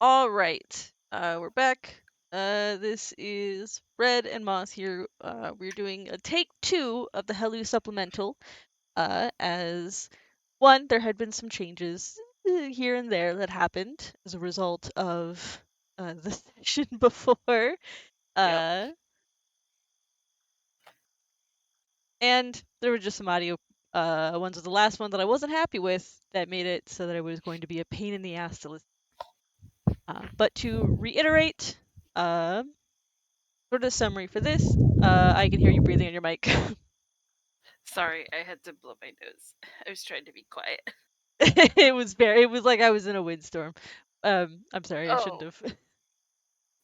All right. We're back. This is Red and Moss here. We're doing a take 2 of the Helu Supplemental. As one, there had been some changes here and there that happened as a result of the session before. Yep. Uh, and there were just some audio ones of the last one that I wasn't happy with that made it so that it was going to be a pain in the ass to listen. But to reiterate, sort of summary for this. I can hear you breathing on your mic. Sorry, I had to blow my nose. I was trying to be quiet. It was like I was in a windstorm. I'm sorry, I shouldn't Oh. have.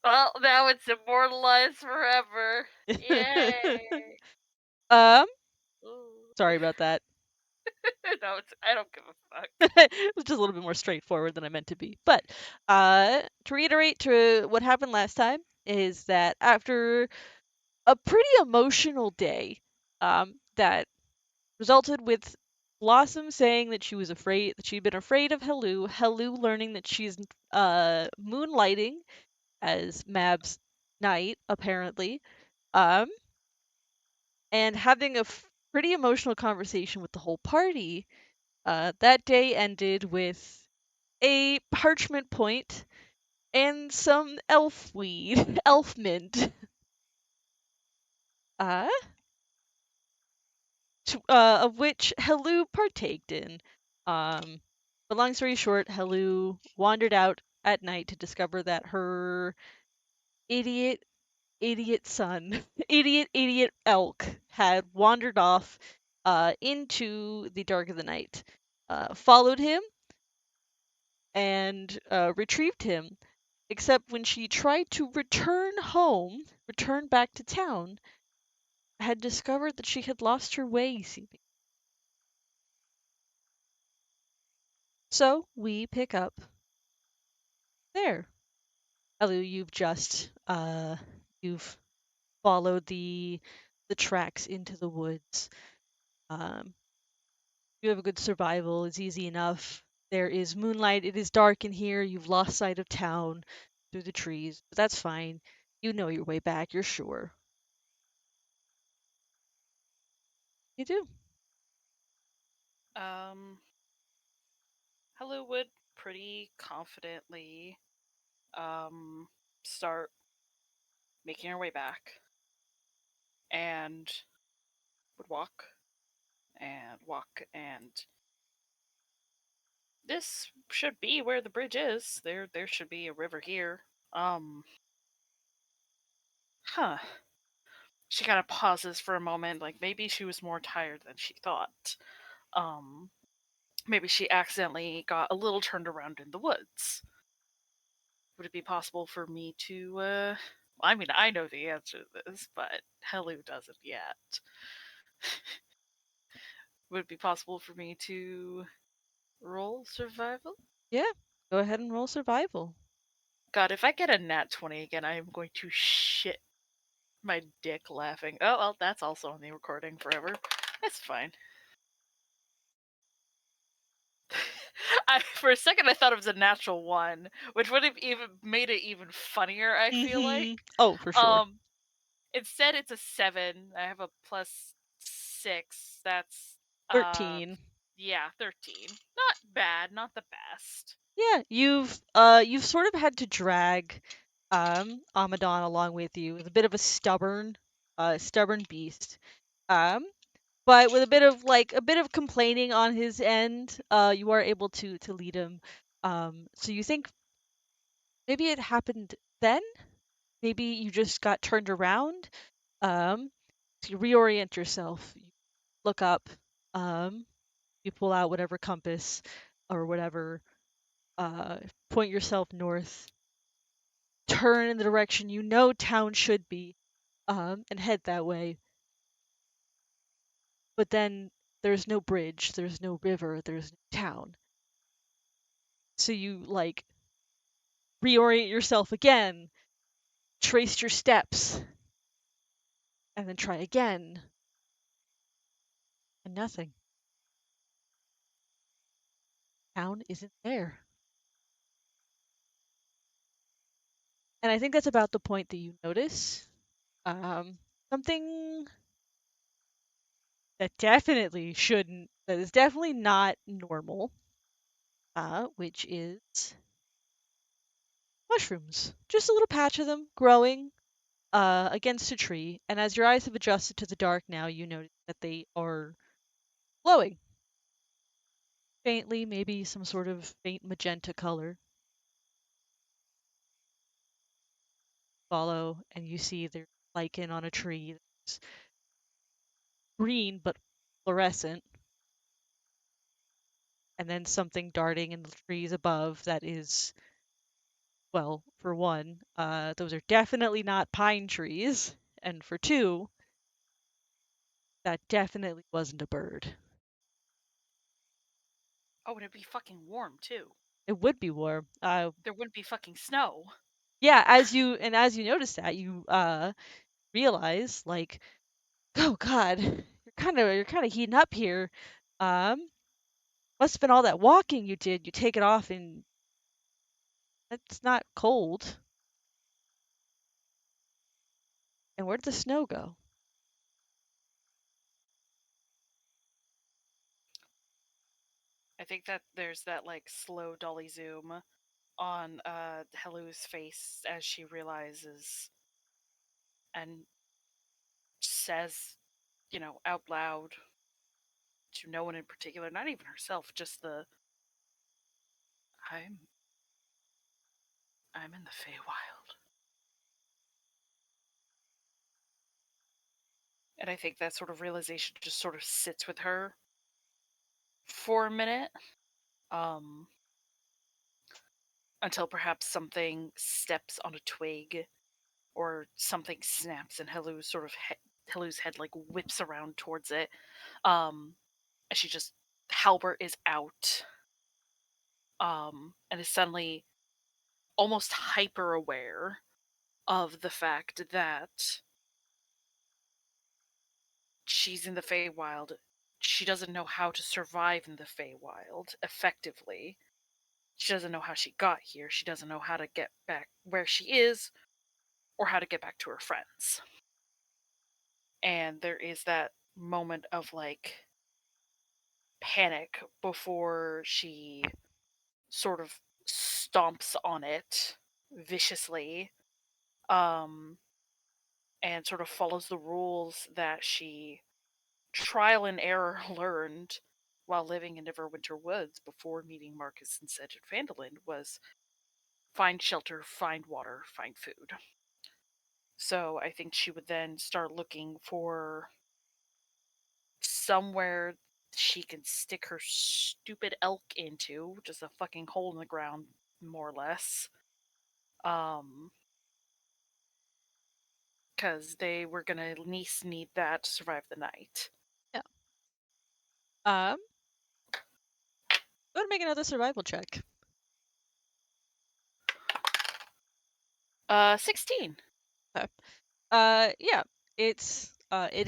Well, now it's immortalized forever. Yay! um, Ooh. sorry about that. No, I don't give a fuck. It was just a little bit more straightforward than I meant to be. But to reiterate to what happened last time is that after a pretty emotional day, that resulted with Blossom saying that she was afraid that she'd been afraid of Helu, Helu learning that she's moonlighting as Mab's knight, apparently, um, and having a pretty emotional conversation with the whole party. That day ended with a parchment point and some elf weed, elf mint. Uh, of which Helu partaked in. But long story short, Helu wandered out at night to discover that her idiot, idiot son, idiot elk had wandered off into the dark of the night, followed him, and retrieved him. Except when she tried to return home, return back to town, had discovered that she had lost her way. So we pick up there. Elu, you've followed the tracks into the woods. Um, you have a good survival. It's easy enough. There is moonlight. It is dark in here. You've lost sight of town through the trees, but that's fine. You know your way back. You're sure. You do. Um, Hello would pretty confidently um start making her way back and would walk, and this should be where the bridge is. There should be a river here. Um huh. She kind of pauses for a moment, like maybe she was more tired than she thought. Um Maybe she accidentally got a little turned around in the woods. Would it be possible for me to I mean, I know the answer to this, but Helu doesn't yet. Would it be possible for me to roll survival? Yeah. Go ahead and roll survival. God, if I get a nat 20 again, I am going to shit my dick laughing. Oh, well, that's also on the recording forever. That's fine. For a second, I thought it was a natural one, which would have even made it even funnier, I feel like. Oh, for sure. Um, Instead, it's a 7. I have a plus 6. That's, uh, 13. yeah, 13. Not bad, not the best. Yeah, you've sort of had to drag Amadon along with you. It's a bit of a stubborn beast. Um, but with a bit of complaining on his end, you are able to lead him. So you think maybe it happened then? Maybe you just got turned around. So you reorient yourself. You look up. Um, you pull out whatever compass or whatever. Point yourself north. Turn in the direction you know town should be. And head that way. But then there's no bridge. There's no river. There's no town. So you reorient yourself again, trace your steps, and then try again, and nothing. Town isn't there. And I think that's about the point that you notice something that is definitely not normal, which is mushrooms. Just a little patch of them growing against a tree. And as your eyes have adjusted to the dark now, you notice that they are glowing faintly, maybe some sort of faint magenta color. Follow, and you see there's lichen on a tree that's green but fluorescent, and then something darting in the trees above that is, well, for one, those are definitely not pine trees, and for two, that definitely wasn't a bird. Oh, and it'd be fucking warm too. It would be warm. There wouldn't be fucking snow. Yeah, as you notice that, you realize like, oh God, you're kind of heating up here. Um, must have been all that walking you did. You take it off and it's not cold. And where did the snow go? I think that there's that like slow dolly zoom on Helu's face as she realizes and says, out loud to no one in particular, not even herself, just the I'm I'm in the Feywild. And I think that sort of realization just sort of sits with her for a minute. Um until perhaps something steps on a twig or something snaps and Helu's head like whips around towards it. And she just Halbert is out. And is suddenly almost hyper aware of the fact that she's in the Feywild. She doesn't know how to survive in the Feywild effectively. She doesn't know how she got here. She doesn't know how to get back where she is or how to get back to her friends. And there is that moment of like panic before she sort of stomps on it viciously, um and sort of follows the rules that she trial and error learned while living in Neverwinter Woods before meeting Marcus and Cedric Vandeland was find shelter, find water, find food. So I think she would then start looking for somewhere she can stick her stupid elk into, just a fucking hole in the ground, more or less. Um, because they were gonna at least need that to survive the night. Yeah. Um, go ahead and make another survival check. 16. Okay. Yeah. It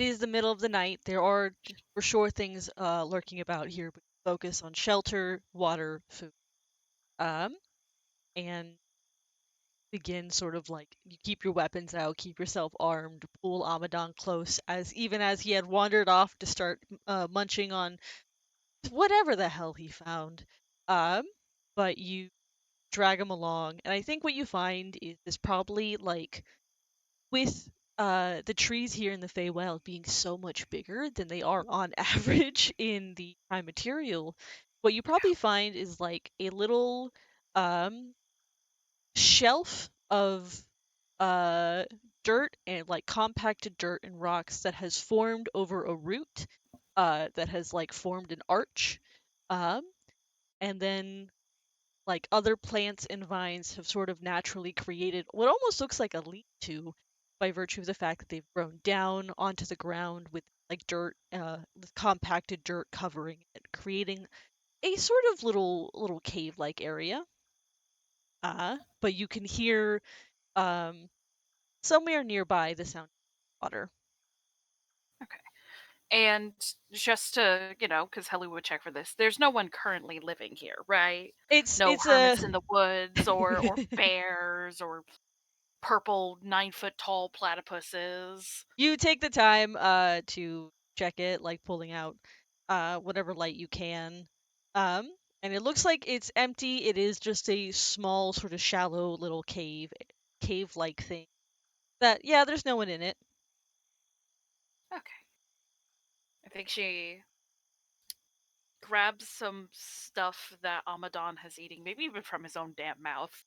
is the middle of the night. There are for sure things lurking about here, but focus on shelter, water, food. Um, and begin sort of like you keep your weapons out, keep yourself armed, pull Amadon close as even as he had wandered off to start munching on whatever the hell he found. Um, but you drag him along, and I think what you find is probably like with the trees here in the Feywild being so much bigger than they are on average in the prime material, what you probably find is like a little um shelf of uh dirt and like compacted dirt and rocks that has formed over a root that has like formed an arch, um and then like other plants and vines have sort of naturally created what almost looks like a lean-to by virtue of the fact that they've grown down onto the ground with like dirt, with compacted dirt covering it, creating a sort of little cave-like area. But you can hear um somewhere nearby the sound of water. Okay. And just to, because Helly would check for this, there's no one currently living here, right? It's No it's a hermits in the woods or bears or. purple 9 foot tall platypuses. You take the time to check it, like pulling out whatever light you can. Um and it looks like it's empty. It is just a small, sort of shallow little cave-like thing. That, yeah, there's no one in it. Okay. I think she grabs some stuff that Amadon has eating, maybe even from his own damn mouth.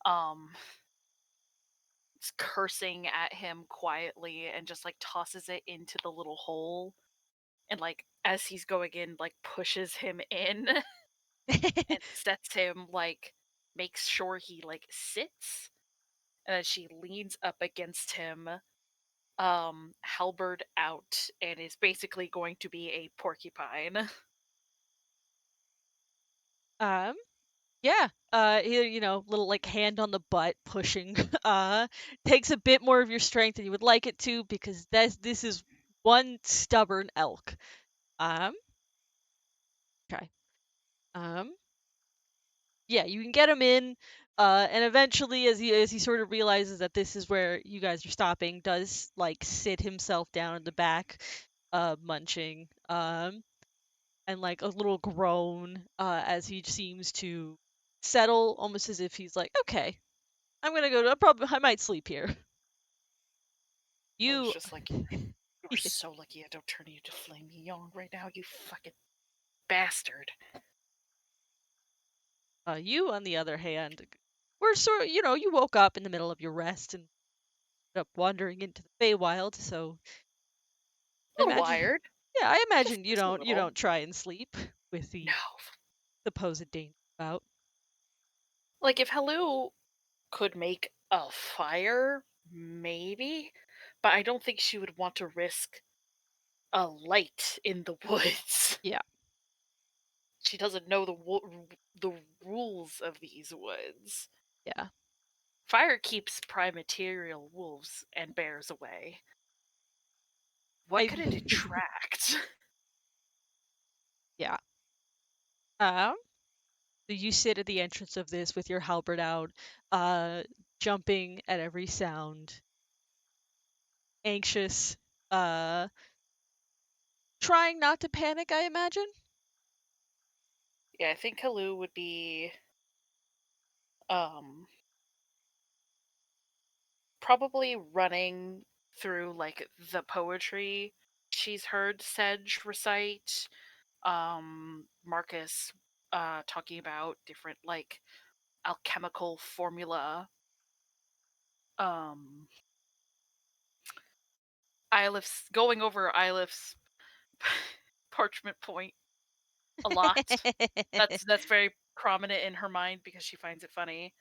Um, is cursing at him quietly and just like tosses it into the little hole. And like as he's going in, like pushes him in and sets him like makes sure he like sits. And then she leans up against him, halberd out, and is basically going to be a porcupine. um Yeah. Here, little like hand on the butt pushing. Takes a bit more of your strength than you would like it to, because this is one stubborn elk. Um, okay. Um, yeah, you can get him in, and eventually, as he sort of realizes that this is where you guys are stopping, does like sit himself down in the back, munching, and like a little groan, as he seems to settle, almost as if he's like, okay, I'm gonna go to. I might sleep here. I was You, just like, you are so lucky I don't turn you to Flame Young right now, you fucking bastard. you on the other hand, were sort. You woke up in the middle of your rest and ended up wandering into the Feywild. So I A little imagine, wired. yeah, I Just imagine you just a don't little. try and sleep with No. the supposed danger about. Like if Helu could make a fire, maybe, but I don't think she would want to risk a light in the woods. Yeah, She doesn't know the rules of these woods. yeah. Fire keeps prime-material wolves and bears away. What I could it attract? yeah. Um. So you sit at the entrance of this with your halberd out, uh, jumping at every sound, anxious, uh, trying not to panic. I imagine. Yeah, I think Helu would be um probably running through like the poetry she's heard Sedge recite, Marcus talking about different like alchemical formula, um Ilif's going over Ilif's parchment point a lot. That's very prominent in her mind because she finds it funny.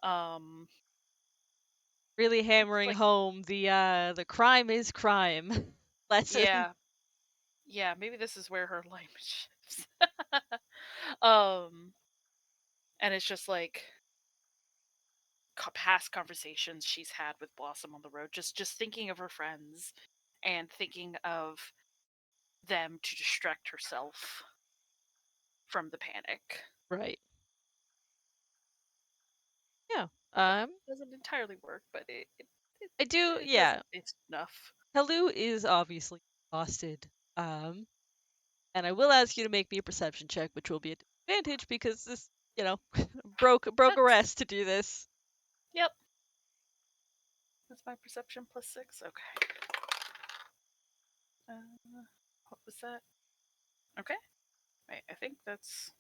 Um Really just hammering like home the crime is crime lesson. yeah, yeah, maybe this is where her life shifts. um and it's just like past conversations she's had with Blossom on the road, just thinking of her friends and thinking of them to distract herself from the panic. Right. Yeah. It Um, doesn't entirely work, but I do. it does Yeah. it's enough. Helu is obviously exhausted. And I will ask you to make me a perception check, which will be a disadvantage because this, you know, broke a That's rest to do this. yep. That's my perception plus 6. Okay. What was that? Okay. Wait, I think that's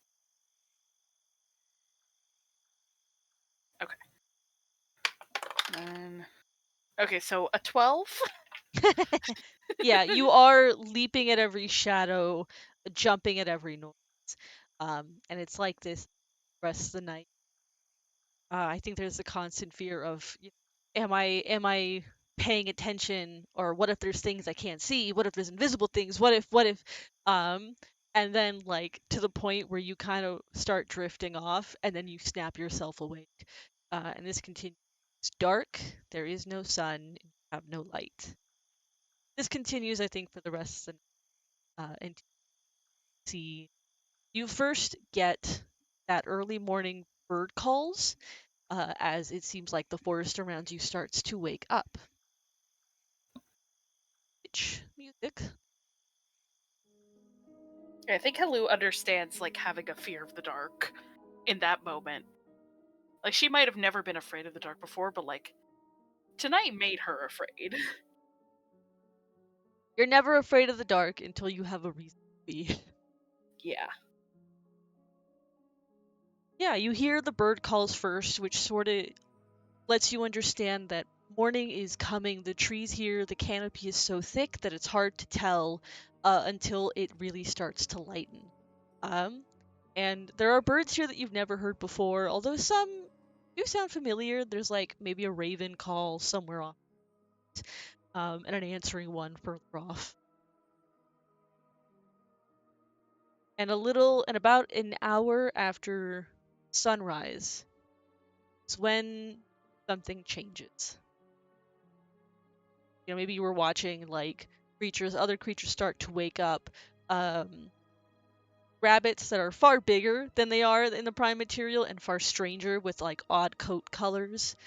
okay. And okay, so a 12. Yeah, you are leaping at every shadow, jumping at every noise. And it's like this the rest of the night. I think there's a constant fear of, am I paying attention, or what if there's things I can't see? What if there's invisible things? What if, um, and then like to the point where you kind of start drifting off, and then you snap yourself awake. And this continues. It's dark. There is no sun. You have no light. This continues, I think, for the rest of the and see. You first get that early morning bird calls, as it seems like the forest around you starts to wake up. Which music? I think Helu understands like having a fear of the dark in that moment. Like she might have never been afraid of the dark before, but like tonight made her afraid. You're never afraid of the dark until you have a reason to be. Yeah. Yeah, you hear the bird calls first, which sort of lets you understand that morning is coming. The trees here, the canopy is so thick that it's hard to tell until it really starts to lighten. Um, and there are birds here that you've never heard before, although some do sound familiar. There's like maybe a raven call somewhere off, and an answering one further off. And about an hour after sunrise is when something changes. Maybe you were watching like other creatures start to wake up. Um, Rabbits that are far bigger than they are in the prime material and far stranger with like odd coat colors.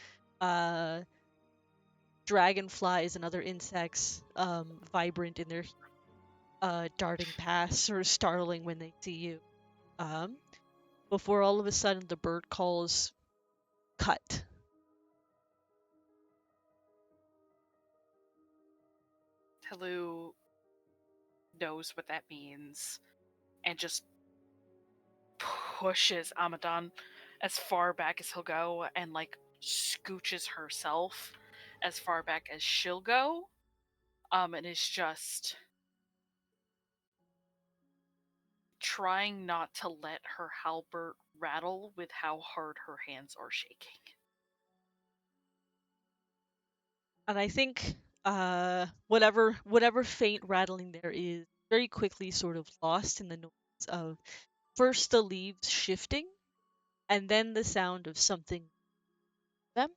Uh, Dragonflies and other insects, vibrant in their darting past, sort of startling when they see you. Um, Before all of a sudden the bird calls cut. Helu knows what that means and just pushes Amadon as far back as he'll go and like scooches herself as far back as she'll go. And is just trying not to let her halberd rattle with how hard her hands are shaking. And I think whatever faint rattling there is very quickly sort of lost in the noise of first the leaves shifting and then the sound of something them.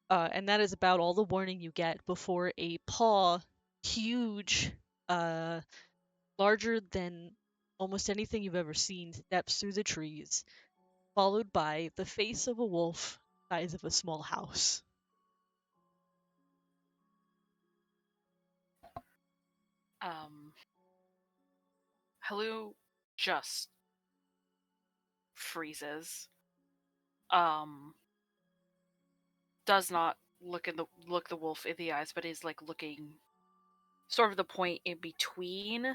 And that is about all the warning you get before a paw, huge, uh, larger than almost anything you've ever seen, steps through the trees, followed by the face of a wolf, size of a small house. Um, Helu just freezes. Um, does not look the wolf in the eyes, but is like looking sort of the point in between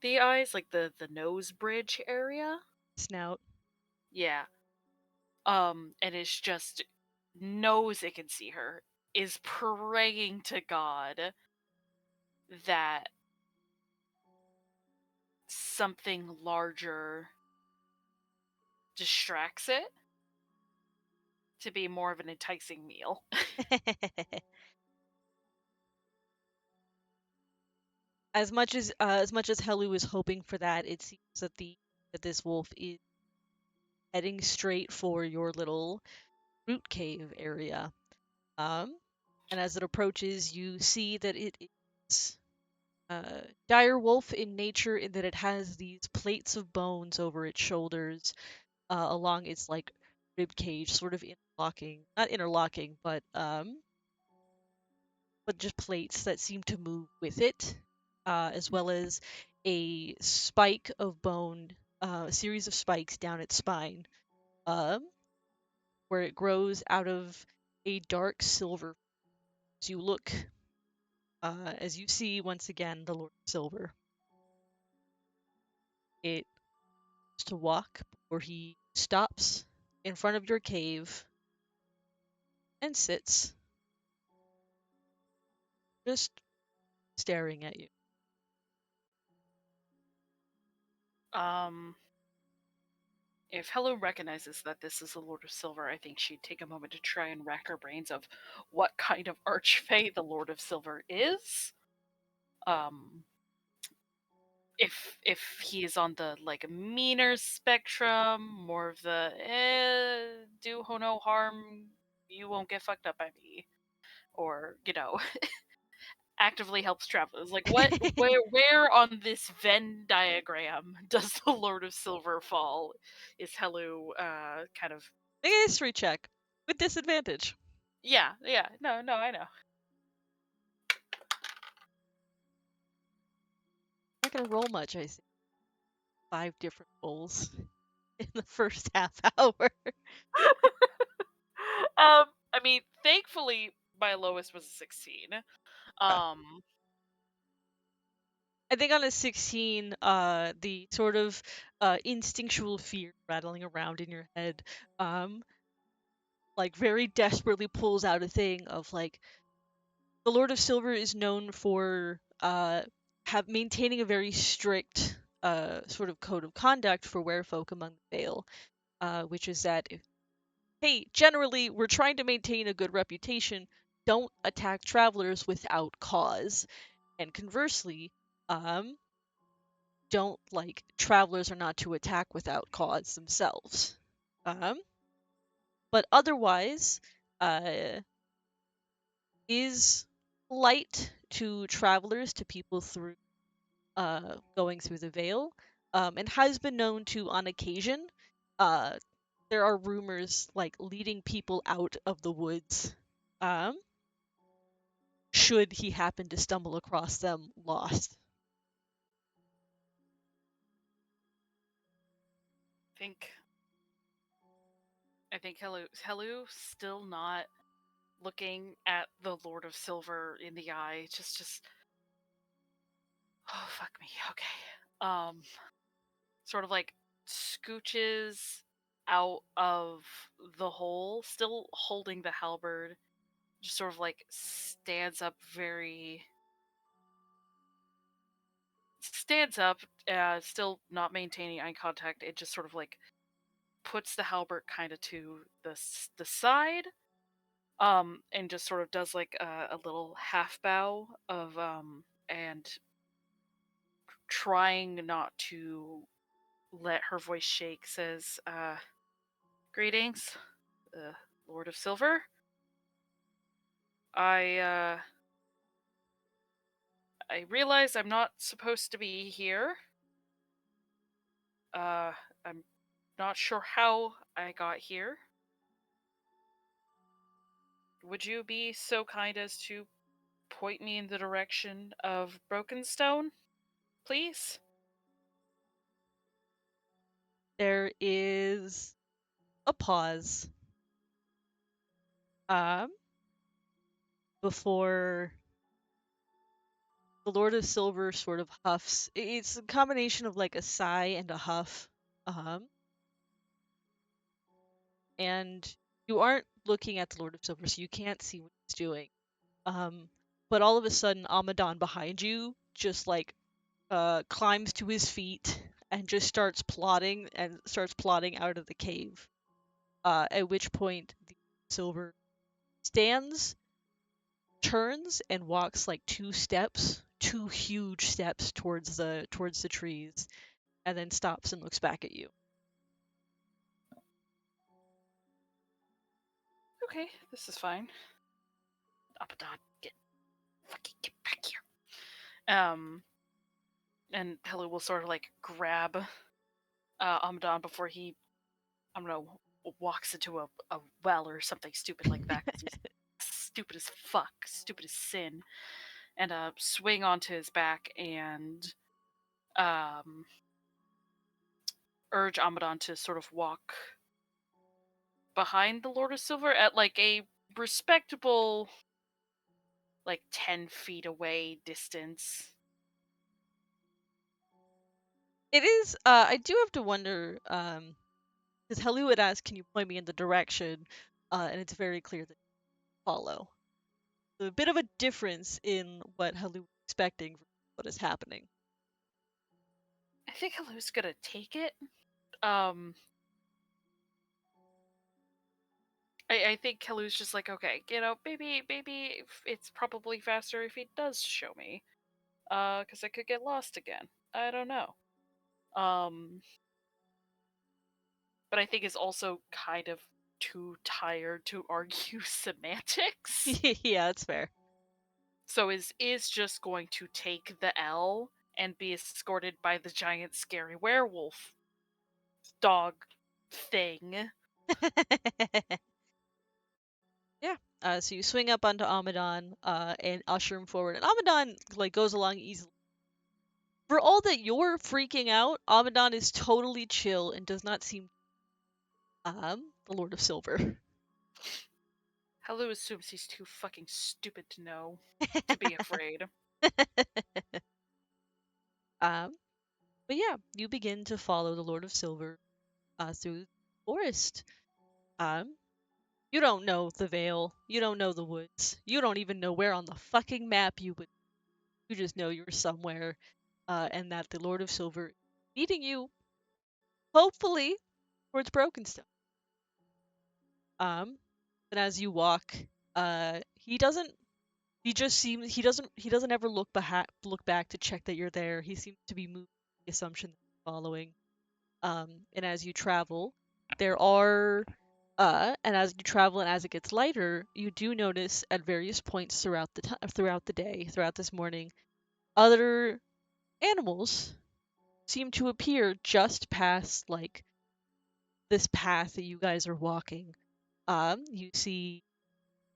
the eyes, like the nose bridge area. Snout. Yeah. And is just knows it can see her, is praying to God that something larger distracts it to be more of an enticing meal. As much as Helu is hoping for that, it seems that this wolf is heading straight for your little root cave area. Um, and as it approaches, you see that it is dire wolf in nature, in that it has these plates of bones over its shoulders, along its like rib cage, sort of interlocking, not interlocking, but just plates that seem to move with it, as well as a spike of bone, a series of spikes down its spine, um, where it grows out of a dark silver. As you look, as you see once again the Lord of Silver, it to walk before he stops in front of your cave and sits, just staring at you. Um, if Hello recognizes that this is the Lord of Silver, I think she'd take a moment to try and rack her brains of what kind of archfey the Lord of Silver is. Um, if he is on the like meaner spectrum, more of the do no harm, you won't get fucked up by me, or actively helps travelers. Like where on this Venn diagram does the Lord of Silver fall? Is Helu kind of Make a history check with disadvantage. Yeah, yeah. No, no, I know. Not gonna roll much, I see. 5 different rolls in the first half hour. I mean, thankfully my lowest was a 16. Um, I think on a 16, the sort of instinctual fear rattling around in your head, um, like very desperately pulls out a thing of like the Lord of Silver is known for have maintaining a very strict sort of code of conduct for werefolk among the Vale, which is that hey, generally we're trying to maintain a good reputation. Don't attack travelers without cause, and conversely, um, don't like travelers are not to attack without cause themselves. Um, but otherwise, uh, is light to travelers, to people through going through the Vale, and has been known to, on occasion, uh, there are rumors like leading people out of the woods, um, should he happen to stumble across them lost. think I think Helu still not looking at the Lord of Silver in the eye. Just oh fuck me. Okay. Um, sort of like scooches out of the hole, still holding the halberd. Just sort of like stands up, still not maintaining eye contact. It just sort of like puts the halberd kind of to the side, and just sort of does like a little half bow of and trying not to let her voice shake, says, "Greetings, uh, Lord of Silver. I I realize I'm not supposed to be here. I'm not sure how I got here. Would you be so kind as to point me in the direction of Brokenstone, please?" There is a pause um, before the Lord of Silver sort of huffs. It's a combination of like a sigh and a huff. Um, and you aren't looking at the Lord of Silver, so you can't see what he's doing. But all of a sudden, Amadon behind you just like climbs to his feet and just starts plodding out of the cave. At which point, the Silver stands, turns, and walks like 2 steps, 2 huge steps towards the trees, and then stops and looks back at you. Okay, this is fine. Abaddon, get back here. Um, and Helu will sort of like grab Amadon before he, I don't know, walks into a well or something stupid like that, because he's stupid as fuck, stupid as sin, and swing onto his back and um, urge Amadon to sort of walk behind the Lord of Silver at like a respectable, like 10 feet away distance. It is. I do have to wonder. Because Helu would ask, "Can you point me in the direction?" And it's very clear that you follow. So a bit of a difference in what Helu was expecting from what is happening. I think Helu's gonna take it. Um, I think Helu's just like, okay, maybe it's probably faster if he does show me. Because I could get lost again. I don't know. Um, but I think is also kind of too tired to argue semantics. Yeah, that's fair. So is just going to take the L and be escorted by the giant scary werewolf dog thing. So you swing up onto Amadon, and usher him forward, and Amadon like goes along easily. For all that you're freaking out, Amadon is totally chill and does not seem the Lord of Silver. Helu assumes he's too fucking stupid to know, to be afraid. um, but yeah, you begin to follow the Lord of Silver through the forest. Um, you don't know the Vale, you don't know the woods, you don't even know where on the fucking map you would. You just know you're somewhere, and that the Lord of Silver is leading you, hopefully, towards Brokenstone. And as you walk, he doesn't. He doesn't ever look back to check that you're there. He seems to be moving the assumption that you're following. And as you travel, there are and as you travel and as it gets lighter, you do notice at various points throughout the day, throughout this morning, other animals seem to appear just past like this path that you guys are walking. You see,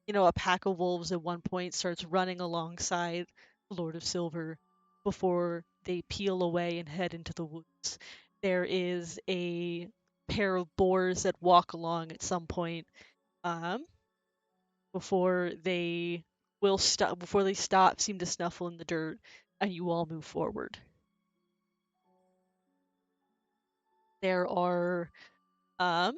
a pack of wolves at one point starts running alongside Lord of Silver before they peel away and head into the woods. There is a pair of boars that walk along at some point, um, before they stop, seem to snuffle in the dirt, and you all move forward. There are um,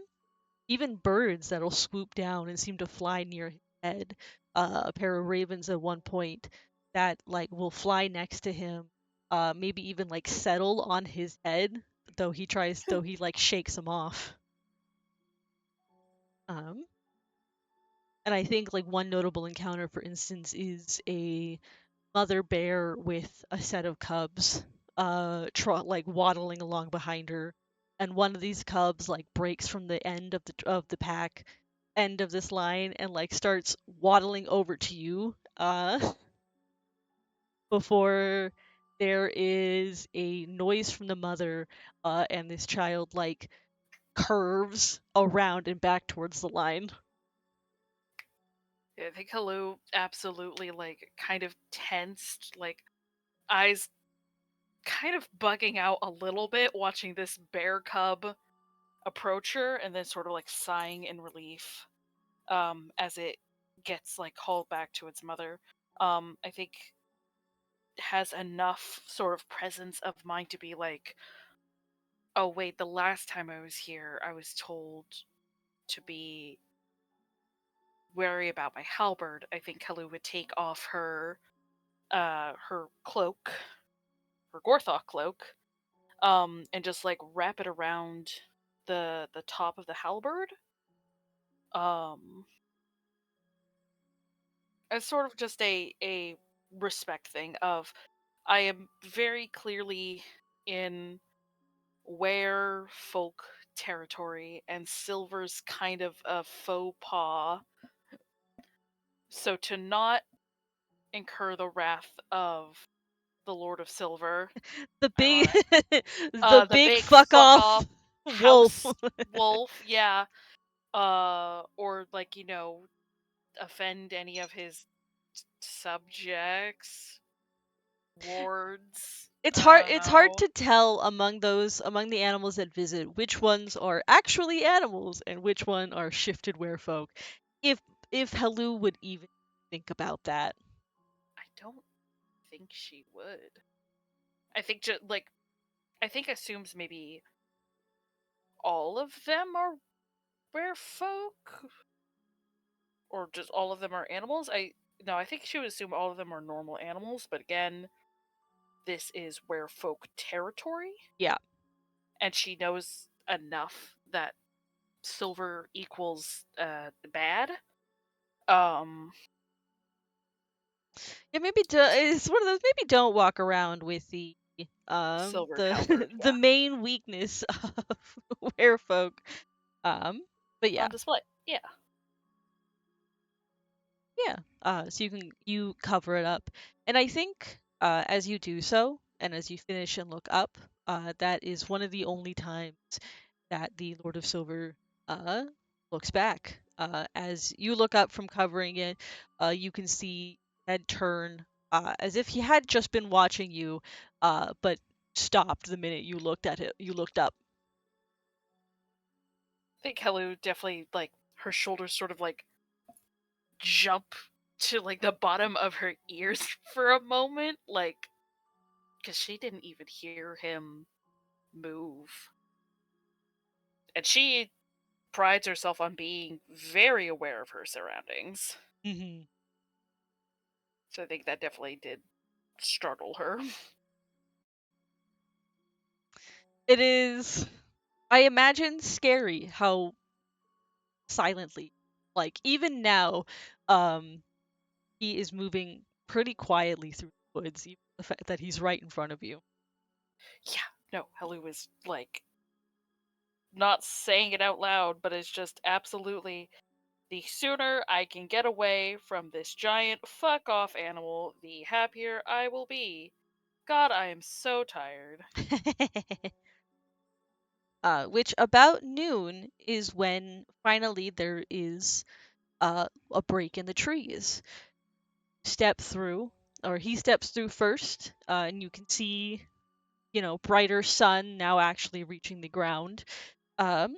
even birds that'll swoop down and seem to fly near his head. A pair of ravens at one point that like will fly next to him, maybe even like settle on his head, though he like shakes them off. Um, and I think like one notable encounter, for instance, is a mother bear with a set of cubs, like waddling along behind her, and one of these cubs like breaks from the end of the pack end of this line and like starts waddling over to you, before there is a noise from the mother, and this child like curves around and back towards the line. Yeah, I think Helu absolutely like kind of tensed, like eyes kind of bugging out a little bit watching this bear cub approach her and then sort of like sighing in relief as it gets like hauled back to its mother. I think has enough sort of presence of mind to be like, oh wait, the last time I was here, I was told to be wary about my halberd. I think Helu would take off her cloak, her Gorthok cloak, and just like wrap it around the top of the halberd. Um, as sort of just a respect thing of I am very clearly in where folk territory and Silver's kind of a faux pas. So to not incur the wrath of the Lord of Silver, The am I big, right? the The big big fuck fuck off off wolf. house wolf, yeah. Or like, offend any of his subjects, wards. It's I hard don't it's hard know. to tell among the animals that visit which ones are actually animals and which one are shifted werefolk. If if Helu would even think about that. I don't think she would. I think just like I think assumes maybe all of them are werefolk, or just all of them are animals. I No, I think she would assume all of them are normal animals. But again, this is werefolk territory, Yeah. and she knows enough that silver equals bad. Um, Yeah, it's one of those, maybe don't walk around with Silvered the halberd, the yeah, main weakness of werefolk. Um but yeah. on display, yeah. Yeah. So you cover it up. And I think as you do so, and as you finish and look up, that is one of the only times that the Lord of Silver uh looks back. As you look up from covering it, you can see head turn, as if he had just been watching you, but stopped the minute you looked at it. You looked up. I think Helu definitely, like, her shoulders sort of like jump to like the bottom of her ears for a moment, like, because she didn't even hear him move. And she prides herself on being very aware of her surroundings. Hmm. So I think that definitely did startle her. It is, I imagine, scary how silently, like even now, um, he is moving pretty quietly through the woods, even the fact that he's right in front of you. Yeah, no, Helu was like not saying it out loud, but it's just absolutely the sooner I can get away from this giant fuck off animal, the happier I will be. God, I am so tired. Which about noon is when finally there is a break in the trees. Step through, or he steps through first, and you can see, brighter sun now actually reaching the ground, um,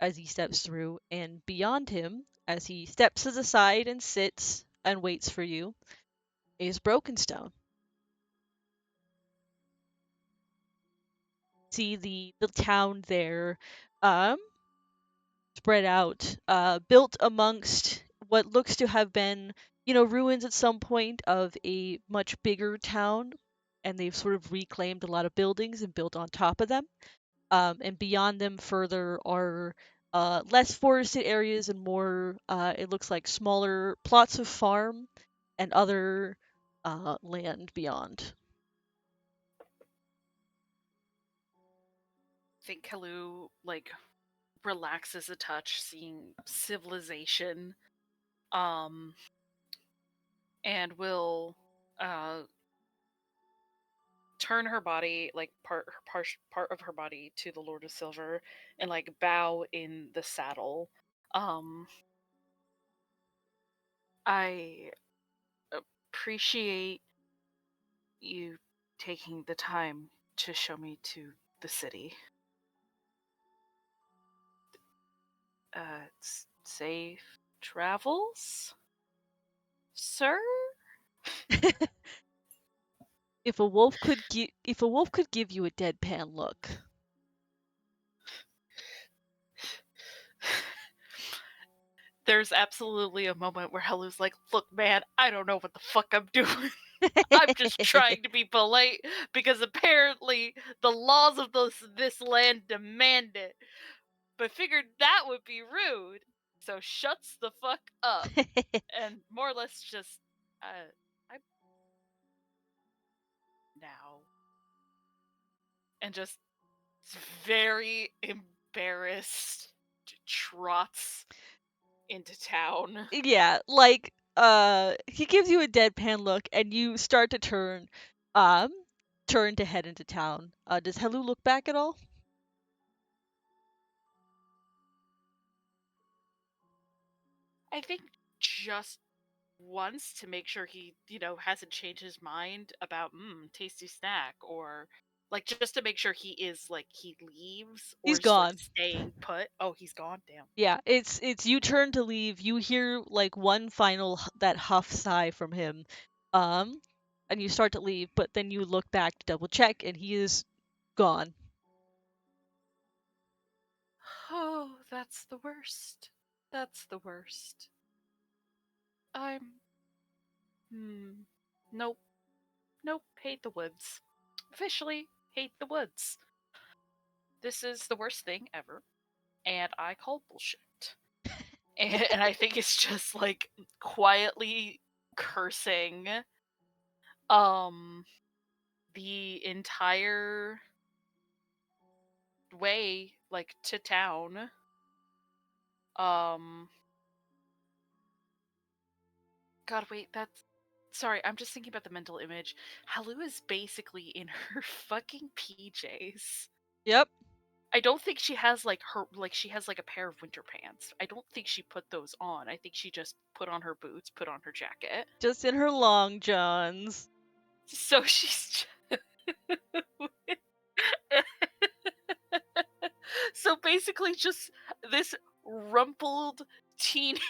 as he steps through, and beyond him, as he steps to the side and sits and waits for you, is Brokenstone. See the town there, um, spread out, built amongst what looks to have been, ruins at some point of a much bigger town, and they've sort of reclaimed a lot of buildings and built on top of them. And beyond them, further are less forested areas and more, it looks like smaller plots of farm and other land beyond. I think Helu like relaxes a touch seeing civilization, um, and will uh turn her body, like part of her body, to the Lord of Silver and like bow in the saddle. Um, I appreciate you taking the time to show me to the city. Safe travels, sir. If a wolf could give you a deadpan look. There's absolutely a moment where Helu's like, "Look, man, I don't know what the fuck I'm doing. I'm just trying to be polite because apparently the laws of this land demand it. But figured that would be rude, so shuts the fuck up and more or less just, I'm now, and just very embarrassed trots into town. Yeah, like he gives you a deadpan look and you start to um turn to head into town. Does Helu look back at all? I think just once to make sure he, hasn't changed his mind about tasty snack, or like just to make sure he is like he leaves or He's is like gone. staying put. Oh, he's gone. Damn. Yeah, it's you turn to leave. You hear like one final that huff sigh from him. Um and you start to leave, but then you look back to double check and he is gone. Oh, that's the worst. That's the worst. I'm hmm. Nope. Nope. Hate the woods. Officially hate the woods. This is the worst thing ever, and I call bullshit. And I think it's just like quietly cursing um the entire way like to town. um God, wait, that's, sorry, I'm just thinking about the mental image. Halu is basically in her fucking PJs. Yep. I don't think she has like she has like a pair of winter pants. I don't think she put those on. I think she just put on her boots, put on her jacket. Just in her long johns. So she's so basically just this rumpled teenager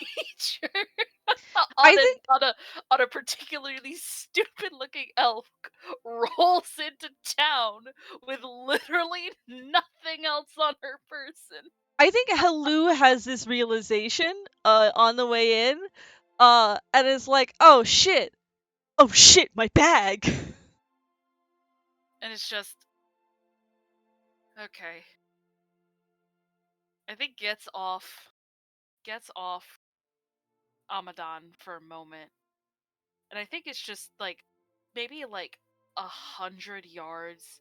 I on a think on a on a particularly stupid looking elf rolls into town with literally nothing else on her person. I think Helu has this realization on the way in, and is like, oh shit, my bag. And it's just okay. I think gets off Amadan for a moment. And I think it's just like maybe like 100 yards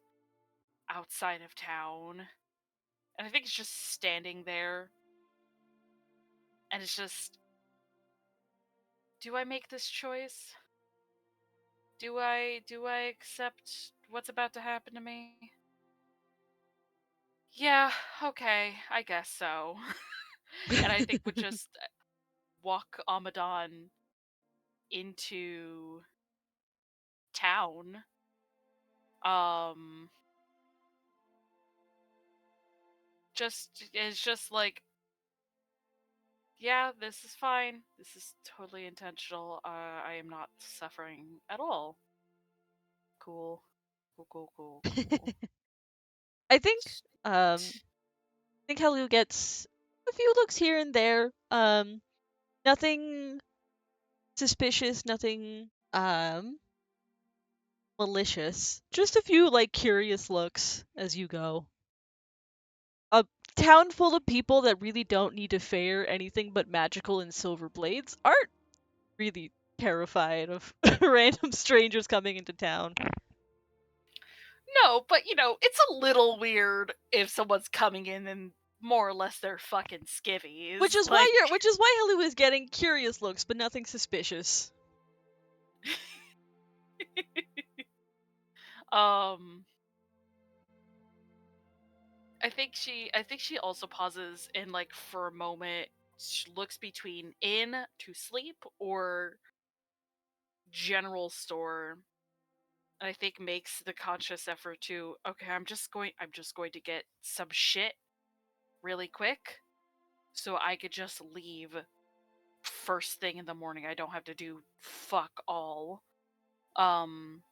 outside of town. And I think it's just standing there. And it's just, do I make this choice? Do I accept what's about to happen to me? Yeah, okay, I guess so. And I think would just walk Amadan into town. Um just it's just like, yeah, this is fine. This is totally intentional. I am not suffering at all. Cool. Cool, cool, cool, cool. I think I think Helu gets a few looks here and there. Nothing suspicious, nothing malicious. Just a few like curious looks as you go. A town full of people that really don't need to fear anything but magical and silver blades aren't really terrified of random strangers coming into town. No, but it's a little weird if someone's coming in and more or less they're fucking skivvies. Like, Which is why Helu is getting curious looks, but nothing suspicious. um, I think she also pauses and like for a moment she looks between inn to sleep or general store. And I think makes the conscious effort to, okay, I'm just going to get some shit really quick so I could just leave first thing in the morning. I don't have to do fuck all. Um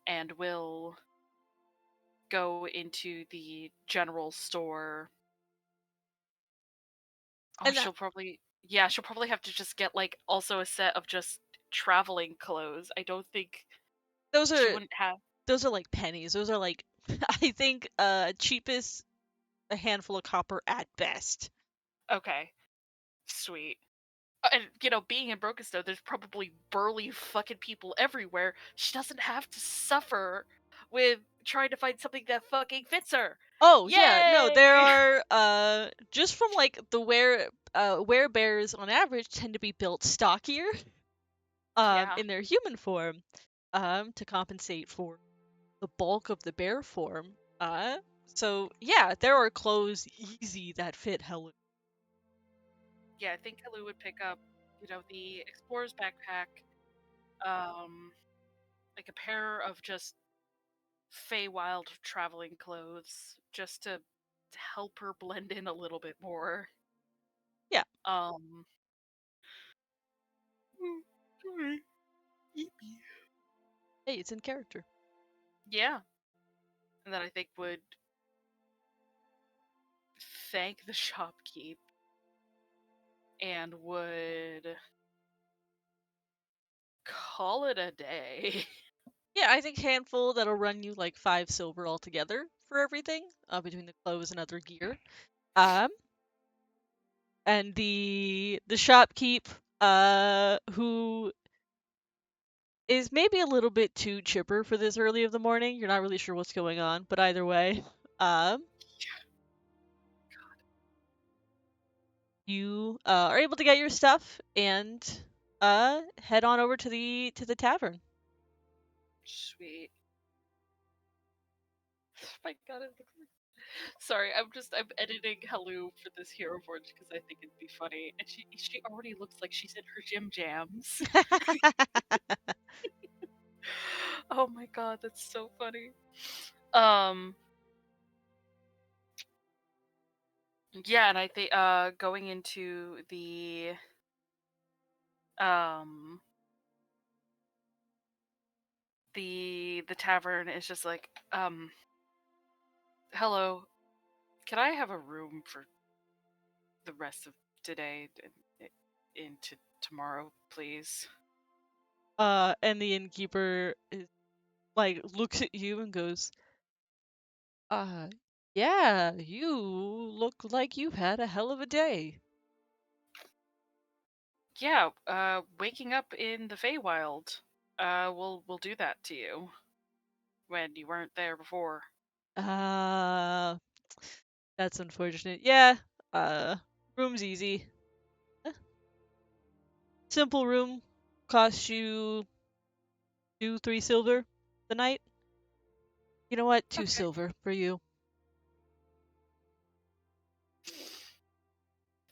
and will go into the general store. Oh, And she'll probably have to just get like also a set of just traveling clothes. I don't think those she are wouldn't have. those are like pennies. Those are like I think cheapest a handful of copper at best. Okay, sweet. And being in Brokenstone, there's probably burly fucking people everywhere. She doesn't have to suffer with trying to find something that fucking fits her. Oh yeah, no, there Yay! are just from like the werebears on average tend to be built stockier Yeah, in their human form to compensate for the bulk of the bear form. So yeah, there are clothes easy that fit Helen. yeah. I think Helu would pick up, the explorer's backpack, um, like a pair of just Feywild traveling clothes, just to help her blend in a little bit more. Yeah, Um, hey, it's in character. yeah, and then I think would thank the shopkeep and would call it a day. Yeah, I think handful that'll run you like 5 silver altogether for everything between the clothes and other gear. Um, and the shopkeep who is maybe a little bit too chipper for this early of the morning. You're not really sure what's going on, but either way, um, you are able to get your stuff and head on over to the tavern. Sweet. Oh my god, Sorry, I'm editing Helu for this Hero Forge because I think it'd be funny. And she already looks like she's in her gym jams. Oh my god, that's so funny. Um yeah, and I think going into um the tavern is just like, hello, can I have a room for the rest of today and into tomorrow, please? And the innkeeper is like looks at you and goes, uh, yeah, you look like you've had a hell of a day. Yeah, waking up in the Feywild. We'll do that to you when you weren't there before. Uh, that's unfortunate. Yeah, uh, room's easy. Eh, simple room, costs you 2, 3 silver the night. You know what? Two Okay. silver for you.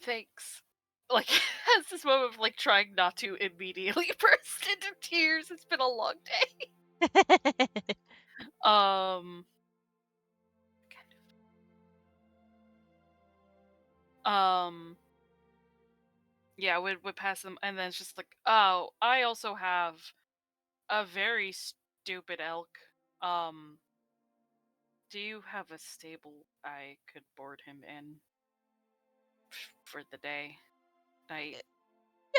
Thanks. Like has this moment of like trying not to immediately burst into tears. It's been a long day. Um um yeah, would pass them and then it's just like, oh, I also have a very stupid elk. Um do you have a stable I could board him in for the day? Night.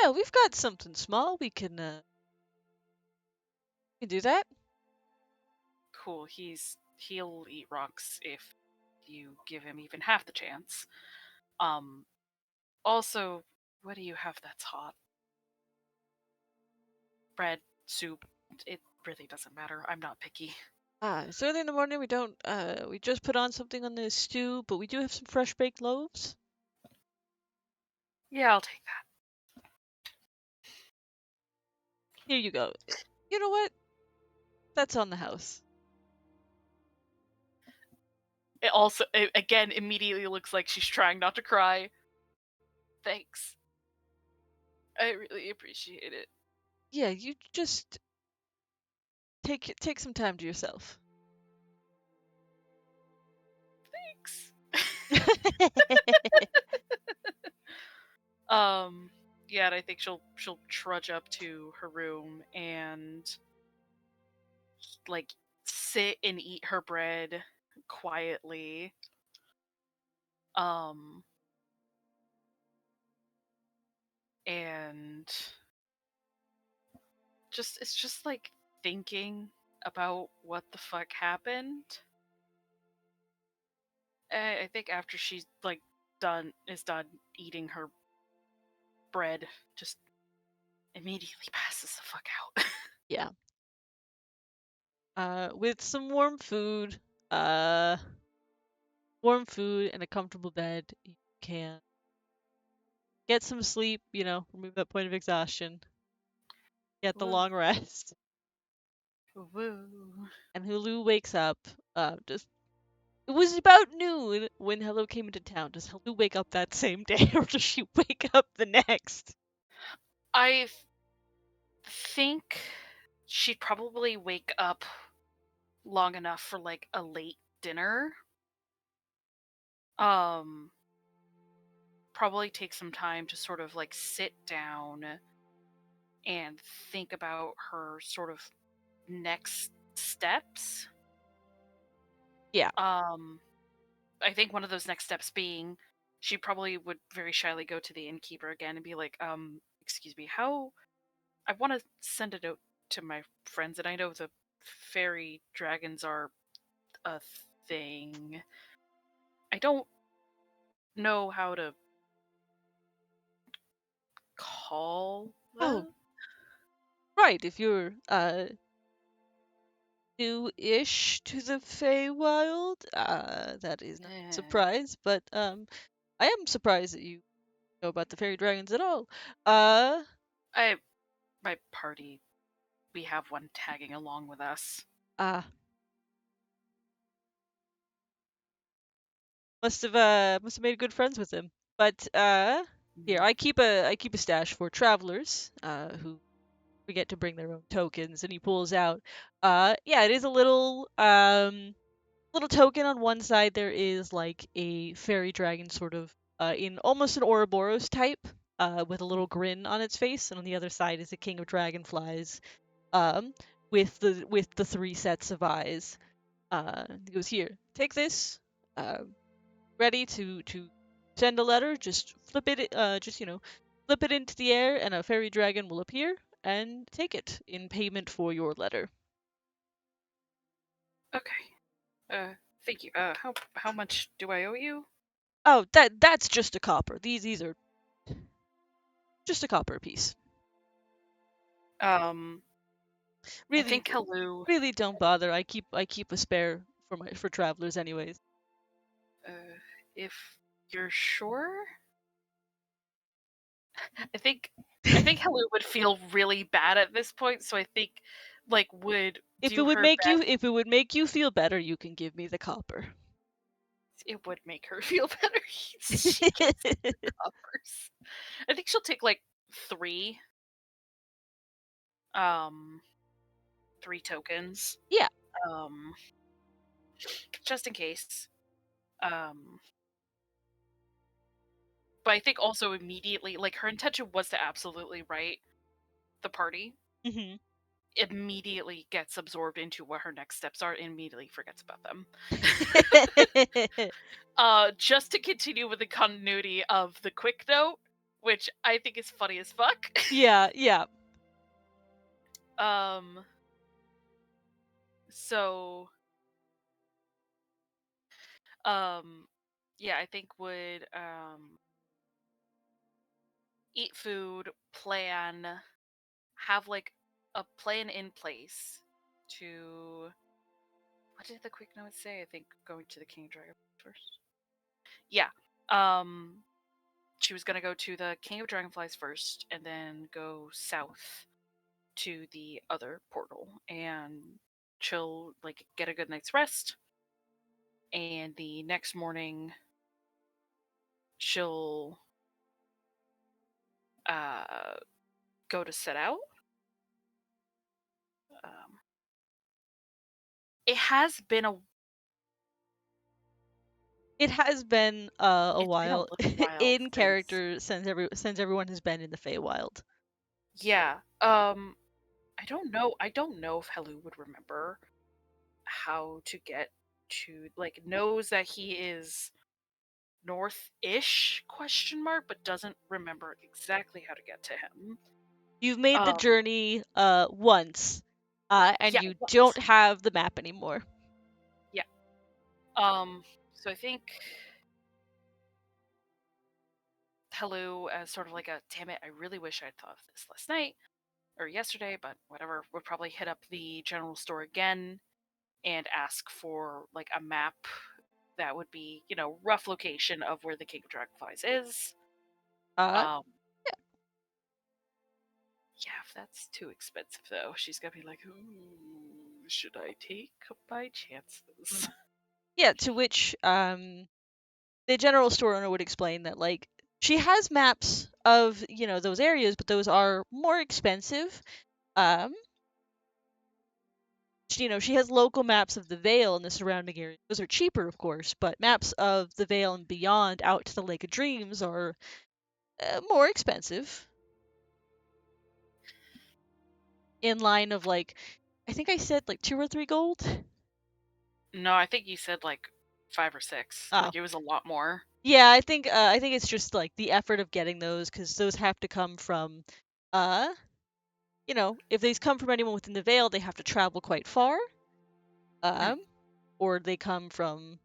Yeah, we've got something small. We can do that. Cool. He'll eat rocks if you give him even half the chance. Um Also, what do you have that's hot? Bread, soup. It really doesn't matter. I'm not picky. It's early in the morning. We just put on something on the stew, but we do have some fresh baked loaves. Yeah, I'll take that. Here you go. You know what? That's on the house. It also, again, immediately looks like she's trying not to cry. Thanks. I really appreciate it. Yeah, you just take some time to yourself. Thanks. um, yeah, and I think she'll trudge up to her room and like sit and eat her bread quietly. Um, and it's just like thinking about what the fuck happened. I think after she's like done eating her bread, just immediately passes the fuck out. Yeah. With some uh, warm food and a comfortable bed, you can get some sleep. Remove that point of exhaustion. Get the Woo. long rest. Woo. And Hulu wakes up. Just It was about noon when Hello came into town. Does Hello wake up that same day, or does she wake up the next? I think she'd probably wake up long enough for like a late dinner. Um, Probably take some time to sort of like sit down and think about her sort of next steps. Yeah. Um, I think one of those next steps being she probably would very shyly go to the innkeeper again and be like, excuse me, how I want to send a note to my friends, and I know the fairy dragons are a thing. I don't know how to call Oh, them. right. If you're new-ish to the Feywild, that is not a Eh, surprise. But I am surprised that you know about the fairy dragons at all. Uh, I my party, we have one tagging along with us. ah, must have made good friends with him. But here Mm. I keep a stash for travelers who forget to bring their own tokens. And he pulls out yeah, it is a little token. On one side there is like a fairy dragon sort of in almost an Ouroboros type with a little grin on its face, and on the other side is a king of dragonflies um with the three sets of eyes. He goes, here, take this. Ready to send a letter, just flip it just flip it into the air and a fairy dragon will appear and take it in payment for your letter. Okay. Thank you. How much do I owe you? Oh, that's just a copper. These are just a copper piece. Um, I Really, think Helu. really don't bother. I keep a spare for travelers anyways. Uh, if you're sure, I think I think Helu would feel really bad at this point. So I think like would If it do would her make you best. if it would make you feel better, you can give me the copper. It would make her feel better. She gets coppers. I think she'll take like three, um, three tokens, Yeah. um, just in case. Um, but I think also immediately, like her intention was to absolutely write the party. Hmm. Immediately gets absorbed into what her next steps are and immediately forgets about them. Just to continue with the continuity of the quick note, which I think is funny as fuck. Yeah, yeah. um, so, um, yeah, I think would eat food, plan, have like a plan in place to. What did the quick note say? I think going to the King Dragon first. Yeah. Um, she was gonna go to the King of Dragonflies first, and then go south to the other portal and chill, like get a good night's rest. And the next morning, she'll uh, go to set out. Um, it has been a It has been a it's been a while little while in since. character since everyone has been in the Feywild. Yeah. I don't know if Helu would remember how to get to, like, knows that he is north-ish question mark, but doesn't remember exactly how to get to him. You've made the Um, journey once, and yeah, you don't once. have the map anymore. Yeah. So I think Helu as sort of like a damn it, I really wish I'd thought of this last night or yesterday, but whatever, would probably hit up the general store again and ask for like a map that would be, rough location of where the King of Dragonflies is. Uh, Um, yeah, if that's too expensive though, she's gonna be like, "Ooh, should I take my chances?" yeah. To which the general store owner would explain that like she has maps of those areas, but those are more expensive. Um, she has local maps of the Vale and the surrounding area. Those are cheaper, of course, but maps of the Vale and beyond out to the Lake of Dreams are more expensive. In line of like, I think I said like 2 or 3 gold. No, I think you said like 5 or 6. Oh, Like it was a lot more. yeah. I think it's just like the effort of getting those because those have to come from, uh, if these come from anyone within the Vale, they have to travel quite far. Hmm. Um, or they come from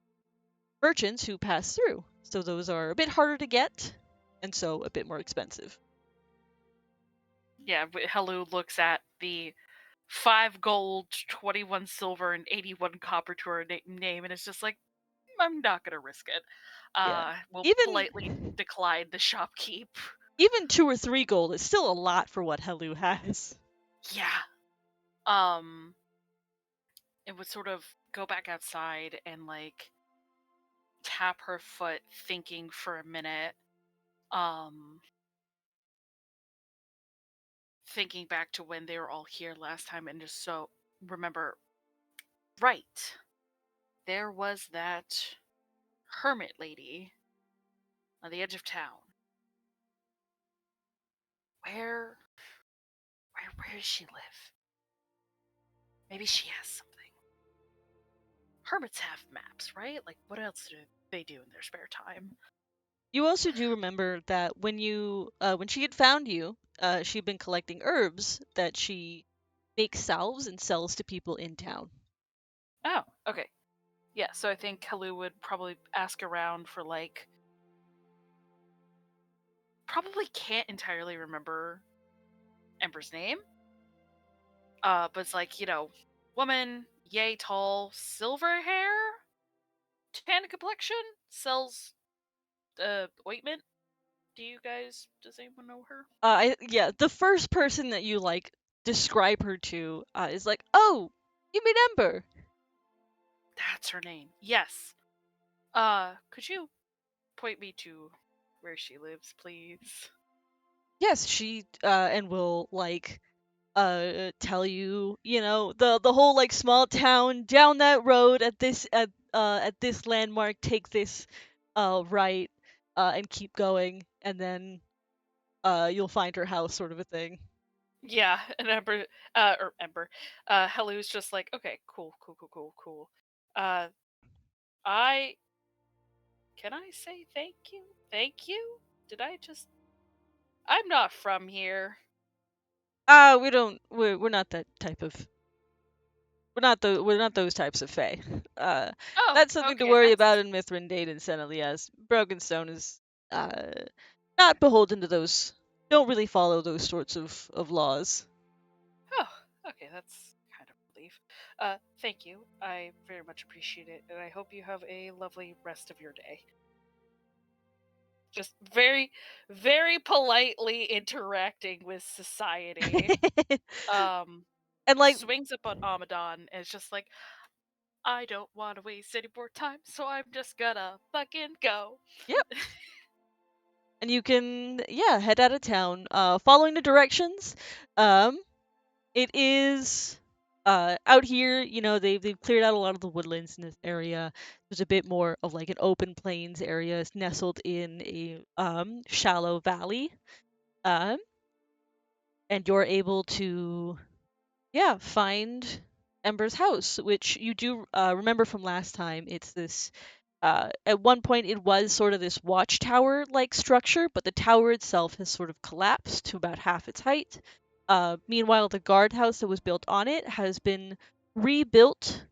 merchants who pass through. So those are a bit harder to get, and so a bit more expensive. Yeah, Helu looks at the 5 gold, 21 silver, and 81 copper to her name, and it's just like, I'm not gonna risk it. Yeah. Will Even politely decline the shopkeep. even 2 or 3 gold is still a lot for what Helu has. Yeah. It would sort of go back outside and like tap her foot, thinking for a minute. Um, Thinking back to when they were all here last time, and just so remember, right? There was that hermit lady on the edge of town. Where, where does she live? Maybe she has something. Hermits have maps, right? Like, what else do they do in their spare time? You also do remember that when she had found you, she'd been collecting herbs that she makes salves and sells to people in town. Oh, okay. Yeah, so I think Helu would probably ask around for, like, probably can't entirely remember Ember's name. But it's like, woman, yay tall, silver hair, tan complexion, sells ointment. Does anyone know her? Yeah, the first person that you like describe her to is like, oh, you mean Ember? That's her name. Yes. Could you point me to where she lives, please? Yes, she and will like tell you, the whole like small town down that road at this landmark, take this right and keep going, and then you'll find her house, sort of a thing. Yeah, and Ember, Helu's just like, okay, cool, cool, cool, cool, cool. Uh, I can I say thank you? Thank you? Did I just? I'm not from here. We don't we're not that type of we're not those types of fae. Uh, Oh, that's something to okay, worry about that's. in Mithrin and Senelias. Brokenstone is uh not beholden to those. Don't really follow those sorts of laws. Oh, okay, that's kind of relief. Thank you. I very much appreciate it, and I hope you have a lovely rest of your day. Just very, very politely interacting with society. Um, And like, Swings up on Amadon, and it's just like, I don't want to waste any more time, so I'm just gonna fucking go. yep. And you can, yeah, head out of town. Following the directions. Um, it is out here. They've cleared out a lot of the woodlands in this area. There's a bit more of like an open plains area. It's nestled in a shallow valley. Um, and you're able to, yeah, find Ember's house, which you do remember from last time. It's this. At one point, it was sort of this watchtower like structure, but the tower itself has sort of collapsed to about half its height. Meanwhile, the guardhouse that was built on it has been rebuilt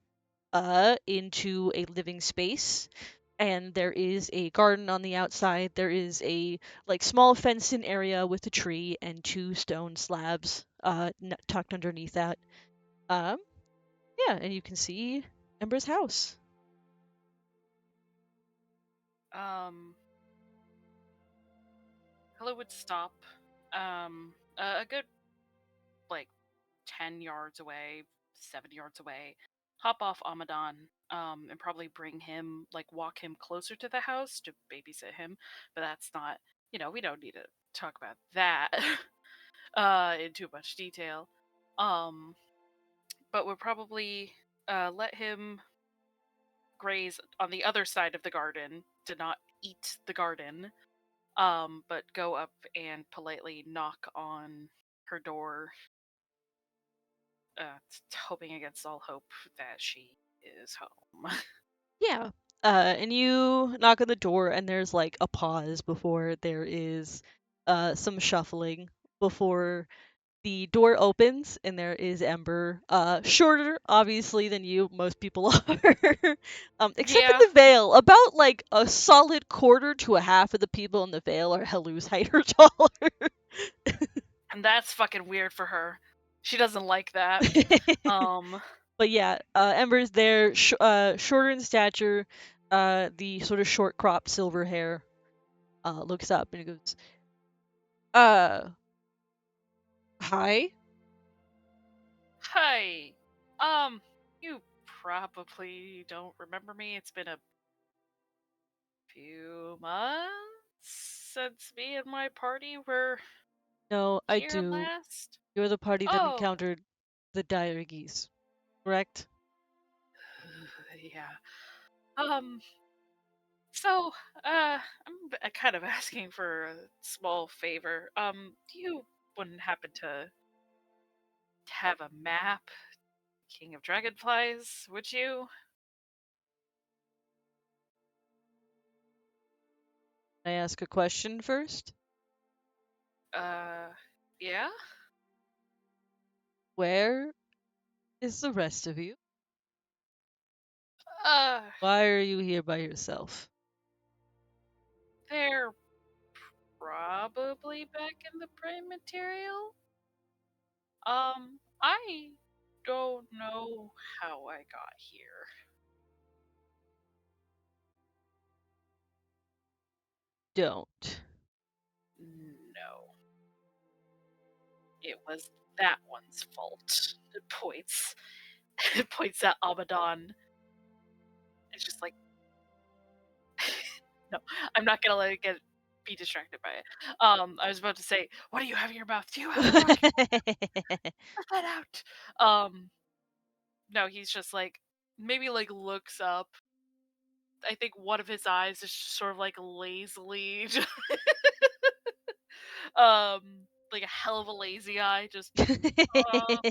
into a living space. And there is a garden on the outside. There is a like small fenced-in area with a tree and two stone slabs tucked underneath that. Um, yeah, and you can see Ember's house. Um, Hello would stop. A good like 10 yards away, 7 yards away. Hop off Amadon. And probably bring him, like, walk him closer to the house to babysit him. But that's not, we don't need to talk about that in too much detail. Um, but would probably let him graze on the other side of the garden, to not eat the garden, but go up and politely knock on her door, hoping against all hope that she is home. Yeah. And you knock on the door, and there's like a pause before there is some shuffling before the door opens, and there is Ember. Shorter, obviously, than you. Most people are. Except in Yeah, the Vale, about like a solid quarter to a half of the people in the Vale are Helu's height or taller. and that's fucking weird for her. She doesn't like that. Um, But yeah, Ember's there, shorter in stature, the sort of short cropped silver hair. Looks up and he goes, uh, hi? Hi. You probably don't remember me. It's been a few months since me and my party were No, I here do. last. You're the party that Oh, encountered the dire geese, correct? yeah. Um, so, I'm kind of asking for a small favor. Do you wouldn't happen to have a map, King of Dragonflies, would you? Can I ask a question first? Uh, yeah? Where is the rest of you? Uh, Why are you here by yourself? they're probably back in the prime material. I don't know how I got here. Don't. No, it was that one's fault. It points, it points at Abaddon. It's just like, no, I'm not gonna let it get be distracted by it. I was about to say, what do you have in your mouth? Do you have a rock? Let that out. No, he's just like maybe like looks up. I think one of his eyes is just sort of like lazily, like a hell of a lazy eye, just and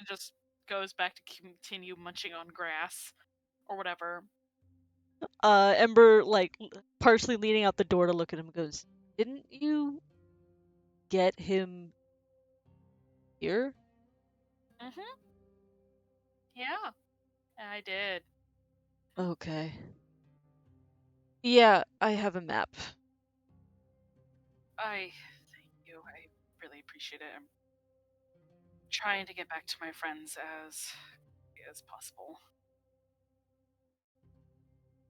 just goes back to continue munching on grass or whatever. Ember, like, partially leaning out the door to look at him, goes, "Didn't you get him here?" Mhm. Yeah, I did. Okay. Yeah, I have a map. I thank you. I really appreciate it. I'm trying to get back to my friends as possible.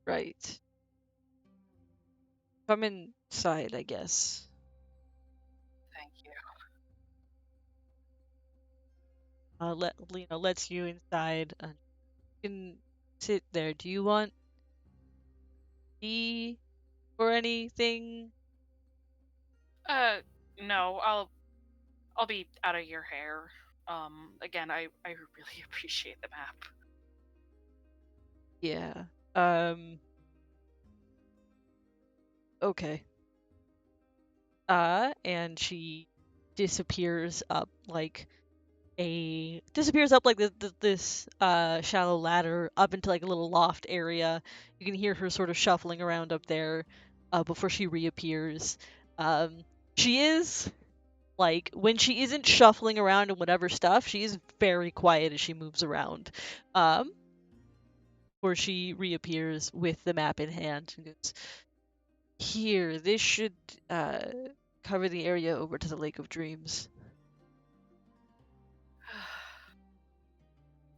Right. Come inside, I guess. Thank you. Let Lena lets you inside. You can sit there. Do you want tea or anything? Uh, no, I'll be out of your hair. Again, I really appreciate the map. Yeah. Um. Okay. And she disappears up like this shallow ladder up into like a little loft area. You can hear her sort of shuffling around up there before she reappears. Um, she is like when she isn't shuffling around and whatever stuff, she is very quiet as she moves around. Um, before she reappears with the map in hand and goes, "Here, this should uh cover the area over to the Lake of Dreams."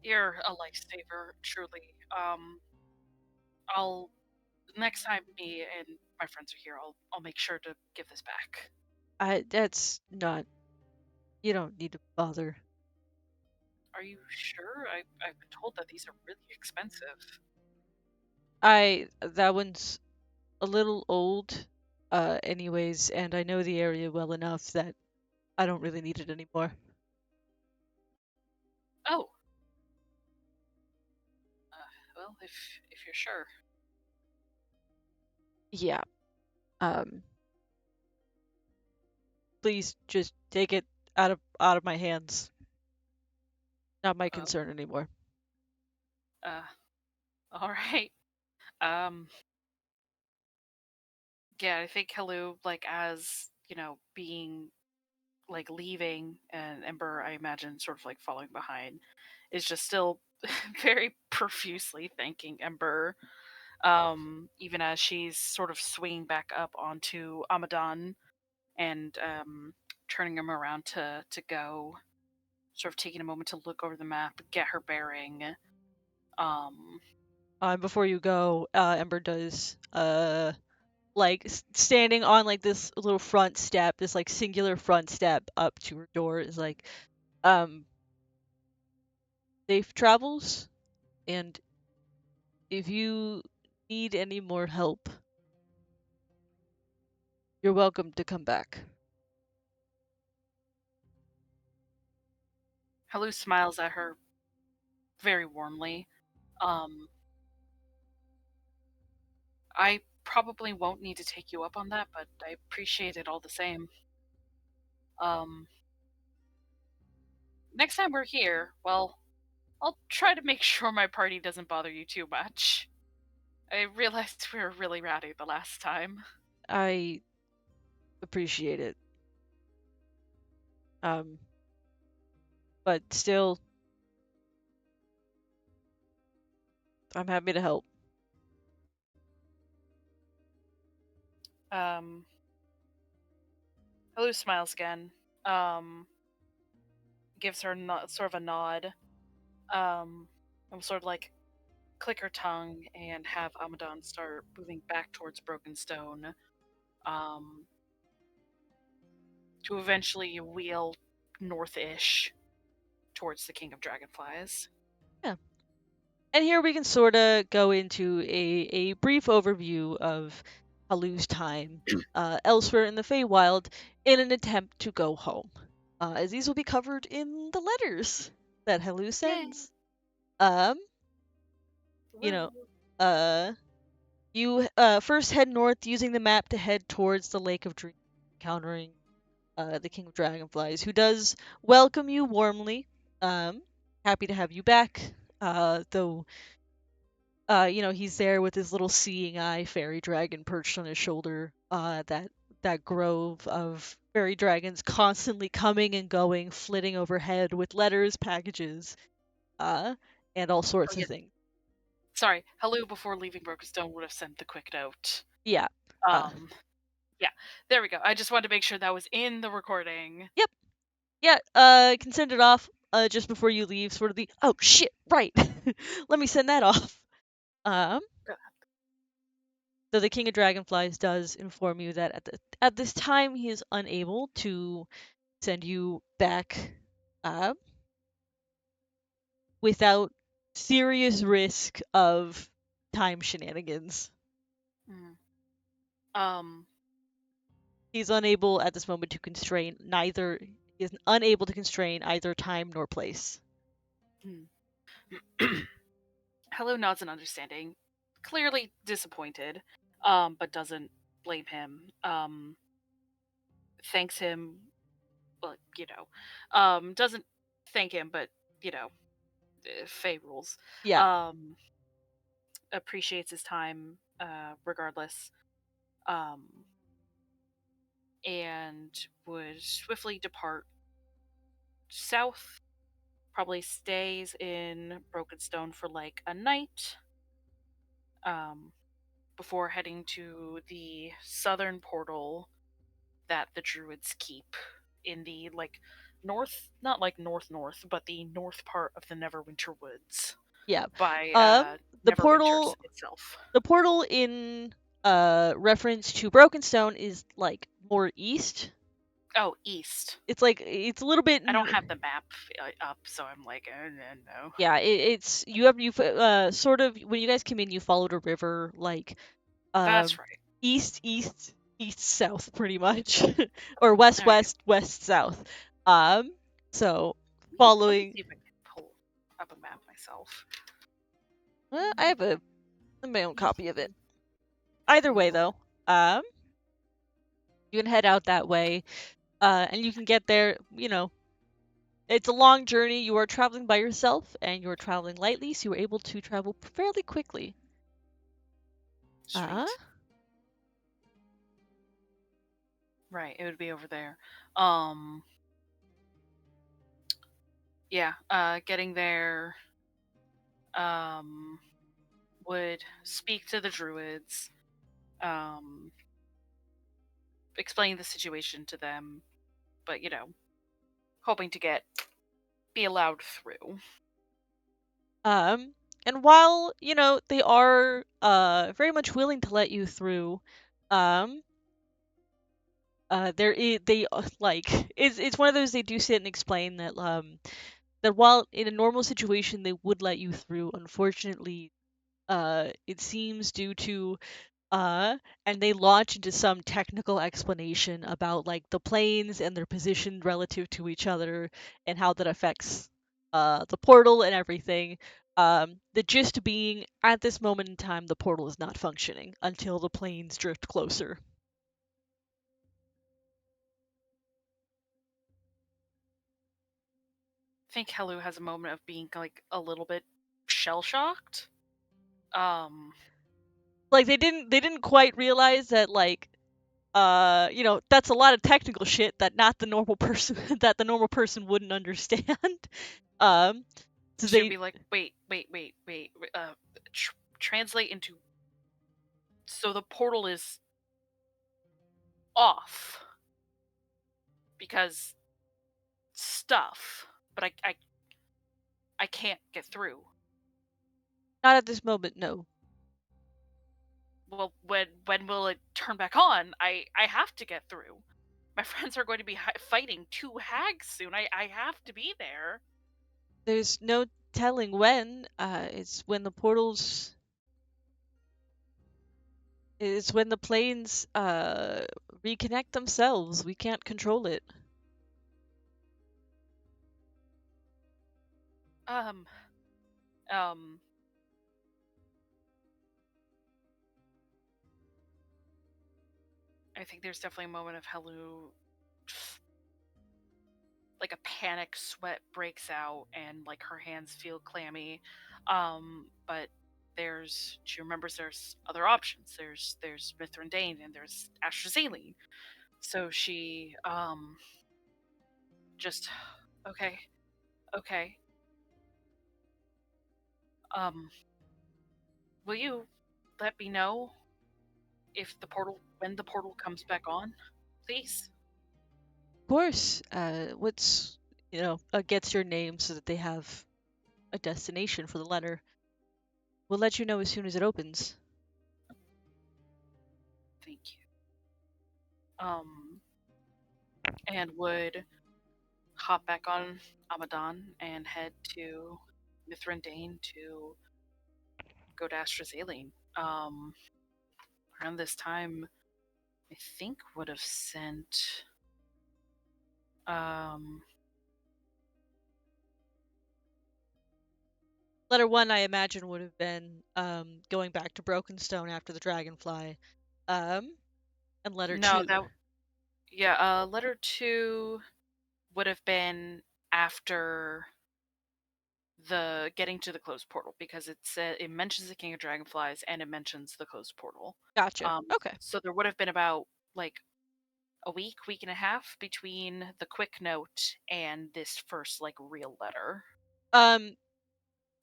You're a lifesaver, truly. I'll next time me and my friends are here, I'll make sure to give this back. That's not. You don't need to bother. Are you sure? I've been told that these are really expensive. That one's a little old, anyways, and I know the area well enough that I don't really need it anymore. Oh, well, if you're sure. Yeah. Um, please just take it out of my hands. Not my Oh, concern anymore. uh, all right. Um, yeah, I think Helu, like as being like leaving, and Ember, I imagine, sort of like following behind, is just still very profusely thanking Ember. Even as she's sort of swinging back up onto Amadon and turning him around to go, sort of taking a moment to look over the map, get her bearing. Um, Before you go, Ember does like standing on like this little front step, this like singular front step up to her door is like, um, safe travels, and if you need any more help, You're welcome to come back. Helu smiles at her very warmly. Um, I probably won't need to take you up on that, but I appreciate it all the same. Um, Next time we're here, well, I'll try to make sure my party doesn't bother you too much. I realized we were really rowdy the last time. I appreciate it. Um, but still, I'm happy to help. Um, Helu smiles again. Um, Gives her sort of a nod. And sort of like click her tongue and have Amadon start moving back towards Broken Stone, um, to eventually wheel north-ish towards the King of Dragonflies. Yeah. And here we can sort of go into a brief overview of Halu's time elsewhere in the Feywild in an attempt to go home. As these will be covered in the letters that Halu Yay! sends. Um, you Woo! know, uh, you first head north using the map to head towards the Lake of Dreams, encountering the King of Dragonflies, who does welcome you warmly. Um, Happy to have you back. Though he's there with his little seeing eye fairy dragon perched on his shoulder. That grove of fairy dragons constantly coming and going, flitting overhead with letters, packages, uh, and all Oh, sorts of yeah. things. Sorry, Helu before leaving Broken Stone would have sent the quick note. Yeah. Uh, Um, yeah, there we go. I just wanted to make sure that was in the recording. yep. Yeah. Can send it off. Just before you leave, sort of the oh shit, right. Let me send that off. Um, so the King of Dragonflies does inform you that at this time he is unable to send you back uh, without serious risk of time shenanigans. Mm. Um, He's unable at this moment to constrain neither. He is unable to constrain either time nor place. Helu nods in understanding, clearly disappointed, but doesn't blame him. Thanks him, well, doesn't thank him, but Fey rules. Yeah. Um, Appreciates his time, regardless, um, and would swiftly depart south. Probably stays in Brokenstone for like a night, um, before heading to the southern portal that the druids keep in the like north, not like north, but the north part of the Neverwinter Woods Yeah. by Um, the Neverwinter portal, itself. the portal in reference to Brokenstone is like more east. Oh, east. It's like it's a little bit. I don't have the map up, so I'm like, no. Yeah, it's you sort of when you guys came in, you followed a river like That's um right. east south pretty much, or west Okay. west west south. Um, so Let me following. see if I can pull up a map myself. I have my own copy of it. Either way, though, um, you can head out that way, and you can get there. It's a long journey. You are traveling by yourself, and you are traveling lightly, so you're able to travel fairly quickly. Uh, Sweet. Right, it would be over there. Um, yeah, getting there, um, would speak to the druids, um, explain the situation to them, but hoping to be allowed through. Um, and while, they are very much willing to let you through, um, they like it's one of those they do sit and explain that that while in a normal situation they would let you through, unfortunately, it seems due to and they launch into some technical explanation about like the planes and their position relative to each other and how that affects the portal and everything. The gist being, at this moment in time, the portal is not functioning until the planes drift closer. I think Helu has a moment of being like a little bit shell shocked. Um, Like they didn't quite realize that like that's a lot of technical shit that not the normal person that the normal person wouldn't understand. um so she'll they be like, wait, translate into. So the portal is off because stuff, but I can't get through. not at this moment, no. Well, when will it turn back on? I have to get through. My friends are going to be fighting two hags soon. I have to be there. There's no telling when. It's when the planes reconnect themselves. We can't control it. Um um I think there's definitely a moment of Helu, like a panic sweat breaks out and like her hands feel clammy. But she remembers there's other options. There's Mithrandain and there's Astrazeline. So she just okay, okay. Um will you let me know if the portal when the portal comes back on, please? Of course, gets your name so that they have a destination for the letter. We'll let you know as soon as it opens. Thank you. And would hop back on Amadon and head to Mithrandain to go to Astrazeline. Around this time, I think would have sent. Um, Letter one, I imagine, would have been going back to Brokenstone after the dragonfly. And letter no, two. that yeah. Letter two would have been after the getting to the closed portal because it mentions the King of Dragonflies and it mentions the closed portal. Gotcha. Okay. So there would have been about like a week and a half between the quick note and this first like real letter. Um,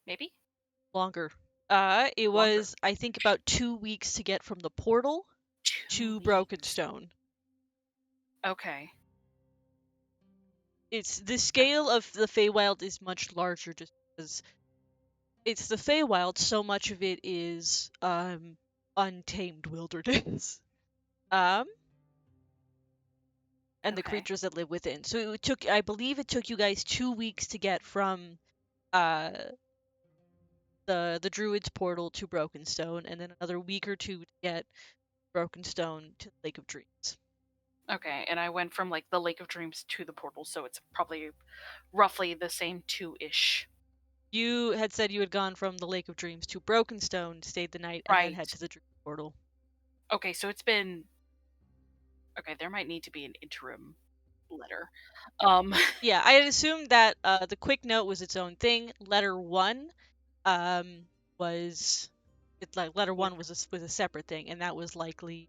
Maybe Longer. It longer. was, I think, about 2 weeks to get from the portal 2 to weeks. Brokenstone. Okay. It's the Okay. scale of the Feywild is much larger just because it's the Feywild. So much of it is untamed wilderness. Um, and the Okay. creatures that live within. So I believe it took you guys 2 weeks to get from uh the Druid's portal to Brokenstone, and then another week or two to get Brokenstone to the Lake of Dreams. Okay. And I went from like the Lake of Dreams to the portal, so it's probably roughly the same 2-ish. You had said you had gone from the Lake of Dreams to Brokenstone, stayed the night, and then head Right. to the Dream portal. Okay, so it's been okay, there might need to be an interim letter. Um Yeah, I had assumed that the quick note was its own thing. Letter one, um, was it's like letter would one was a separate thing, and that was likely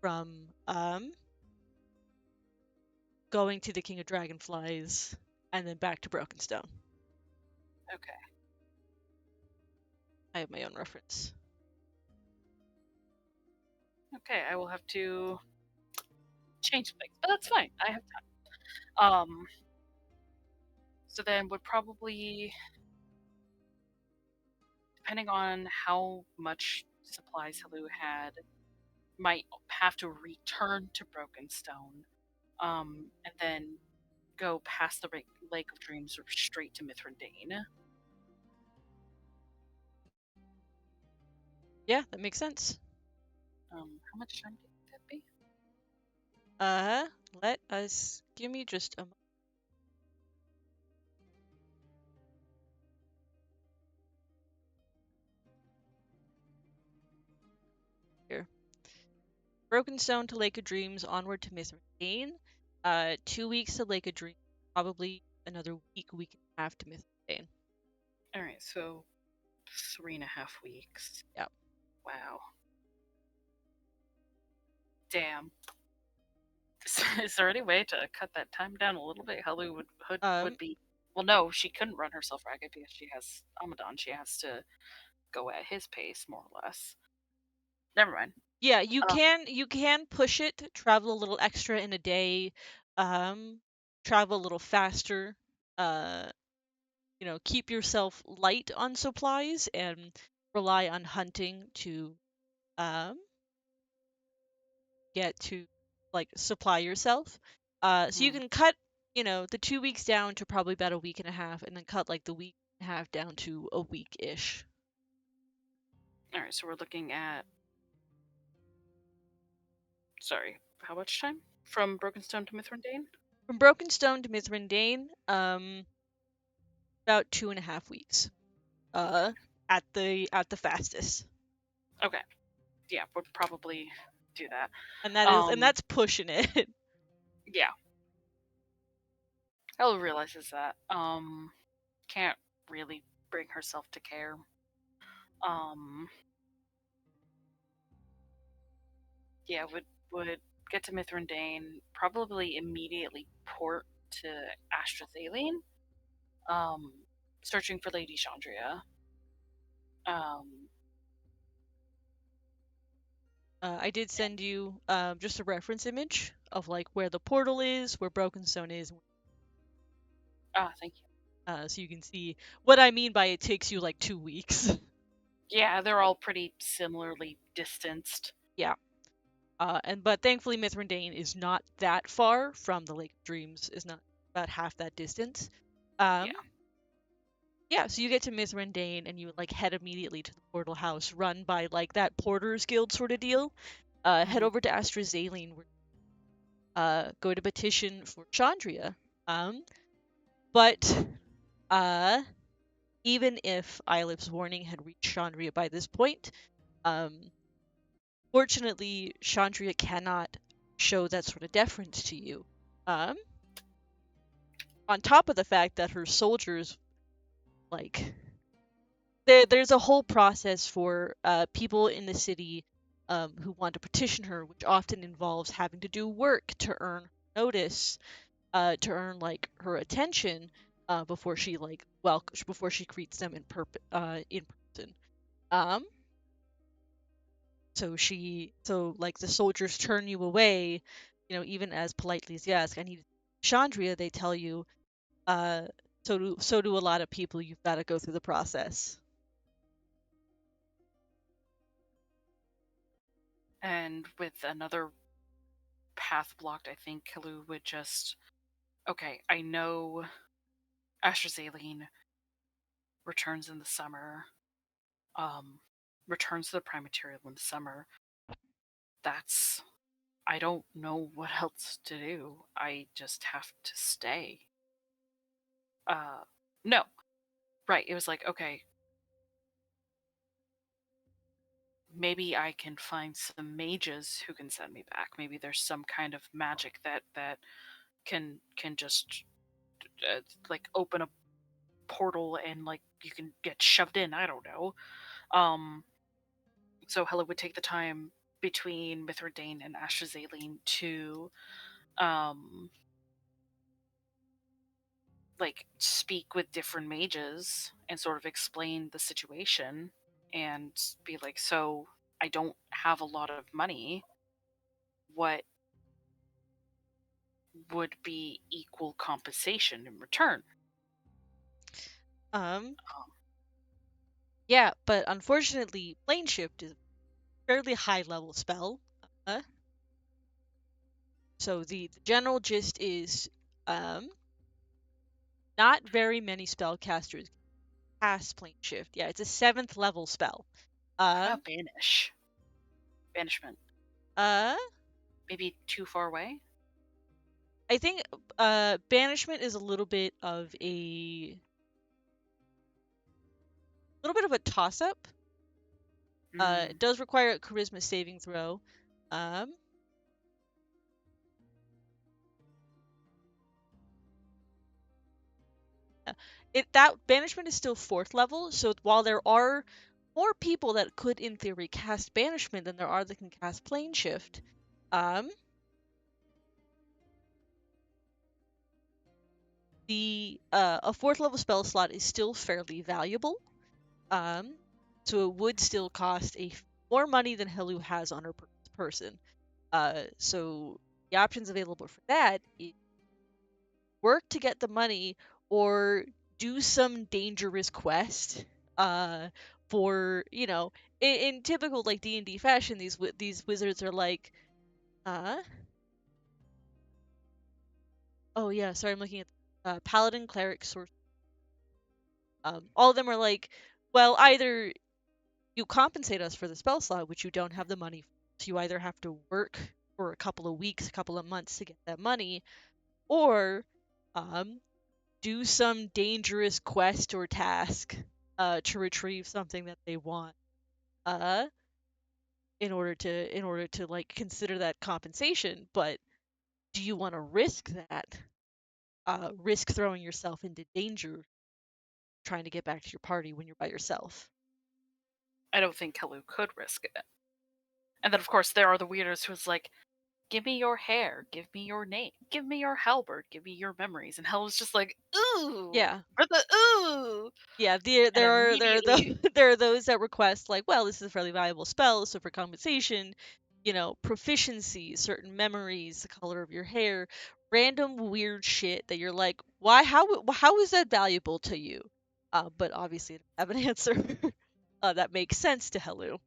from going to the King of Dragonflies and then back to Brokenstone. okay. I have my own reference. Okay, I will have to change things, but that's fine. I have time. So then would probably, depending on how much supplies Helu had, might have to return to Brokenstone, and then go past the Lake of Dreams straight to Mithrandain. Yeah, that makes sense. How much time did that be? Uh, Let us give me just a here. Broken Stone to Lake of Dreams, onward to Mithrandain. 2 weeks to Lake of Dreams, probably another week and a half to Mithrandain. All right, so 3.5 weeks. Yep. Wow. Damn. Is there any way to cut that time down a little bit? Helu would Um, be. Well, no, she couldn't run herself ragged because she has Amadon. She has to go at his pace, more or less. Never mind. yeah, Um, you can push it, travel a little extra in a day, um, travel a little faster, uh, keep yourself light on supplies and rely on hunting to um get to like supply yourself. So you mhm. can cut, the 2 weeks down to probably about a week and a half, and then cut like the week and a half down to a week ish. All right, so we're looking at. Sorry, how much time from Brokenstone to Mithrandain? From Broken Stone to Mithrandain, about 2.5 weeks. Okay. At the fastest, Okay. Yeah, would probably do that. and Um, that's pushing it. yeah. Ella realizes that. Can't really bring herself to care. Um, yeah, would get to Mithrandain, probably immediately port to Astrazaline, um, searching for Lady Chandria. Um, I did send you just a reference image of like where the portal is, where Broken Stone is, thank you. so you can see what I mean by it takes you like 2 weeks. Yeah, they're all pretty similarly distanced. Yeah. But thankfully Mithrandain is not that far from the Lake of Dreams, is not about half that distance. Yeah. Um, yeah, so you get to Mithrandain and you like head immediately to the portal house run by like that Porters Guild sort of deal. Head Hmm. over to Astrazaline where go to petition for Chandria. Um, but uh even if Eilif's warning had reached Chandria by this point, um fortunately Chandria cannot show that sort of deference to you. Um, on top of the fact that her soldiers like there's a whole process for people in the city who want to petition her, which often involves having to do work to earn notice, to earn like her attention before she before she greets them in person. Um, so like the soldiers turn you away, even as politely as you ask, I need Chandria. They tell you, uh, so do a lot of people. You've got to go through the process. And with another path blocked, I think Kalu would just. Okay, I know Astrazaline returns in the summer, um, returns to the prime material in the summer. That's. I don't know what else to do. I just have to stay. Uh, no. Right, it was like, okay, maybe I can find some mages who can send me back. Maybe there's some kind of magic that can just like open a portal and like you can get shoved in. I don't know. Um, so Hela would take the time between Mithridane and Astrazaline to um like speak with different mages and sort of explain the situation and be like, so I don't have a lot of money. What would be equal compensation in return? Um, Um, yeah, but unfortunately, plane shift is a fairly high level spell. Uh, so the general gist is, um, not very many spellcasters cast plane shift. Yeah, it's a seventh level spell. what Um, about banish? Banishment. Uh, Maybe too far away? I think banishment is a little bit of a toss up. It Mm. does require a charisma saving throw. Um, that banishment is still 4th level, so while there are more people that could in theory cast banishment than there are that can cast plane shift, um, the a 4th level spell slot is still fairly valuable. Um, so it would still cost more money than Helu has on her person. So the options available for that is work to get the money or do some dangerous quest. Uh, for in typical like D&D fashion, these wizards are like, uh, oh yeah, sorry, I'm looking at paladin, cleric, sorcerer. All of them are like, well, either you compensate us for the spell slot, which you don't have the money for. So you either have to work for a couple of weeks, a couple of months to get that money, or um, do some dangerous quest or task to retrieve something that they want. Uh, in order to like consider that compensation. But do you want to risk that? Risk throwing yourself into danger trying to get back to your party when you're by yourself? I don't think Helu could risk it. And then, of course, there are the weirdos who's like, give me your hair, give me your name, give me your halberd, give me your memories. And Helu's just like, ooh, Yeah, for the ooh. yeah, And there are immediately, there are those that request like, well, this is a fairly valuable spell, so for compensation, proficiency, certain memories, the color of your hair, random weird shit that you're like, why? How is that valuable to you? But obviously, I don't have an answer that makes sense to Helu.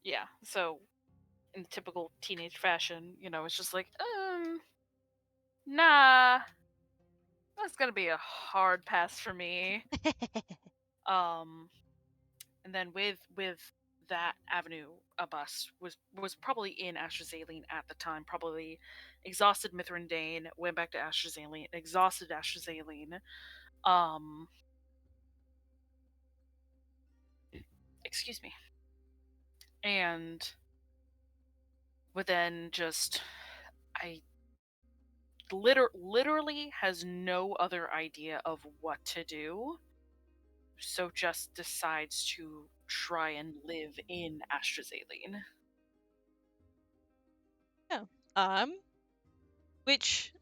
yeah. So, in typical teenage fashion, it's just like, nah, that's gonna be a hard pass for me. Um, and then with that avenue, a bus was probably in Astrazeline at the time. Probably exhausted Mithrin went back to Astrazeline, exhausted Astrazeline. Um, excuse me, and would then just I literally has no other idea of what to do, so just decides to try and live in Astrazeline. Yeah. Which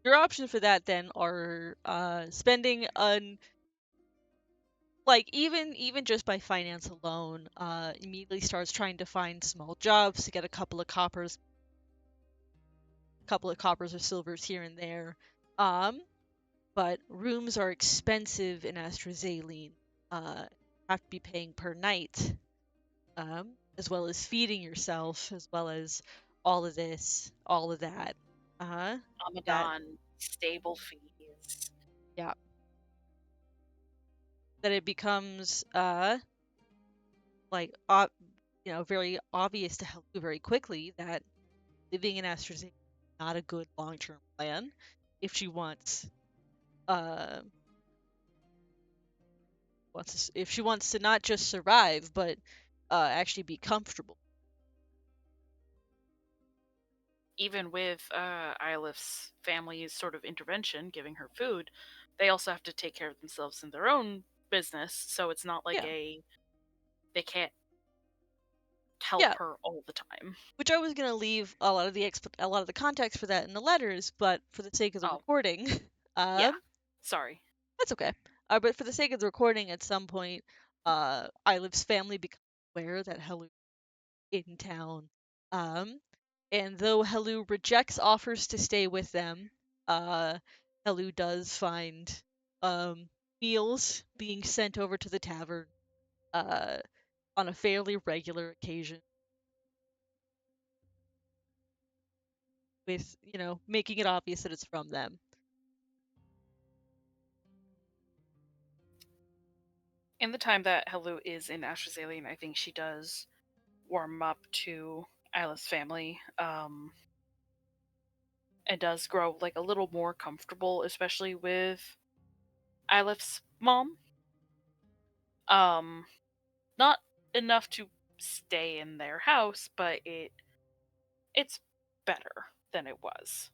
your options for that then are spending an like even just by finance alone, immediately starts trying to find small jobs to get a couple of coppers or silvers here and there. Um, but rooms are expensive in Astrazeline. Have to be paying per night, as well as feeding yourself, as well as all of this, all of that. Uh, that Ramadan stable fees. yeah, that it becomes like very obvious to help you very quickly that living in AstraZeneca is not a good long-term plan if she uh if she wants to not just survive but actually be comfortable. Even with Ilif's family's sort of intervention, giving her food, they also have to take care of themselves in their own business. So it's not like Yeah, they can't help yeah. her all the time. Which I was gonna leave a lot of the context for that in the letters, but for the sake of the Oh, recording, yeah. um, Sorry. that's okay. But for the sake of the recording, at some point, Iliv's family becomes aware that Helu in town. Um, and though Helu rejects offers to stay with them, uh, Helu does find um, meals being sent over to the tavern uh, on a fairly regular occasion, with making it obvious that it's from them. In the time that Helu is in Astrazeline, I think she does warm up to Isla's family, and does grow like a little more comfortable, especially with Islif's mom. Um, Not enough to stay in their house, but it's better than it was.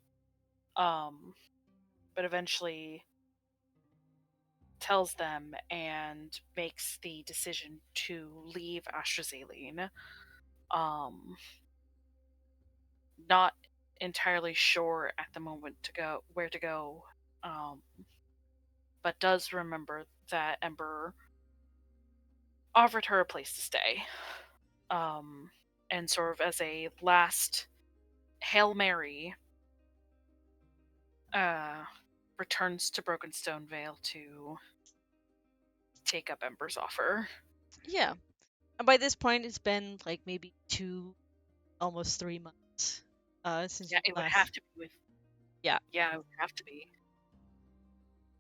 Um, but eventually tells them and makes the decision to leave AstraZeneca. Um, Not entirely sure at the moment to go where to go, um, but does remember that Ember offered her a place to stay, um, and sort of as a last Hail Mary, uh, returns to Brokenstone Vale to take up Ember's offer. Yeah. And by this point, it's been like maybe 2, almost 3 months, since Yeah, you it would have last. to be with. Yeah. Yeah, it would have to be.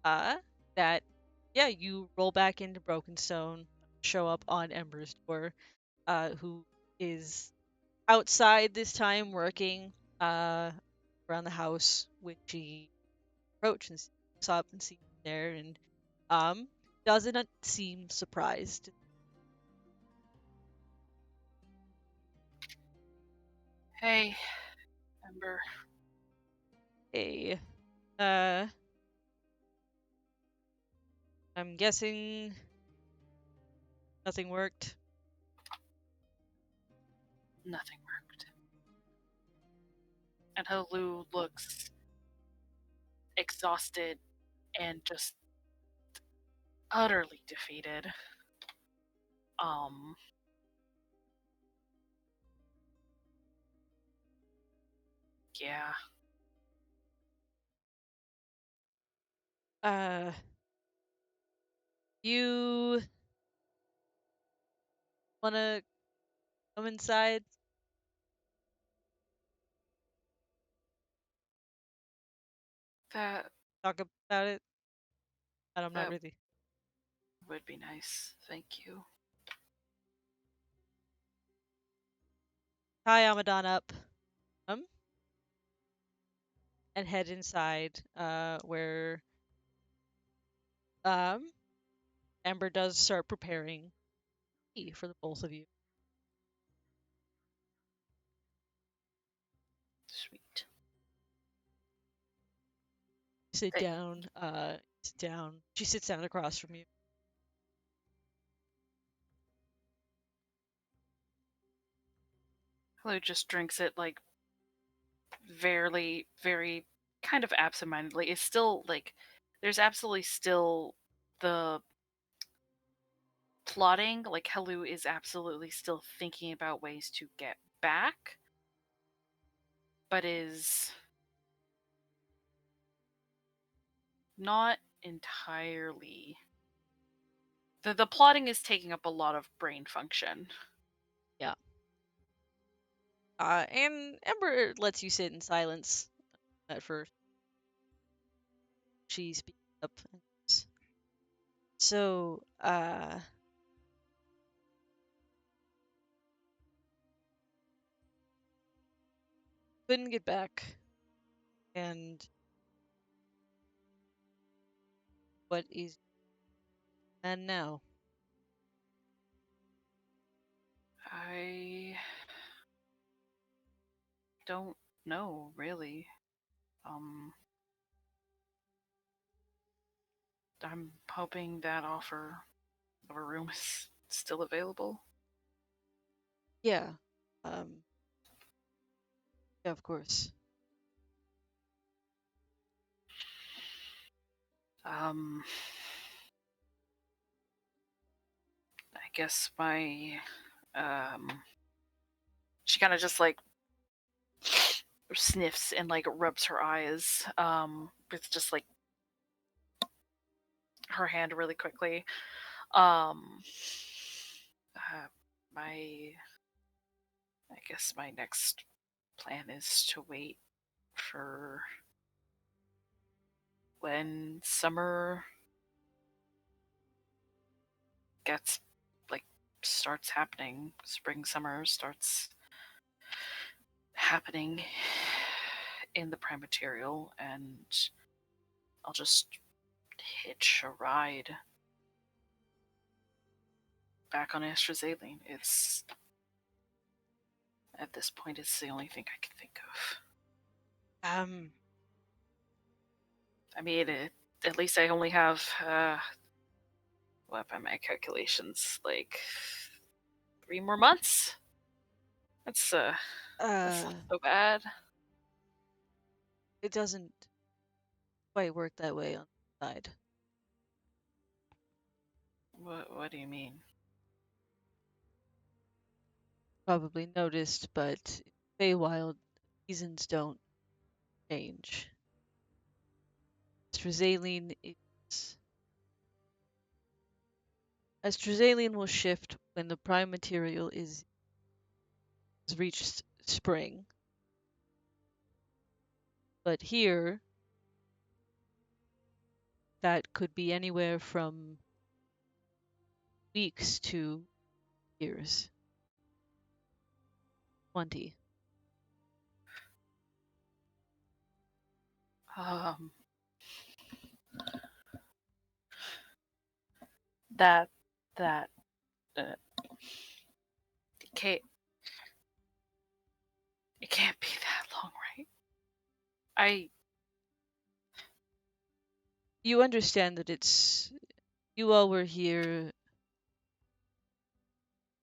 Uh, that, yeah, you roll back into Brokenstone, show up on Ember's door, who is outside this time working, uh, around the house, which she approach and looks up and sees you there, and um, doesn't seem surprised. Hey, Ember. Hey, uh, I'm guessing nothing worked. Nothing worked. And Helu looks exhausted and just utterly defeated. Um, yeah. Uh, you wanna come inside, That talk about it? And I'm not that really. would be nice. Thank you. Tie Amadon up, um, and head inside, where um Ember does start preparing tea for the both of you. Sweet. Sit Hey, down. Sit down. She sits down across from you. Helu just drinks it like very kind of absentmindedly. It's still like there's absolutely still the plotting. Like Helu is absolutely still thinking about ways to get back, but is not entirely. The plotting is taking up a lot of brain function. Yeah. And Ember lets you sit in silence at first. She speaks up. And goes, so, couldn't get back. And what is and now? I don't know really. Um, I'm hoping that offer of a room is still available. Yeah. Um, yeah, of course. Um, I guess my she kind of just like sniffs and like rubs her eyes with just like her hand really quickly. Um, uh, my I guess my next plan is to wait for when summer gets like starts happening. Spring, summer starts happening in the prime material, and I'll just hitch a ride back on Astrazeline. It's at this point, it's the only thing I can think of. Um, I mean, at least I only have, what by my calculations, like 3 more months. That's not uh, so bad. it doesn't quite work that way on the side. What do you mean? Probably noticed, but Feywild seasons don't change. Strazaline is Astrazaline will shift when the prime material is reached spring. But here, that could be anywhere from weeks to years. 20. Um, that that uh, it can't it can't be that long, right? I You understand that you all were here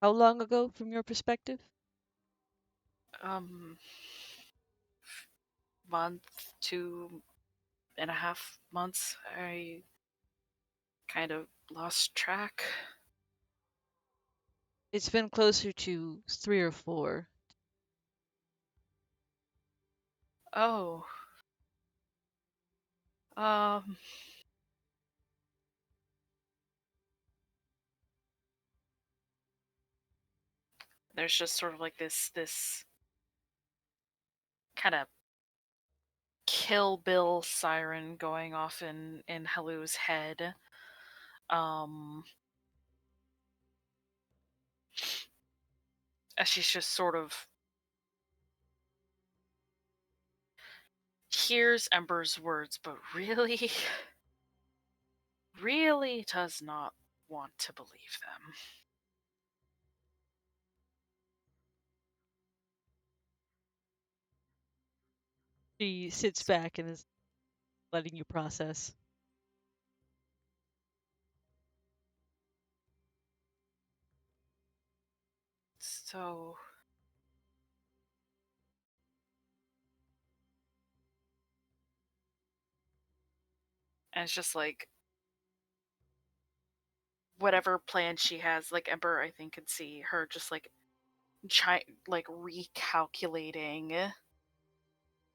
how long ago from your perspective? um month, 2.5 months. I kind of lost track. It's been closer to 3 or 4. Oh, um, there's just sort of like this kind of Kill Bill siren going off in Helu's head. Um, as she's just sort of hears Ember's words, but really, really does not want to believe them. She sits back and is letting you process. So, and it's just like whatever plan she has, like Ember, I think, can see her just like like recalculating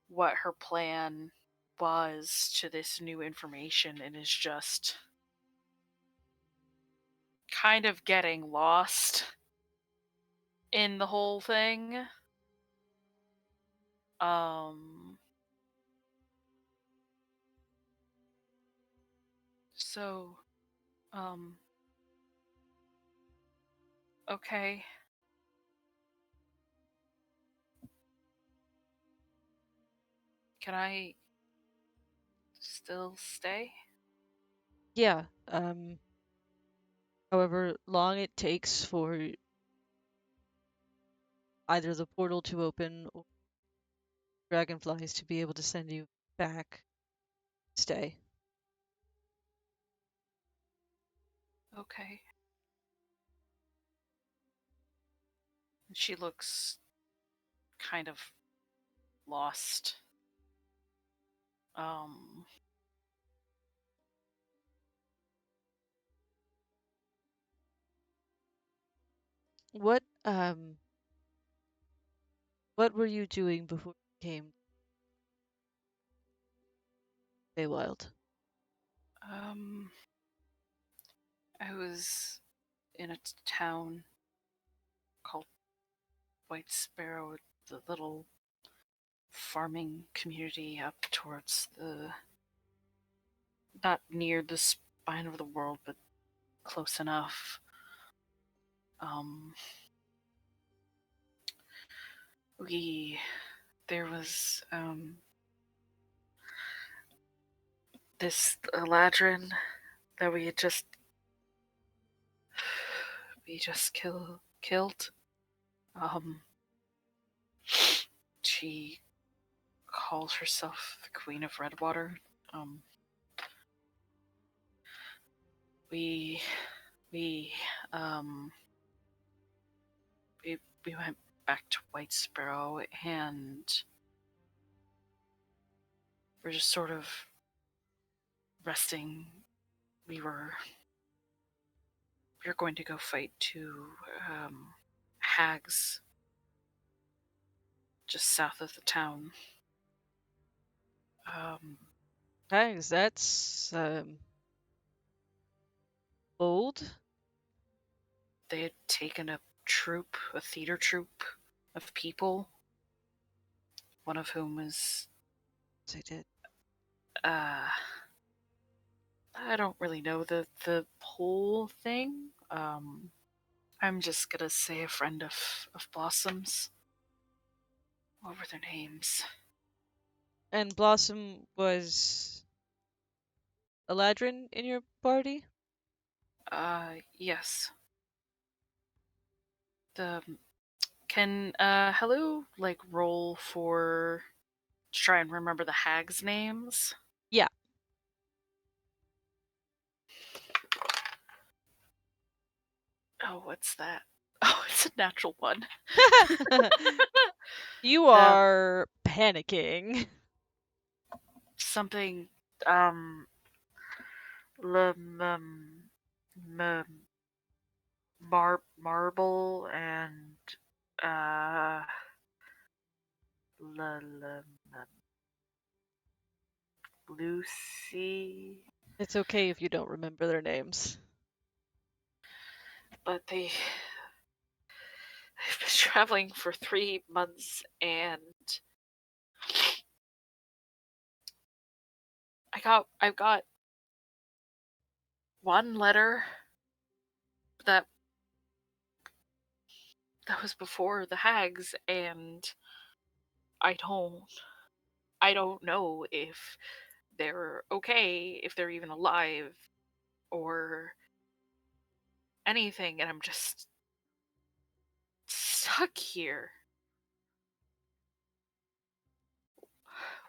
what her plan was to this new information, and is just kind of getting lost in the whole thing. Um so um okay. Can I still stay? Yeah, however long it takes for either the portal to open or dragonflies to be able to send you back, stay. Okay. And she looks kind of lost. Um What what were you doing before you came to Feywild? um I was in a town called White Sparrow, the little farming community up towards the, not near the spine of the world, but close enough. Um, we there was this ladrin that we just killed. Um, she calls herself the Queen of Redwater. Um, we we um we we went back to White Sparrow and we're just sort of resting. We were we were going to go fight two hags just south of the town. Um, Thanks, that's old. they had taken a theater troupe of people, one of whom was Yes, I did. uh, I don't really know the whole thing. I'm just gonna say a friend of Blossom's. What were their names? And Blossom was a ladrin in your party? Yes. The Can Helu like roll for to try and remember the hags' names? Yeah. Oh, what's that? Oh, it's a natural one. You The are panicking. something um um, marble and uh Lucy, It's okay if you don't remember their names. but they've been traveling for 3 months and I've got one letter that that was before the hags and I don't I don't know if they're okay, if they're even alive or anything and I'm just stuck here.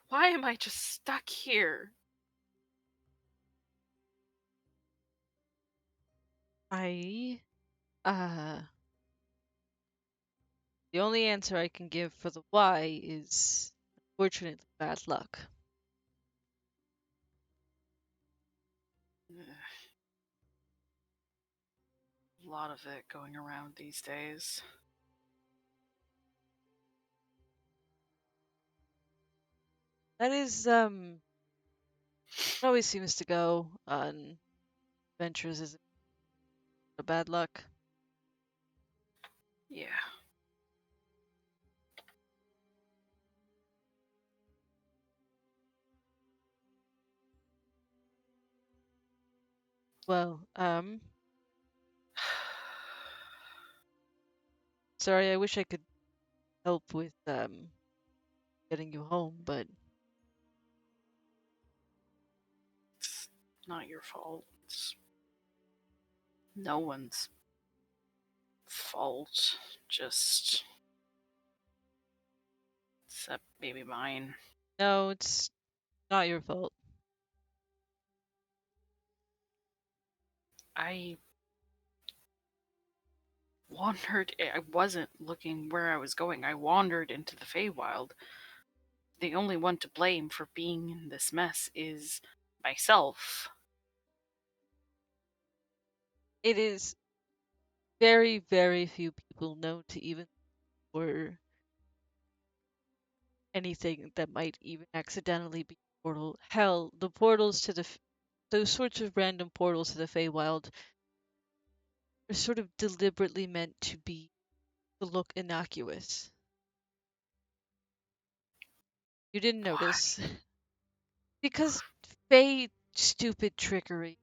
Why am I just stuck here? I uh the only answer I can give for the why is unfortunately bad luck. A lot of it going around these days. That is it always seems to go on adventures is a bad luck. Yeah. Well, sorry, I wish I could help with getting you home, but It's not your fault. It's no one's fault. Just except maybe mine. no, it's not your fault. I wandered. I wasn't looking where I was going. I wandered into the Feywild. The only one to blame for being in this mess is myself. It is very, very few people known to even or anything that might even accidentally be a portal. Hell, the portals to those sorts of random portals to the Feywild are sort of deliberately meant to look innocuous. You didn't Why? notice because Fey stupid trickery.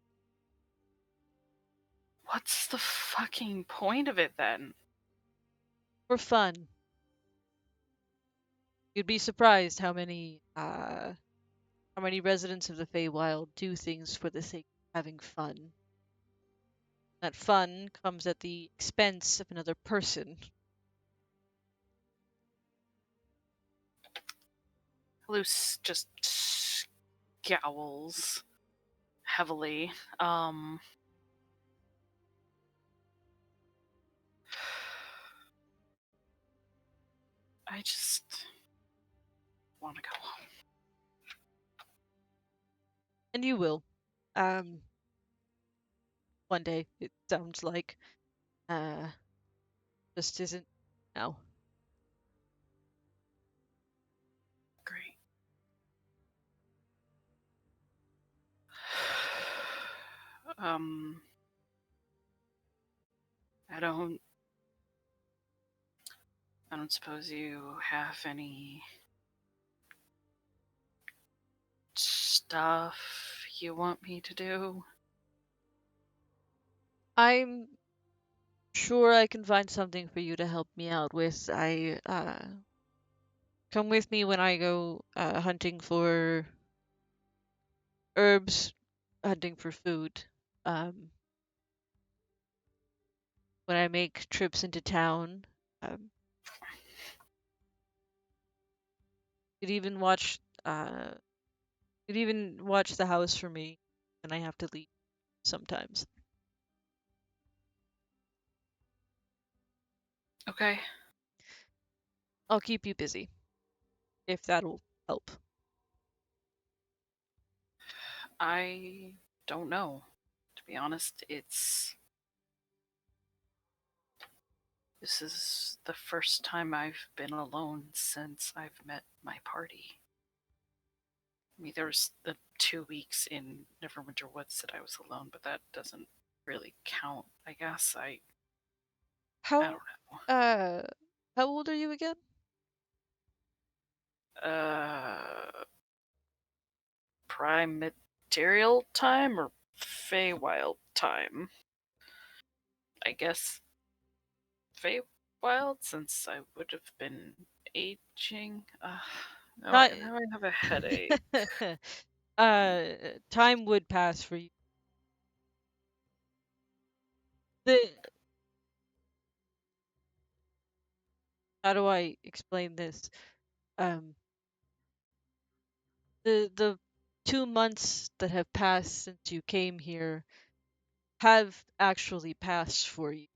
What's the fucking point of it then? For fun. You'd be surprised how many residents of the Feywild do things for the sake of having fun. That fun comes at the expense of another person. Luce just scowls heavily. I just want to go home. And you will. Um, one day, it sounds like. Uh, just isn't now. Great. um, I don't. I don't suppose you have any stuff you want me to do? I'm sure I can find something for you to help me out with. Come with me when I go hunting for herbs, hunting for food. Um, when I make trips into town, um, you'd even watch uh, you'd even watch the house for me, and I have to leave sometimes. Okay. I'll keep you busy if that'll help. I don't know. To be honest, this is the first time I've been alone since I've met my party. I mean, there was the 2 weeks in Neverwinter Woods that I was alone, but that doesn't really count. I guess I How don't uh how old are you again? know. Prime material time or Feywild time? I guess Feywild, since I would have been aging. Not Now I have a headache. uh time would pass for you. The How do I explain this? Um the 2 months that have passed since you came here have actually passed for you.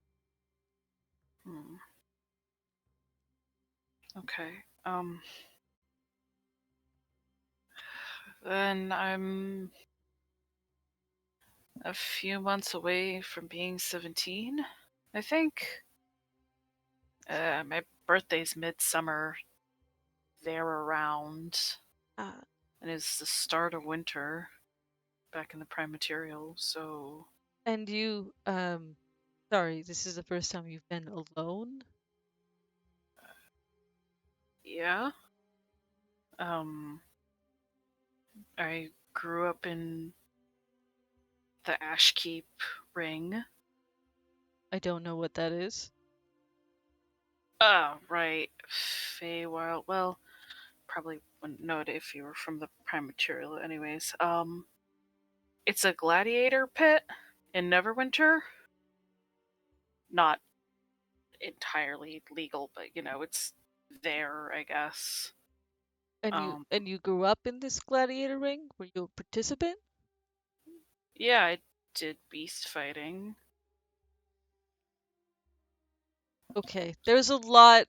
Hmm. Okay. Then I'm a few months away from being 17, I think. My birthday's midsummer, there around, Uh, and it's the start of winter back in the prime material, so and you sorry, this is the first time you've been alone? yeah. Um, I grew up in the Ashkeep ring. I don't know what that is. Ah, right. Feywild. Well, probably wouldn't know it if you were from the prime material, anyways. It's a gladiator pit in Neverwinter. Not entirely legal, but it's there, I guess. Um, And you grew up in this gladiator ring? Were you a participant? yeah, I did beast fighting. Okay, there's a lot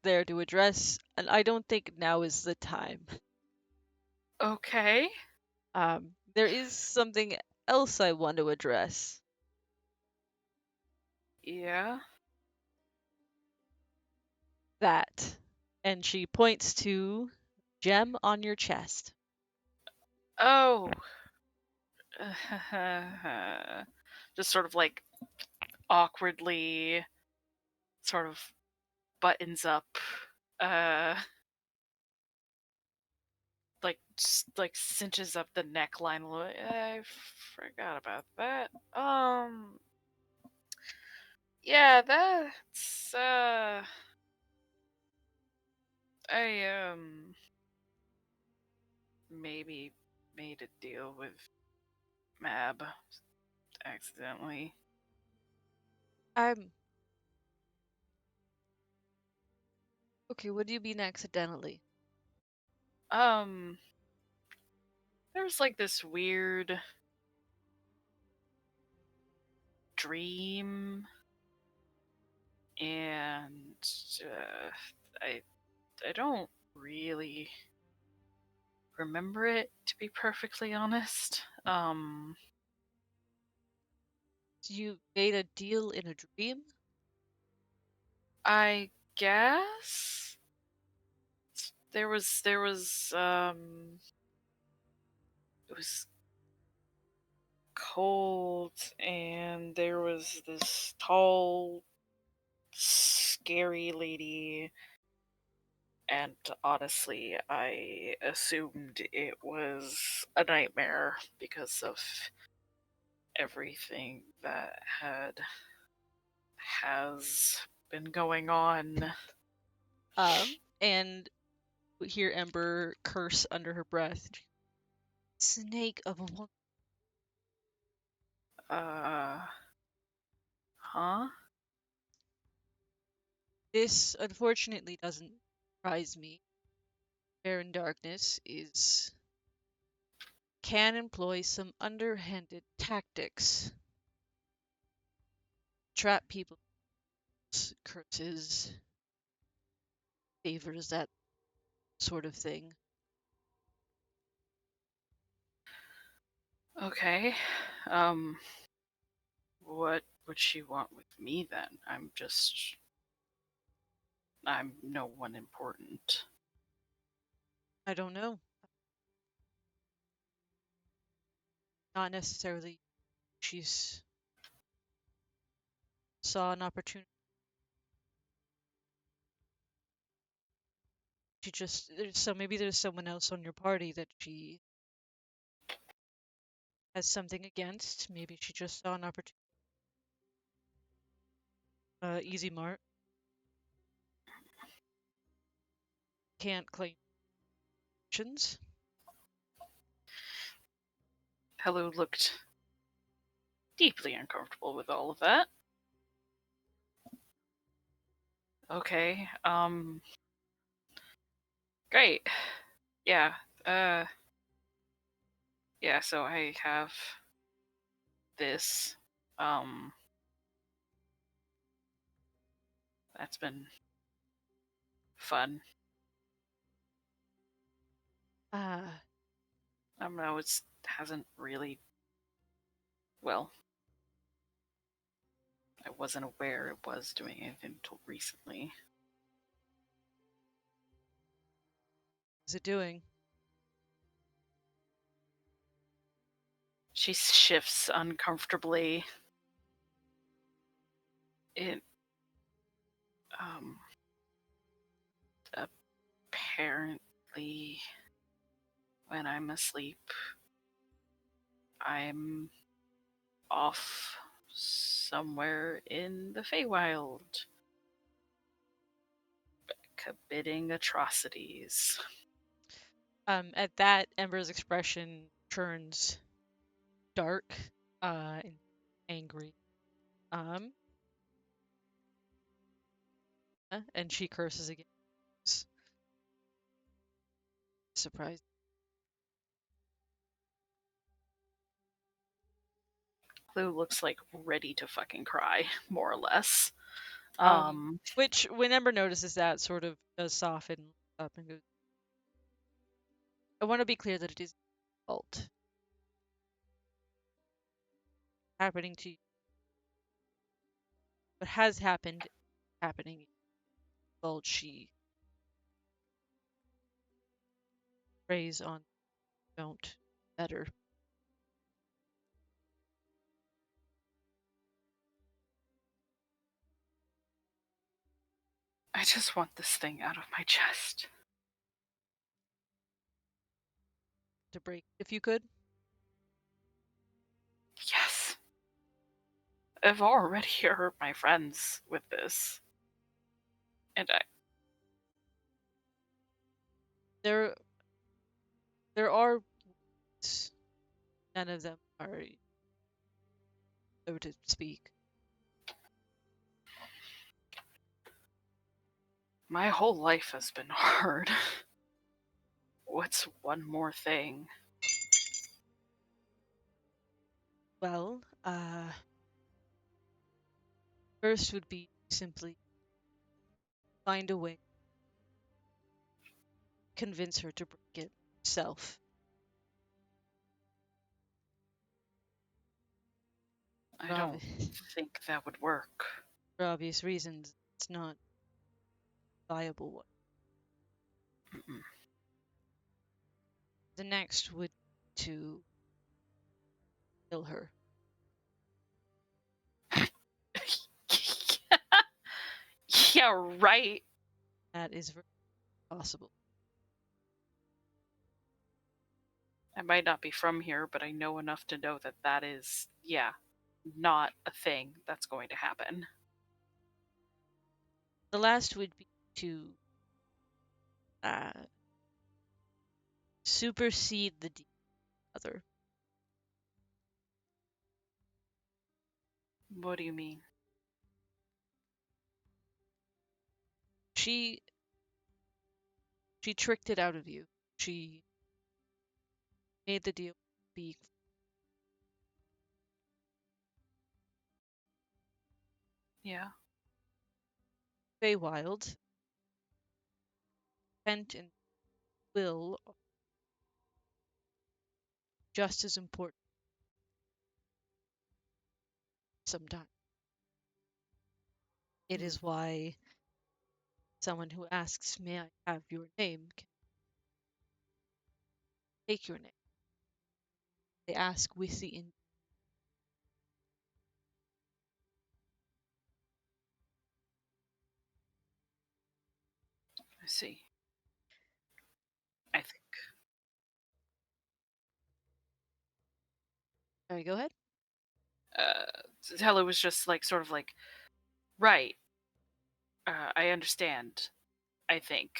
there to address, and I don't think now is the time. Okay. There is something else I want to address. Yeah. That. And she points to gem on your chest. Oh. Just sort of like awkwardly sort of buttons up uh like cinches up the neckline a little. I forgot about that. Yeah, that's I maybe made a deal with Mab accidentally. I'm okay. What do you mean accidentally? Um, there's like this weird dream, and I I don't really remember it, to be perfectly honest. You made a deal in a dream? I guess there was it was cold, and there was this tall scary lady, and honestly I assumed it was a nightmare because of everything that has been going on. And we hear Ember curse under her breath. Snake of a woman. Uh, huh? This unfortunately doesn't surprise me. Baron Darkness is can employ some underhanded tactics, trap people's curses, favors, that sort of thing. Okay. Um, what would she want with me then? I'm no one important. I don't know. Not necessarily. She's saw an opportunity. She just maybe there's someone else on your party that she has something against. Maybe she just saw an opportunity. Easy Mart can't claim actions. Helu looked deeply uncomfortable with all of that. Okay. Great. Yeah. Uh yeah, so I have this. Um that's been fun. Ah, I don't know, it hasn't really, well, I wasn't aware it was doing anything until recently. what's it doing? She shifts uncomfortably. It um apparently when I'm asleep, I'm off somewhere in the Feywild committing atrocities. At that, Ember's expression turns dark, and angry. Um, and she curses again. Surprised. Lou looks like ready to fucking cry, more or less. Which when Ember notices that, sort of does soften up and goes, I want to be clear that it is fault happening to you. What has happened, happening. Well, she preys on don't better. I just want this thing out of my chest. To break, if you could. Yes. I've already hurt my friends with this. And There there are none of them are, so to speak. my whole life has been hard. What's one more thing? Well, first would be simply find a way, convince her to break it herself. I For don't obvious, think that would work. for obvious reasons, it's not viable one. Mm-mm. The next would be to kill her. Yeah, right. That is very possible. I might not be from here, but I know enough to know that that is, yeah, not a thing that's going to happen. The last would be to uh, supersede the other. What do you mean? She she tricked it out of you. She made the deal be Yeah. Feywild. Intent and will are just as important sometimes. It Hmm. is why someone who asks, "May I have your name?" can take your name. They ask with the I see. I think Sorry, go ahead. Helu was just like, sort of like, right. I understand. I think.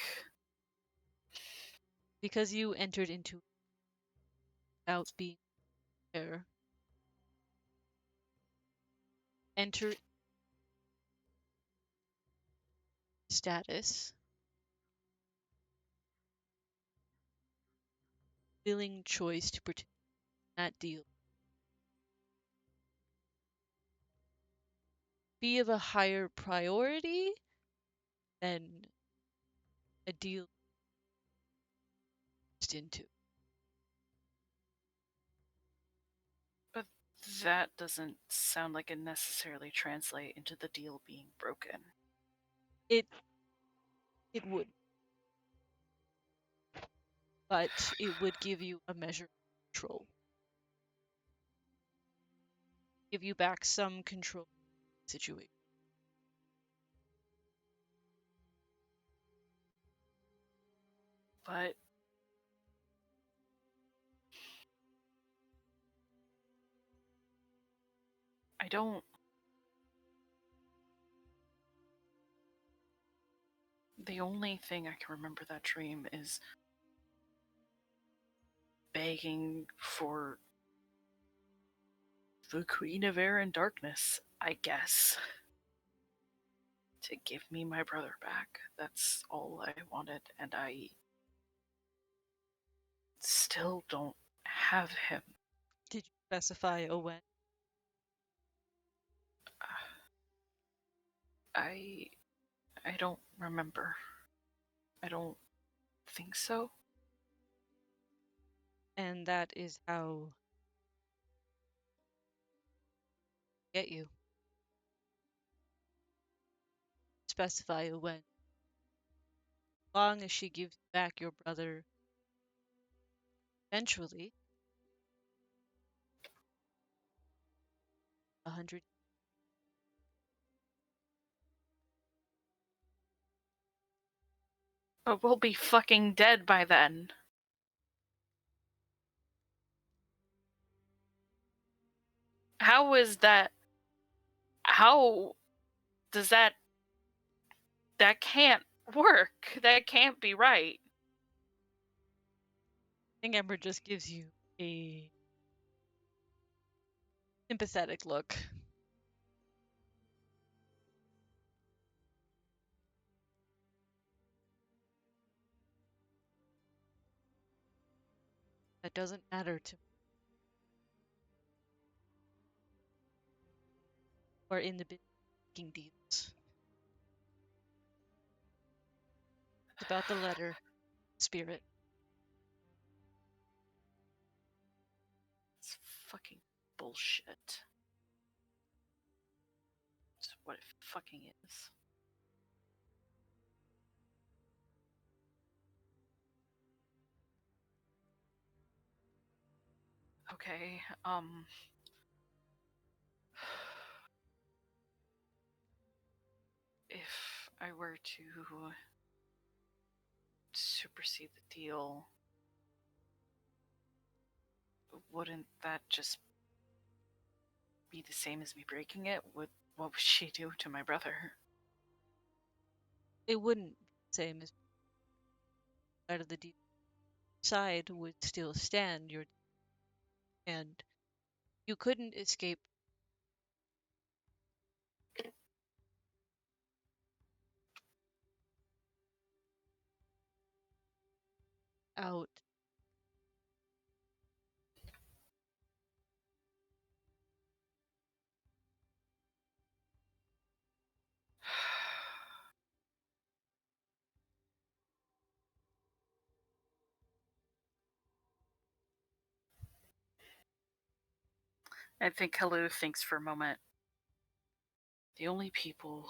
Because you entered into it without being there. Enter status, willing choice to participate in that deal. Be of a higher priority than a deal just into. But that doesn't sound like it necessarily translate into the deal being broken. It it would, but it would give you a measure of control. Give you back some control of the situation. But I don't. The only thing I can remember that dream is begging for the Queen of Air and Darkness, I guess, to give me my brother back. That's all I wanted, and I still don't have him. Did you specify a when? I I don't remember. I don't think so. And that is how I get you. Specify a when. As long as she gives back your brother eventually, 100. But we'll be fucking dead by then. How is that? How does that? That can't work. That can't be right. I think Ember just gives you a sympathetic look. That doesn't matter to me. We're in the business of making deals. It's about the letter, spirit. It's fucking bullshit. It's what it fucking is. Okay, if I were to supersede the deal, wouldn't that just be the same as me breaking it? What would she do to my brother? It wouldn't be the same as part of the deal. Side would still stand your and you couldn't escape out. I think Helu thinks for a moment. The only people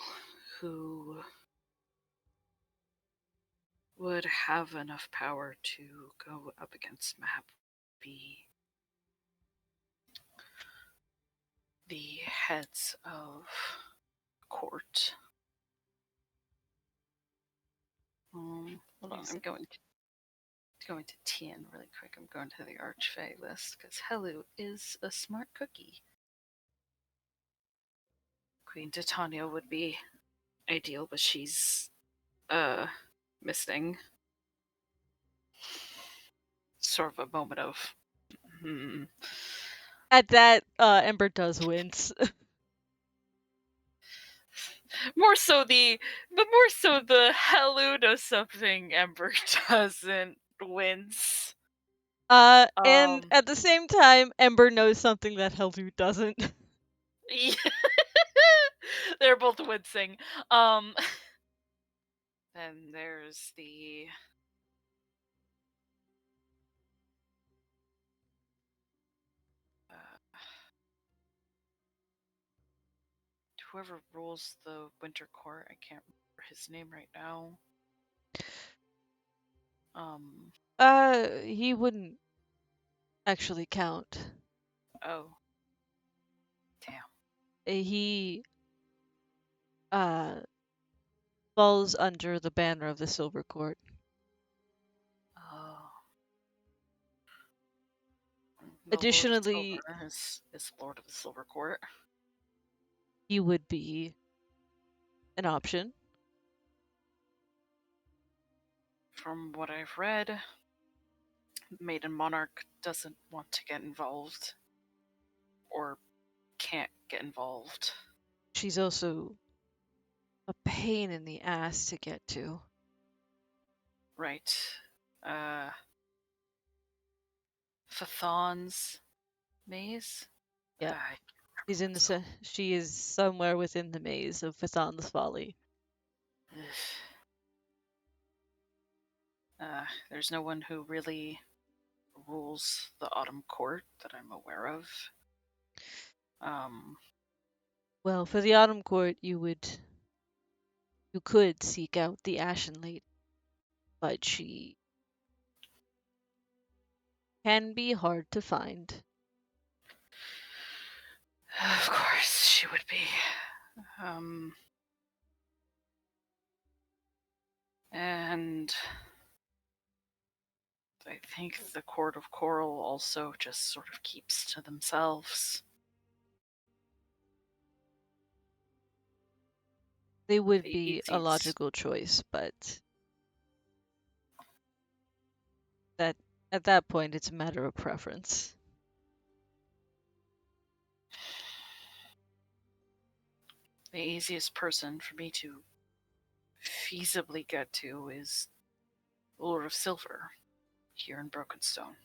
who would have enough power to go up against Map be the heads of court. Hold on, I'm going to TN really quick. I'm going to the Archfey list because Helu is a smart cookie. Queen Titania would be ideal, but she's missing. Sort of a moment of At that, Ember does wince. more so the Helu does something Ember doesn't wince. And at the same time, Ember knows something that Helu doesn't. Yeah. They're both wincing. Then there's the whoever rules the Winter Court. I can't remember his name right now. He wouldn't actually count. Oh, damn. He falls under the banner of the Silver Court. Oh. The Lord of Additionally, Silver is Lord of the Silver Court. he would be an option. From what I've read, Maiden Monarch doesn't want to get involved or can't get involved. She's also a pain in the ass to get to. Right. Fathon's maze? Yep. She is somewhere within the maze of Fathon's Folly. There's no one who really rules the Autumn Court that I'm aware of. Well, for the Autumn Court, you could seek out the Ashen Lady, but she can be hard to find. Of course, she would be. And I think the Court of Coral also just sort of keeps to themselves. They would He be a seems. logical choice, but that at that point it's a matter of preference. The easiest person for me to feasibly get to is Lord of Silver here in Brokenstone.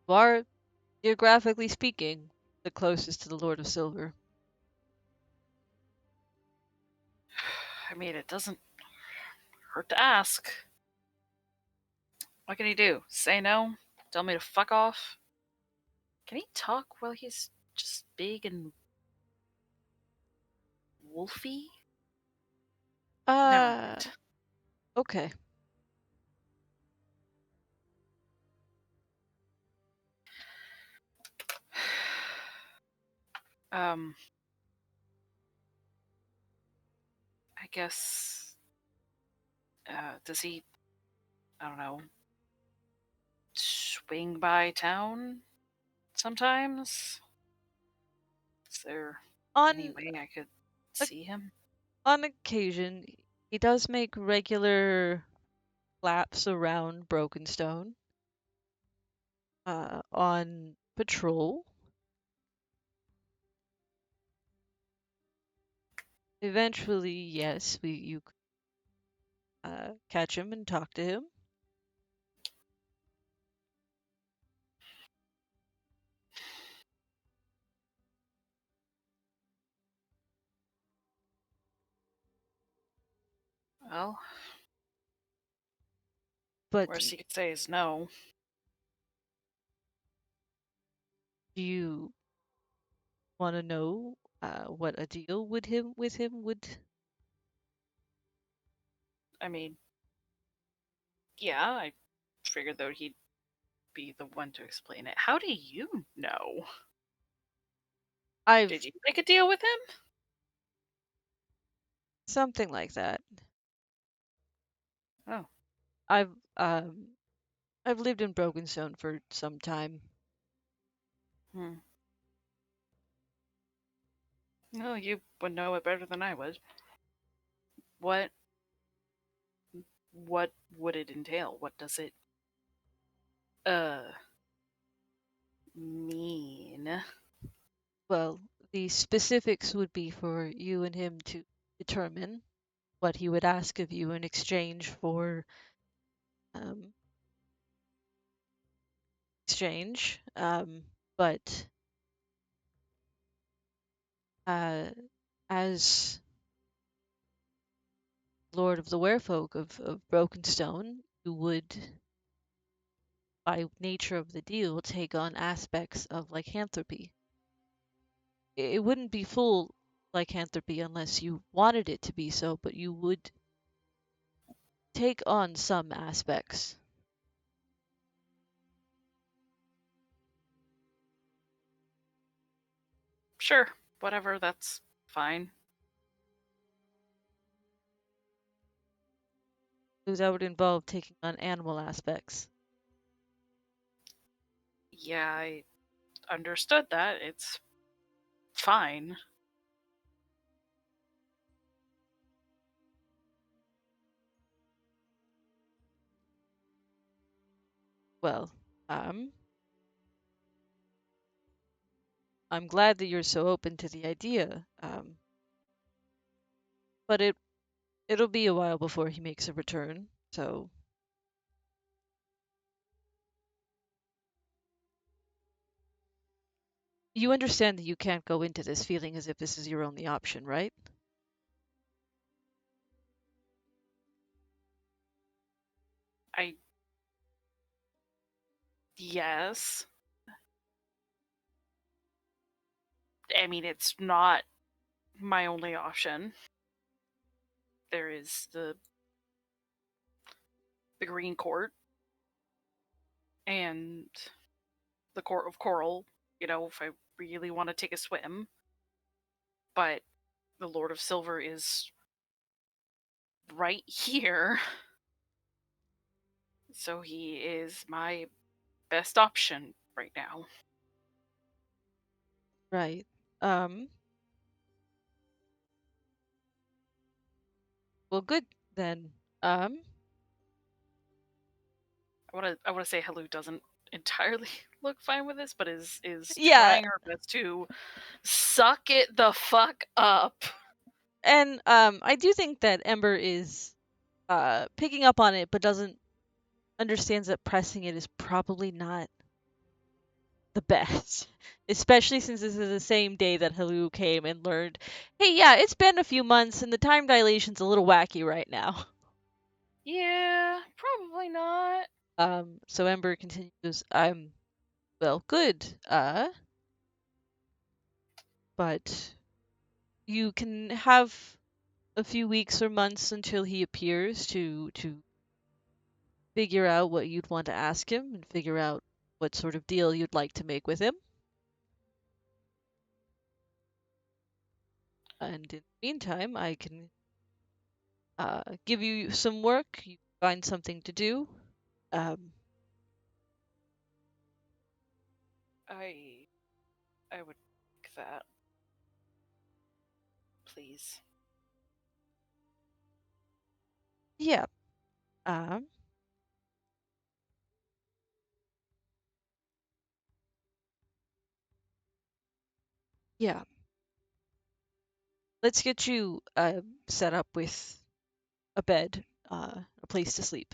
You are, geographically speaking, the closest to the Lord of Silver. I mean, it doesn't hurt to ask. What can he do? Say no? Tell me to fuck off? Can he talk while he's just big and wolfy? Never Uh, mind. okay. Um, I guess. Does he? I don't know. Swing by town sometimes? Is there any On way I could a, see him? on occasion, he does make regular laps around Brokenstone, on patrol. Eventually, yes, you catch him and talk to him. Well, But worst he could say is no. do you want to know what a deal with him would? I mean, yeah, I figured though he'd be the one to explain it. How do you know? I've Did you make a deal with him? something like that. Oh, I've um I've lived in Brokenstone for some time. hmm. No, you would know it better than I would. What what would it entail? What does it uh mean? Well, the specifics would be for you and him to determine what he would ask of you in exchange for um, exchange. But uh, as Lord of the Werefolk of Brokenstone, you would, by nature of the deal, take on aspects of lycanthropy. It wouldn't be full lycanthropy unless you wanted it to be so, but you would take on some aspects. Sure, whatever, that's fine. So that would involve taking on animal aspects. Yeah, I understood that. It's fine. Well, I'm glad that you're so open to the idea. But it'll be a while before he makes a return. So you understand that you can't go into this feeling as if this is your only option, right? I Yes. I mean, it's not my only option. There is the Green Court and the Court of Coral, if I really want to take a swim. But the Lord of Silver is right here, so he is my best option right now. Right. Um, well, good then. Um, I wanna say Helu doesn't entirely look fine with this, but is yeah, trying her best to suck it the fuck up. and I do think that Ember is picking up on it, but doesn't understands that pressing it is probably not the best. Especially since this is the same day that Helu came and learned, hey, yeah, it's been a few months and the time dilation's a little wacky right now. Yeah, probably not. So Ember continues, well, good, but you can have a few weeks or months until he appears to figure out what you'd want to ask him and figure out what sort of deal you'd like to make with him. And in the meantime, I can give you some work. You find something to do. Um, I I would like that, please. yeah. Um, yeah. Let's get you set up with a bed, a place to sleep.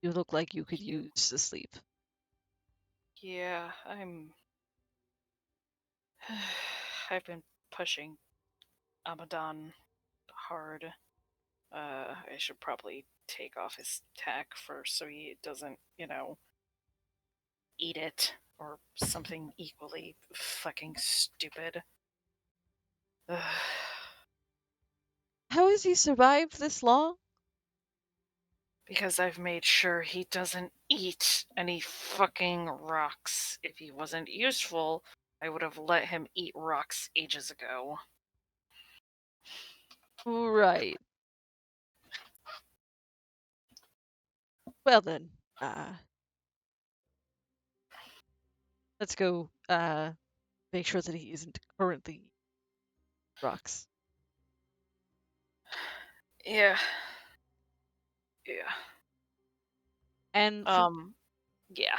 You look like you could Thank you. use the sleep. Yeah, I've been pushing Amadan hard. I should probably take off his tack first so he doesn't, eat it or something equally fucking stupid. Ugh. How has he survived this long? Because I've made sure he doesn't eat any fucking rocks. If he wasn't useful, I would have let him eat rocks ages ago. Right. Well then, let's go make sure that he isn't currently rocks. Yeah, yeah. And from Um, yeah.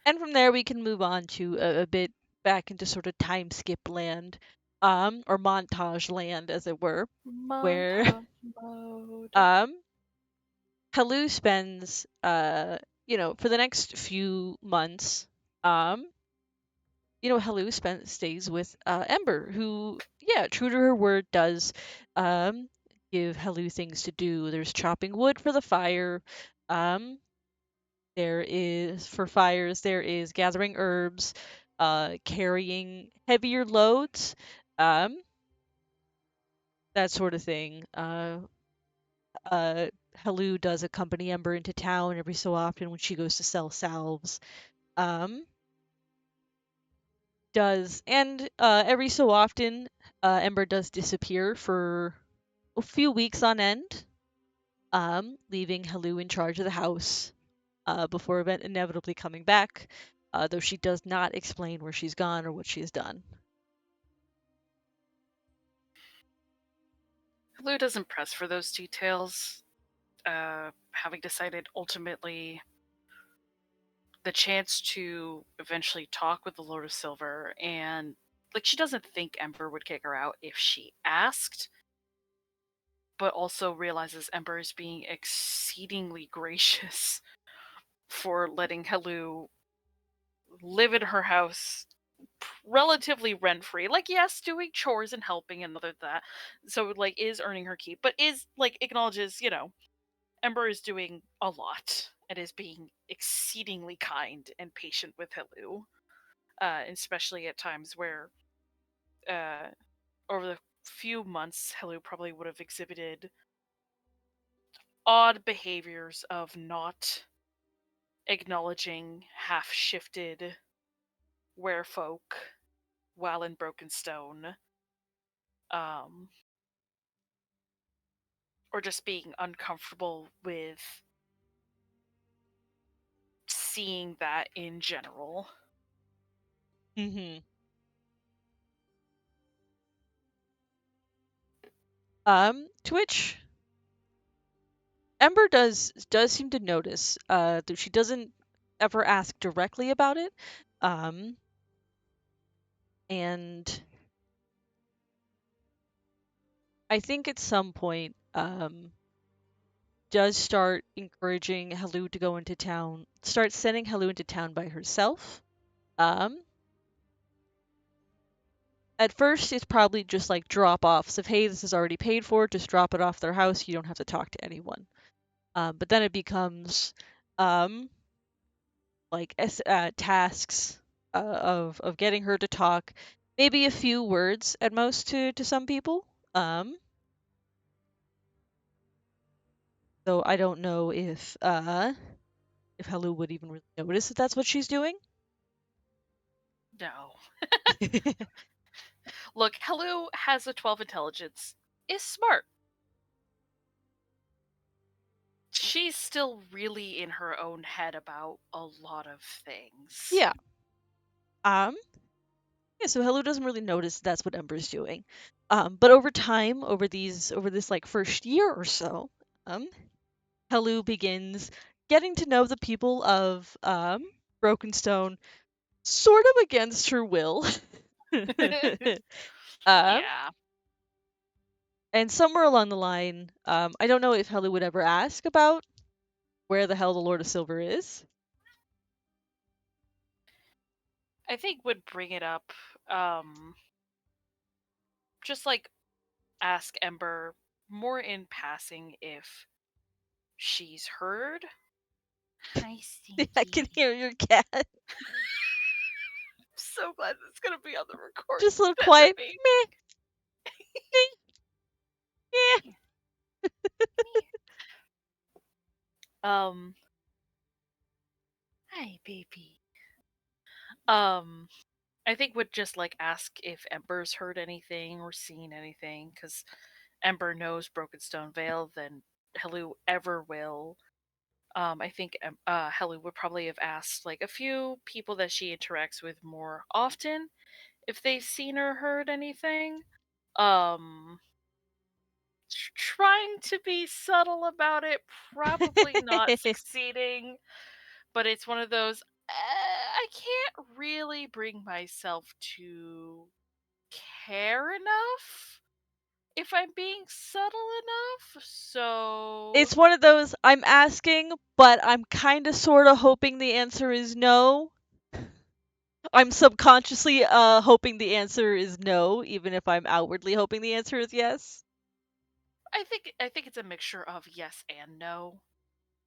and from there we can move on to a bit back into sort of time skip land, or montage land, as it were, where Montage mode. um Helu spends for the next few months, um Helu stays with Ember, who, yeah, true to her word, does um give Helu things to do. There's chopping wood for the fire. Um, there is for fires. There is gathering herbs, carrying heavier loads, um, that sort of thing. Uh, Helu does accompany Ember into town every so often when she goes to sell salves. Um, does and every so often, Ember does disappear for a few weeks on end, leaving Helu in charge of the house, before inevitably coming back, though she does not explain where she's gone or what she has done. Lou doesn't press for those details, having decided ultimately the chance to eventually talk with the Lord of Silver, and like she doesn't think Ember would kick her out if she asked, but also realizes Ember is being exceedingly gracious for letting Helu live in her house relatively rent free. Like, yes, doing chores and helping and other that. So, like, is earning her keep, but is, like, acknowledges, Ember is doing a lot and is being exceedingly kind and patient with Helu, especially at times where, uh, over the few months, Helu probably would have exhibited odd behaviors of not acknowledging half shifted werefolk while in Brokenstone, um, or just being uncomfortable with seeing that in general. Mm-hmm. To which Ember does seem to notice, though she doesn't ever ask directly about it. Um, and I think at some point, does start encouraging Helu to go into town, start sending Helu into town by herself. Um, at first, it's probably just like drop offs of, hey, this is already paid for, just drop it off their house, you don't have to talk to anyone. But then it becomes um, tasks of getting her to talk, maybe a few words at most to some people. Um, so I don't know if Helu would even really notice that that's what she's doing. No. Look, Helu has a 12 intelligence, is smart. She's still really in her own head about a lot of things. Yeah. Um, yeah, so Helu doesn't really notice that's what Ember's doing. But over time, over this like first year or so, um, Helu begins getting to know the people of Brokenstone sort of against her will. um, Yeah. and somewhere along the line, I don't know if Helu would ever ask about where the hell the Lord of Silver is. I think would bring it up, um, just like ask Ember more in passing if she's heard. Hi, I can Stinky. hear your cat. I'm so glad it's gonna be on the recording. Just a little That's quiet. me. Meh, meh, Um, hi, baby. Um, I think would just like ask if Ember's heard anything or seen anything, because Ember knows Broken Stone Vale than Helu ever will. I think Helu would probably have asked like a few people that she interacts with more often if they've seen or heard anything. Um, trying to be subtle about it, probably not meh. succeeding, but it's one of those. I can't really bring myself to care enough if I'm being subtle enough. So It's one of those I'm asking, but I'm kind of sort of hoping the answer is no. I'm subconsciously hoping the answer is no, even if I'm outwardly hoping the answer is yes. I think it's a mixture of yes and no.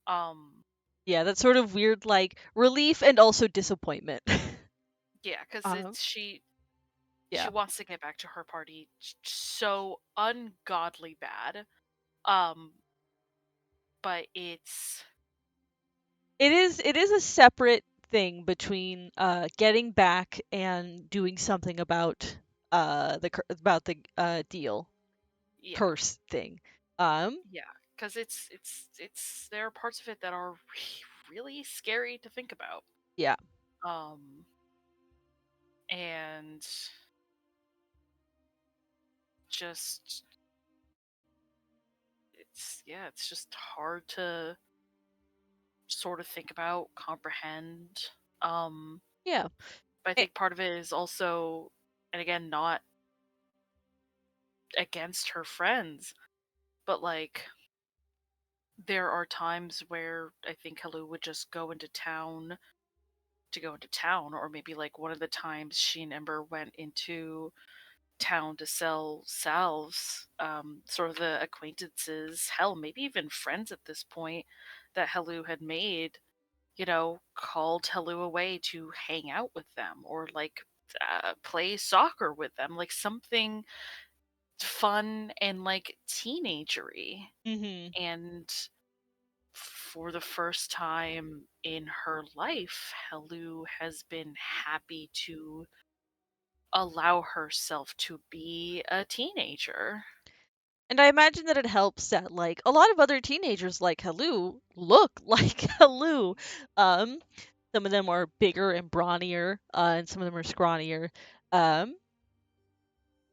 Um, Yeah, that sort of weird like relief and also disappointment. yeah, because um, it's she yeah. wants to get back to her party so ungodly bad. Um, but it's It is a separate thing between getting back and doing something about about the deal yeah, curse thing. Um, yeah, because it's there are parts of it that are really scary to think about. yeah. Um, and just it's just hard to sort of think about, comprehend. Um, Yeah. but I Eh, think part of it is also, and again, not against her friends, but like there are times where I think Helu would just go into town to go into town, or maybe like one of the times she and Ember went into town to sell salves, sort of the acquaintances, hell, maybe even friends at this point that Helu had made, called Helu away to hang out with them or like play soccer with them, like something fun and like teenagery. mhm. And for the first time in her life, Helu has been happy to allow herself to be a teenager. And I imagine that it helps that like a lot of other teenagers like Helu look like Helu. Um, Some of them are bigger and brawnier, and some of them are scrawnier. Um,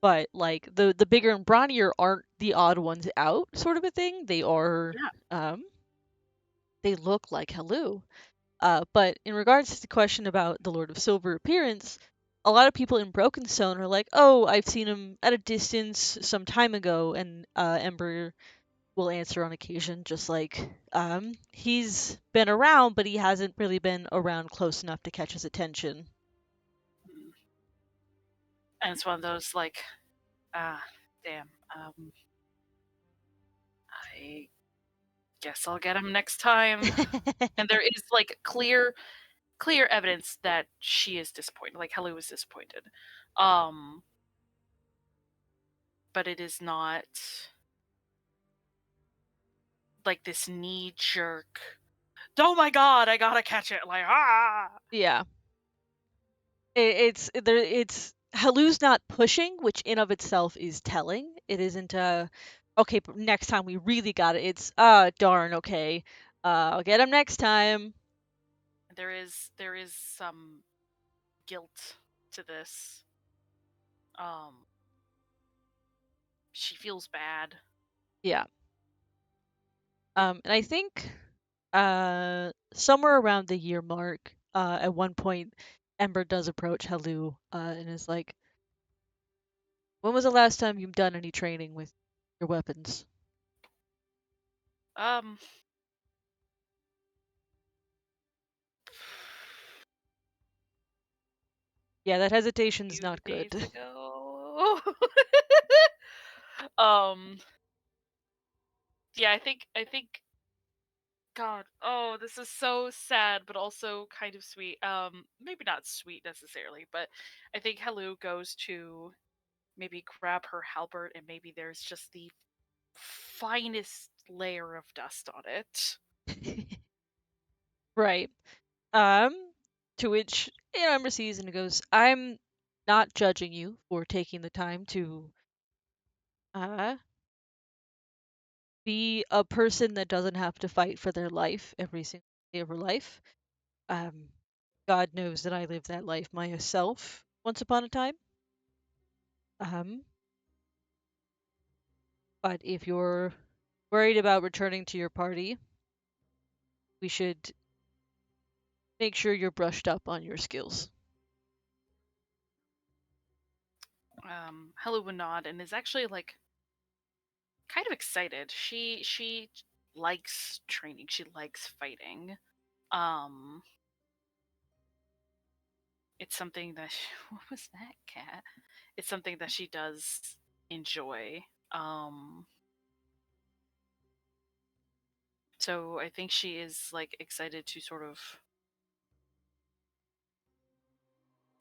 but like the bigger and brawnier aren't the odd ones out, sort of a thing. Yeah. Um, they look like Helu. But in regards to the question about the Lord of Silver appearance, a lot of people in Brokenstone are like, "Oh, I've seen him at a distance some time ago," and Ember will answer on occasion, just like, he's been around, but he hasn't really been around close enough to catch his attention. Mm. And it's one of those like, ah, damn. I guess I'll get him next time. And there is like clear evidence that she is disappointed. Like Helly was disappointed. Um, but it is not like this knee jerk. Oh my god, I gotta catch it! Like Yeah, it's Halu's not pushing, which in of itself is telling. It isn't okay, but next time we really got it. It's darn, okay, I'll get him next time. there is some guilt to this. Um, she feels bad. Yeah. And I think somewhere around the year mark, at one point, Ember does approach Halu, and is like, "When was the last time you've done any training with your weapons?" Um, Yeah, that hesitation's few not days good. ago. um, yeah, I think God, oh, this is so sad, but also kind of sweet. Maybe not sweet necessarily, but I think Helu goes to maybe grab her halberd, and maybe there's just the finest layer of dust on it. Right. Um, to which, Ember sees and goes, "I'm not judging you for taking the time to uh be a person that doesn't have to fight for their life every single day of her life. Um, God knows that I lived that life myself once upon a time. Um, but if you're worried about returning to your party, we should make sure you're brushed up on your skills." Helu would nod and is actually like kind of excited. She likes training. She likes fighting. Um, it's something that what was that cat? It's something that she does enjoy. Um, so I think she is like excited to sort of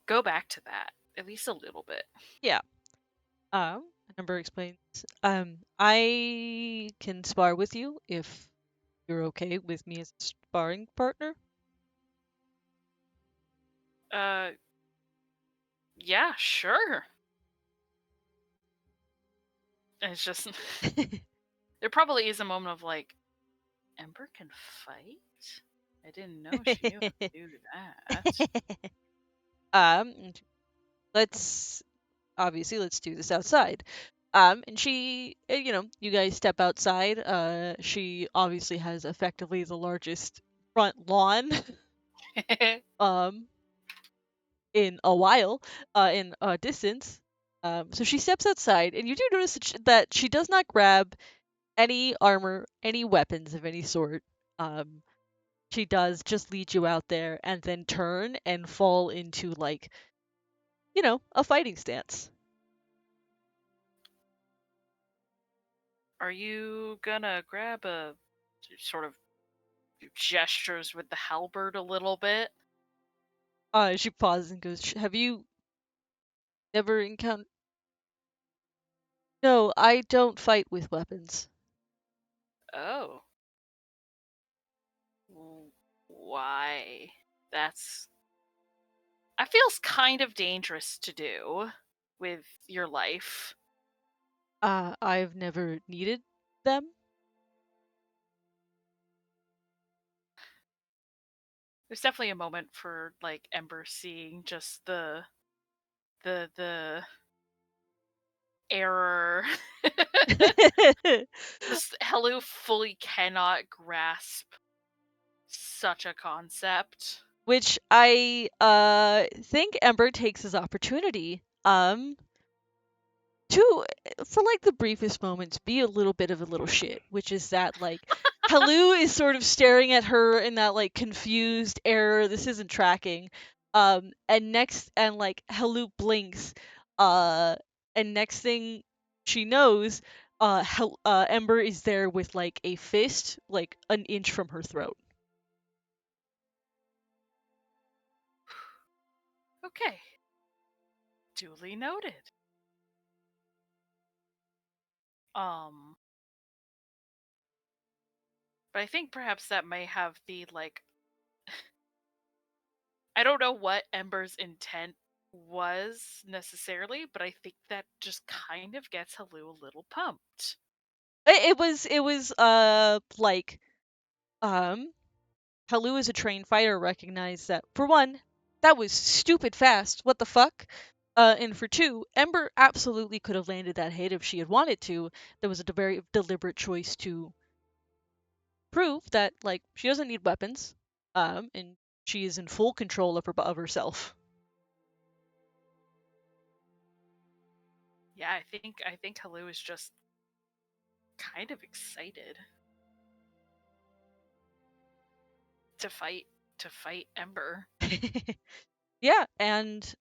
go back to that at least a little bit. Yeah. Number explains. I can spar with you if you're okay with me as a sparring partner. Uh, yeah, sure. And it's just there probably is a moment of like, Ember can fight. I didn't know she knew how to do that. um, let's let's do this outside. And she, you guys step outside. She obviously has effectively the largest front lawn, um, in a while, in a distance. So she steps outside, and you do notice that she does not grab any armor, any weapons of any sort. Um, she does just lead you out there and then turn and fall into, like, a fighting stance. Are you gonna grab a sort of gestures with the halberd a little bit? She pauses and goes, "Have you never encountered?" "No, I don't fight with weapons." Oh, why? That's that feels kind of dangerous to do with your life. I've never needed them. There's definitely a moment for like Ember seeing just the error. Just Helu fully cannot grasp such a concept. Which I think Ember takes as opportunity to, for like the briefest moments, be a little bit of a little shit, which is that like Helu is sort of staring at her in that like confused error, this isn't tracking. And like Helu blinks, uh and next thing she knows, Ember is there with like a fist like an inch from her throat. Okay, duly noted. Um, but I think perhaps that may have the like I don't know what Ember's intent was necessarily, but I think that just kind of gets Helu a little pumped. It was like um Helu as a trained fighter recognized that, for one, that was stupid fast. What the fuck? And for two, Ember absolutely could have landed that hit if she had wanted to. There was a very deliberate choice to prove that, like, she doesn't need weapons, and she is in full control of herself. Yeah, I think Helu is just kind of excited to fight Ember. Yeah, and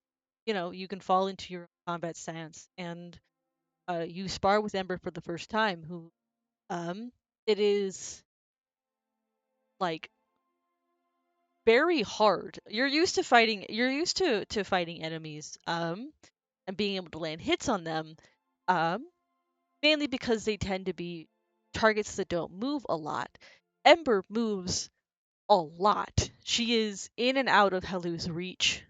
you can fall into your combat stance, and you spar with Ember for the first time. Who, um, it is like very hard. You're used to fighting enemies and being able to land hits on them, um mainly because they tend to be targets that don't move a lot. Ember moves a lot. She is in and out of Helu's reach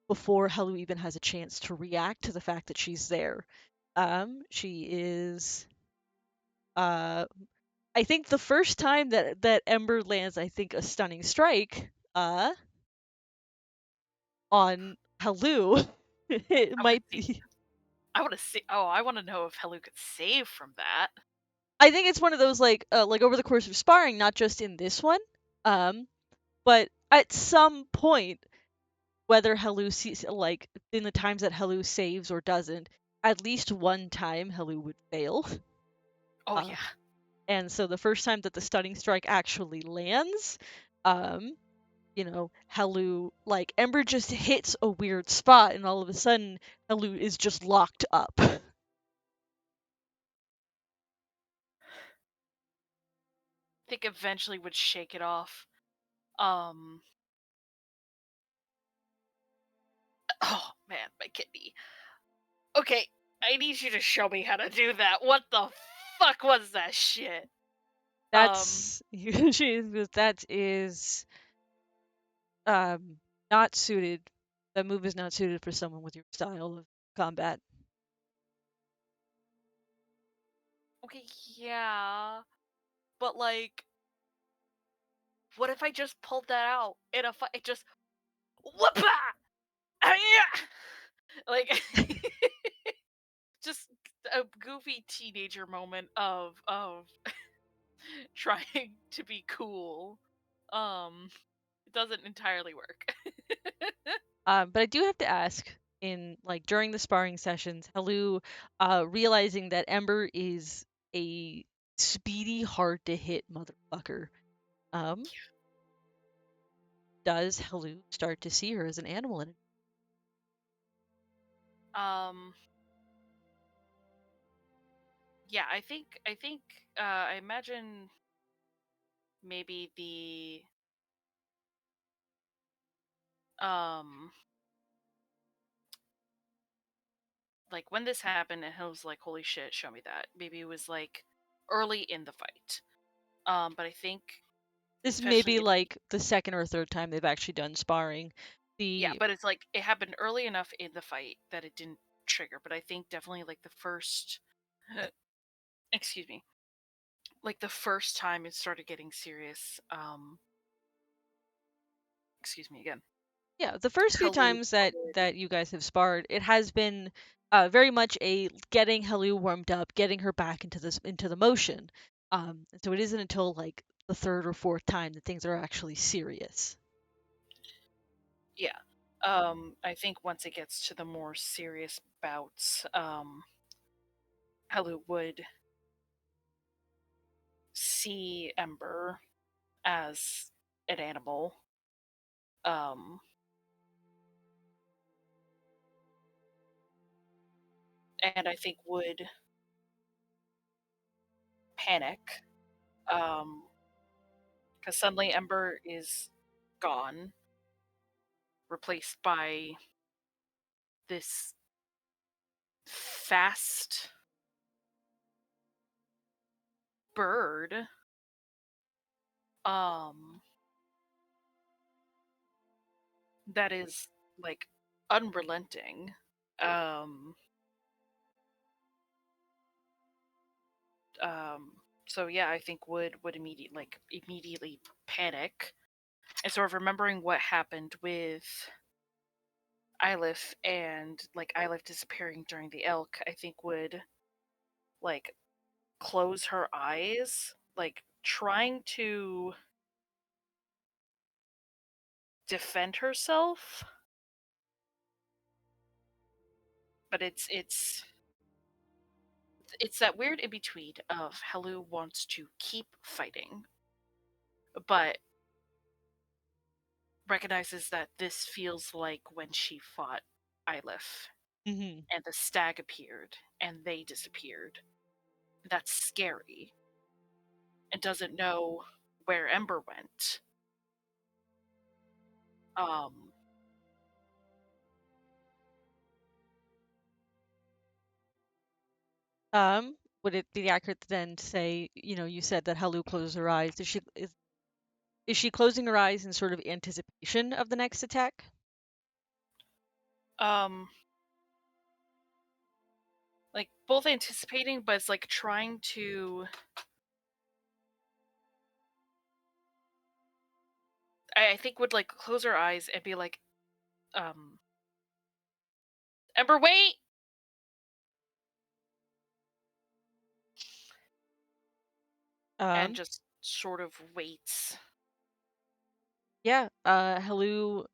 before Helu even has a chance to react to the fact that she's there. She is uh I think the first time that Ember lands, I think, a stunning strike on Helu, it I want might to see. be. I want to see. Oh, I want to know if Helu could save from that. I think it's one of those like over the course of sparring, not just in this one, um, but at some point, whether Helu sees like in the times that Helu saves or doesn't, at least one time Helu would fail. Oh Uh, yeah. and so the first time that the stunning strike actually lands, um, Helu, like Ember just hits a weird spot, and all of a sudden Helu is just locked up. I think eventually would shake it off. Um. Oh man, my kidney. Okay, I need you to show me how to do that. What the fuck was that shit? Um. That's that is um not suited. That move is not suited for someone with your style of combat. Okay, yeah, but like, what if I just pulled that out in a fight? It just whoop yeah, like just a goofy teenager moment of trying to be cool. It doesn't entirely work. But I do have to ask, in like during the sparring sessions, Helu, realizing that Ember is a speedy, hard to hit motherfucker. Um, does Helu start to see her as an animal? And um, yeah, I think I imagine maybe the um like when this happened and he was like, holy shit, show me that. Maybe it was like early in the fight. But I think this may especially be in the like the second or third time they've actually done sparring. yeah, The but it's like it happened early enough in the fight that it didn't trigger. But I think definitely like the first excuse me, like the first time it started getting serious, excuse me again. Yeah, the first few Helu times that would, you guys have sparred, it has been very much a getting Helu warmed up, getting her back into the motion. So it isn't until like the third or fourth time that things are actually serious. yeah. I think once it gets to the more serious bouts, Helu would see Ember as an animal, um, and I think would panic, because suddenly Ember is gone, replaced by this fast bird, um, that is like unrelenting. Um, um, so yeah, I think would immediately panic, and sort of remembering what happened with Ylif and like Ylif disappearing during the elk, I think would like close her eyes, like trying to defend herself, but it's that weird in between of Helu wants to keep fighting, but recognizes that this feels like when she fought Ylif Hmm. and the stag appeared and they disappeared. That's scary, and doesn't know where Ember went. Um, Would it be accurate to then say, you said that Helu closes her eyes. Is she closing her eyes in sort of anticipation of the next attack? um, like both anticipating, but it's like trying to. I think would like close her eyes and be like, um, Ember, wait, and Um, just sort of waits. yeah, Helu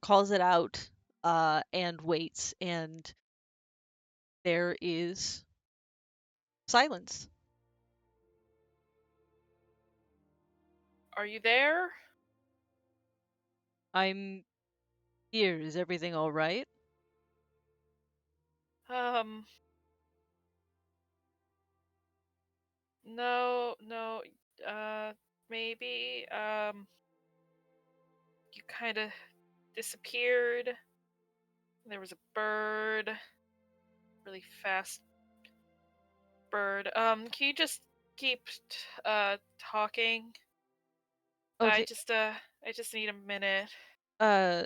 calls it out and waits, and there is silence. Are you there? I'm here. Is everything all right? Um, no, no, uh, maybe. You kind of disappeared. There was a bird, really fast bird. Can you just keep talking? Okay. I just need a minute. Uh,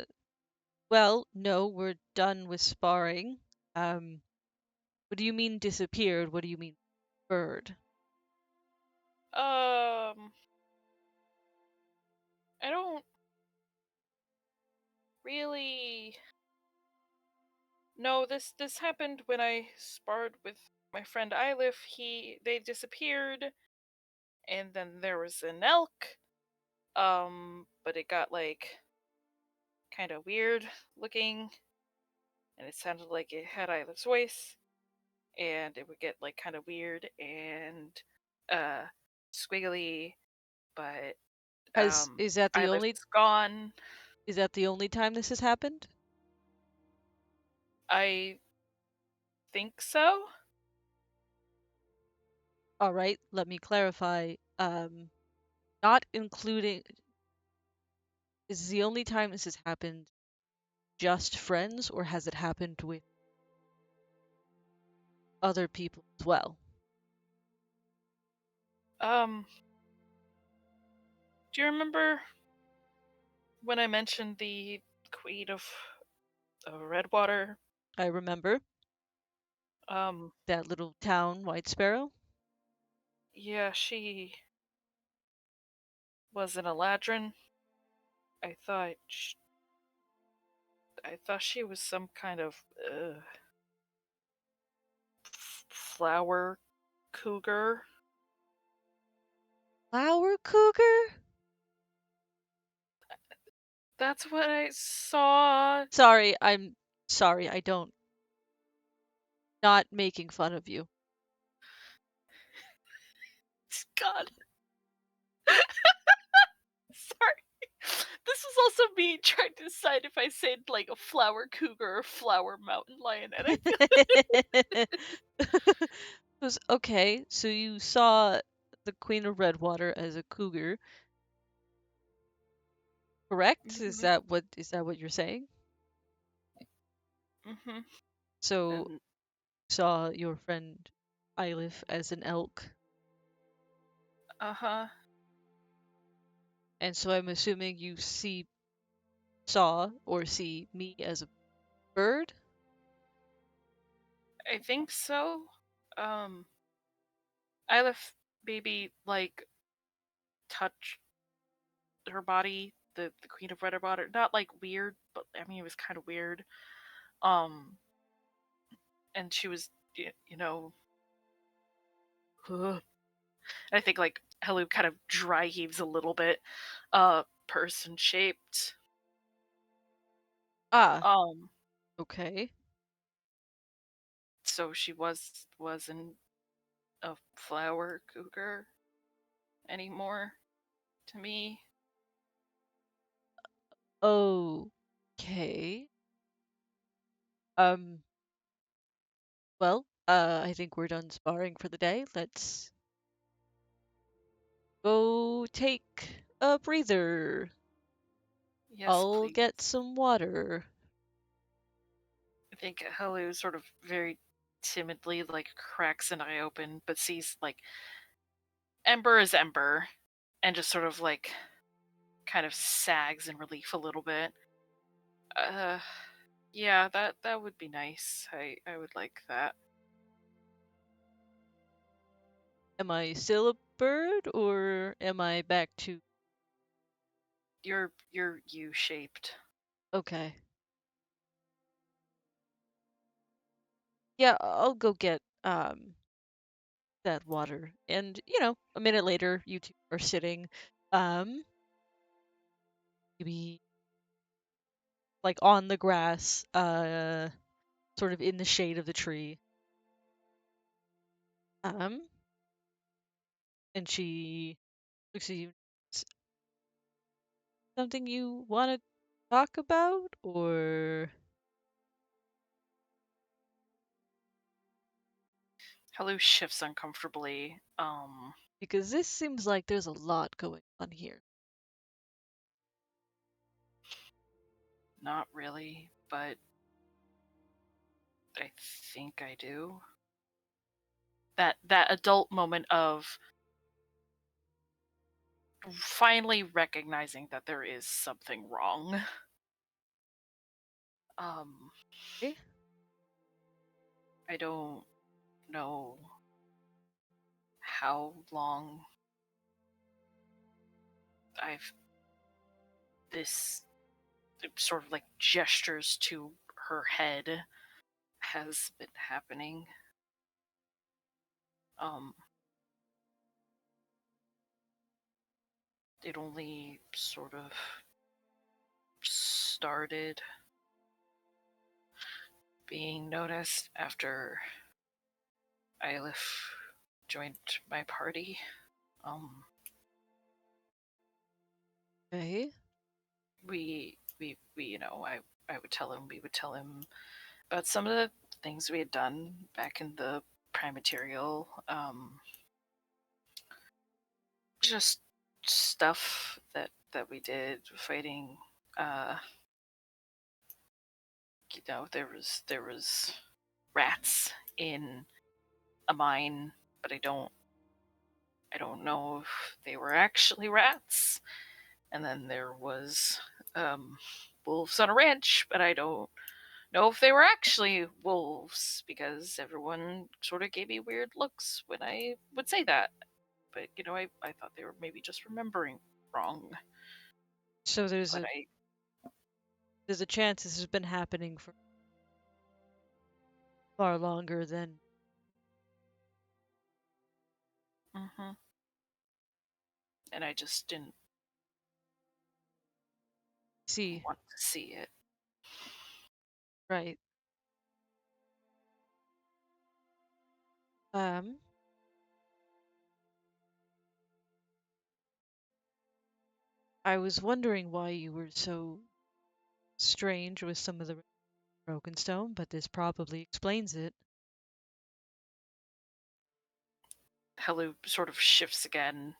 well, no, we're done with sparring. Um, what do you mean disappeared? What do you mean bird? Um, I don't really. No, this happened when I sparred with my friend Ylif. They disappeared, and then there was an elk. But it got like kind of weird looking, and it sounded like it had Ylif's voice, and it would get like kind of weird and uh squiggly. But Has is that the only Ylif's gone. is that the only time this has happened? I think so. All right, let me clarify. Not including is the only time this has happened just friends, or has it happened with other people as well? Um, do you remember when I mentioned the Queen of Redwater? I remember Um, that little town, White Sparrow. yeah, she was an Eladrin. I thought I thought she was some kind of flower cougar. Flower cougar? That's what I saw. I'm sorry, I don't not making fun of you. God, sorry. This was also me trying to decide if I said like a flower cougar or flower mountain lion, and I feel Okay, so you saw the Queen of Redwater as a cougar, correct? hmm Is that what you're saying? hmm So and saw your friend Eilif as an elk, uh-huh. and so I'm assuming you saw or see me as a bird? I think so. Um I left baby like touch her body, the Queen of Red Water. Not like weird, but I mean it was kind of weird. Um and she was you know I think like Helu kind of dry heaves a little bit, person shaped. Ah, Um, okay. so she wasn't a flower cougar anymore to me. Okay. Um, well, I think we're done sparring for the day. Let's go take a breather. Yes, I'll please. get some water. I think Helu sort of very timidly like cracks an eye open, but sees like Ember is Ember, and just sort of like kind of sags in relief a little bit. Uh, yeah, that would be nice. I would like that. Am I still a bird or am I back to You're U shaped. okay. Yeah, I'll go get that water. And, a minute later you two are sitting um maybe like on the grass, sort of in the shade of the tree. Um and she looks at you. "S- Something you want to talk about or Hello shifts uncomfortably. because this seems like there's a lot going on here." Not really, but I think I do. That adult moment of finally recognizing that there is something wrong. Um, Eh? I don't know how long I've this sort of like gestures to her head has been happening. Um, it only sort of started being noticed after Eilif joined my party. Um, Okay. I would tell him, we would tell him about some of the things we had done back in the prime material, just stuff that we did fighting. Uh, there was rats in a mine, but I don't know if they were actually rats. And then there was wolves on a ranch, but I don't know if they were actually wolves because everyone sort of gave me weird looks when I would say that. But I thought they were maybe just remembering wrong. So But I there's a chance this has been happening for far longer than hmm and I just didn't see. want to see it. Right. Um, I was wondering why you were so strange with some of the broken stone, but this probably explains it. Helu sort of shifts again.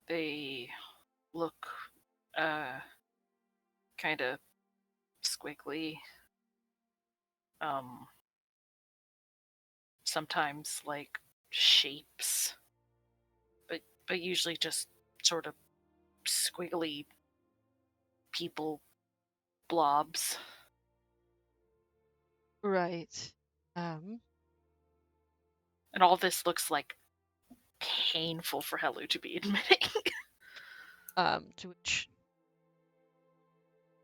They look uh, kind of squiggly. Um, Sometimes like shapes, but usually just sort of squiggly people blobs. Right. Um, And all this looks like painful for Helu to be admitting. to which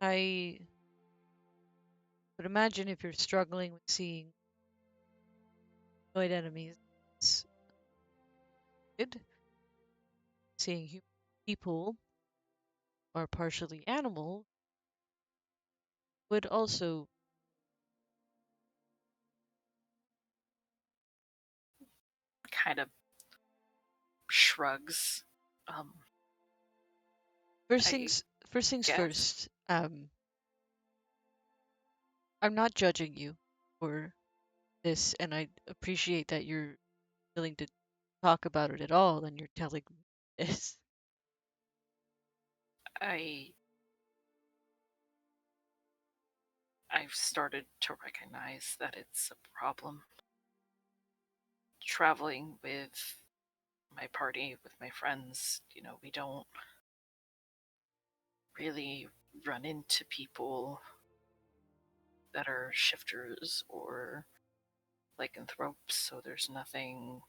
I would imagine if you're struggling with seeing humanoid enemies, it's good. Seeing people or partially animal would also. Kind of shrugs. Um, First I things first things guess. first. I'm not judging you for this, and I appreciate that you're willing to talk about it at all, and you're telling me this. I I've started to recognize that it's a problem. Traveling with my party, with my friends, we don't really run into people that are shifters or lycanthropes, so there's nothing.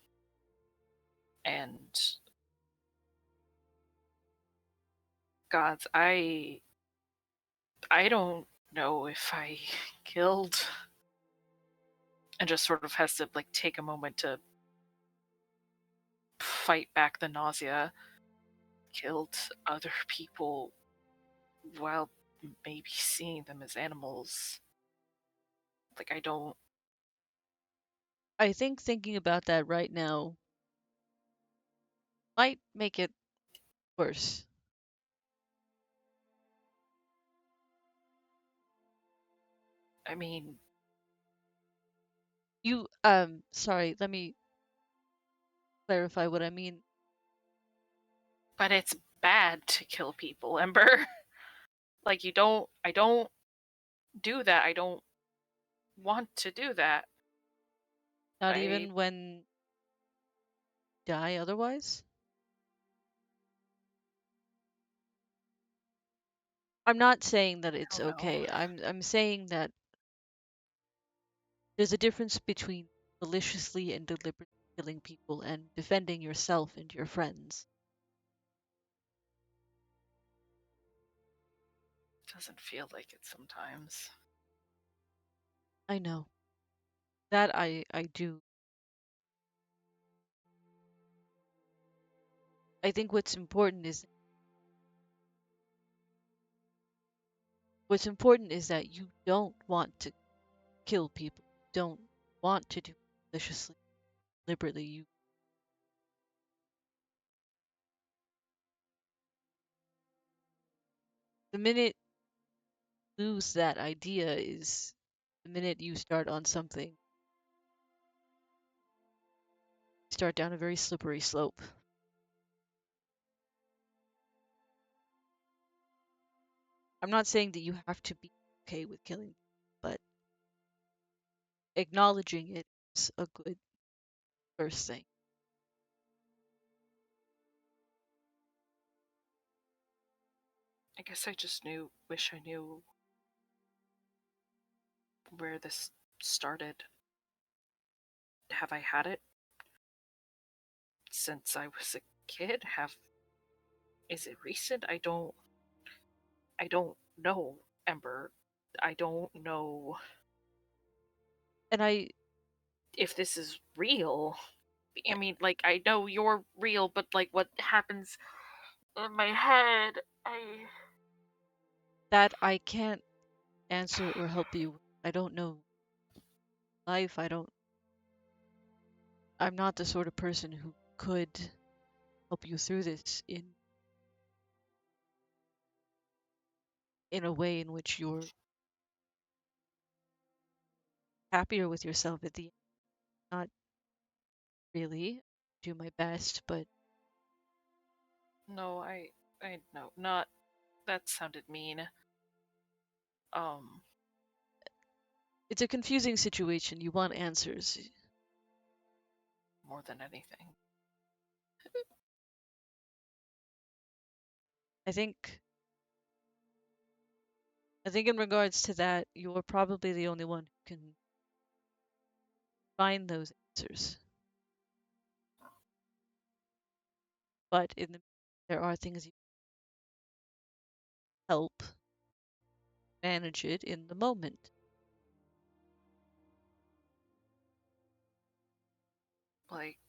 And gods, I don't know if I killed, and just sort of has to like take a moment to fight back the nausea, killed other people while maybe seeing them as animals. Like I don't. I think thinking about that right now might make it worse. I mean, Sorry, let me clarify what I mean. but it's bad to kill people, Ember. Like you don't. I don't do that. I don't want to do that. Not I even when die otherwise. I'm not saying that it's don't know. okay. I'm saying that there's a difference between maliciously and deliberately killing people and defending yourself and your friends. Doesn't feel like it sometimes. I know. That I do. I think what's important is that you don't want to kill people. You don't want to do it maliciously, deliberately. The minute you lose that idea is the minute you start on something, start down a very slippery slope. I'm not saying that you have to be okay with killing, but acknowledging it is a good first thing. I guess I just wish I knew where this started. Have I had it since I was a kid? Is it recent? I don't know, Ember. I don't know And if this is real. I mean, like, I know you're real, but like what happens in my head, that I can't answer or help you. I don't know life. I'm not the sort of person who could help you through this in a way in which you're happier with yourself at the end. Not really. Do my best, but no, I no, not that sounded mean. Um, it's a confusing situation. You want answers. more than anything. I think I think in regards to that, you're probably the only one who can find those answers. But there are things you help manage it in the moment. Like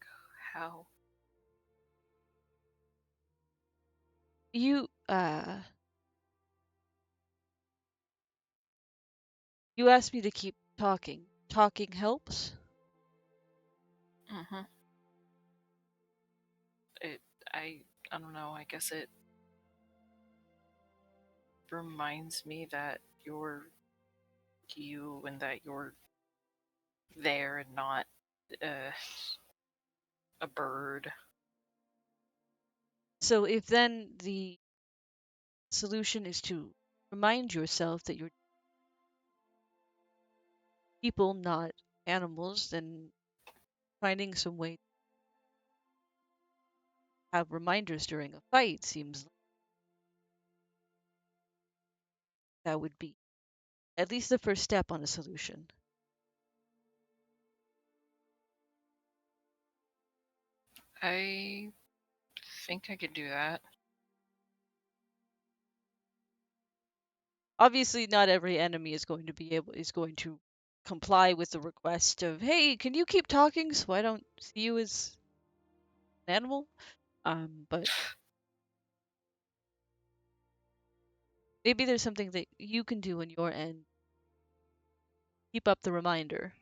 how? You you asked me to keep talking. Talking helps. Mm-hmm. It. I. I don't know. I guess it reminds me that you're you and that you're there and not uh, a bird. So if then the solution is to remind yourself that you're people, not animals, then finding some way to have reminders during a fight seems like that would be at least the first step on a solution. I think I could do that. Obviously, not every enemy is going to comply with the request of, "Hey, can you keep talking so I don't see you as an animal?" But maybe there's something that you can do on your end. Keep up the reminder.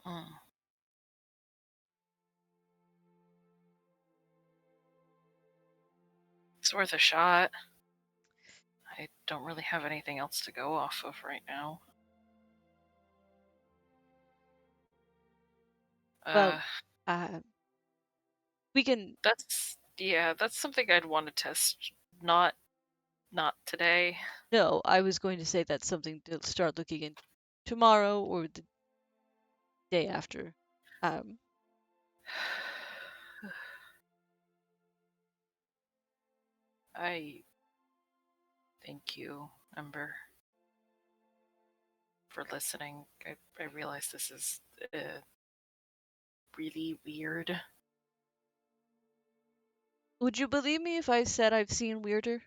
Mm. It's worth a shot. I don't really have anything else to go off of right now. Well, Uh, uh, we can. that's yeah, that's something I'd want to test. Not not today. No, I was going to say that's something to start looking into tomorrow or the day after. Um, I thank you, Ember, for listening. I realize this is really weird. would you believe me if I said I've seen weirder?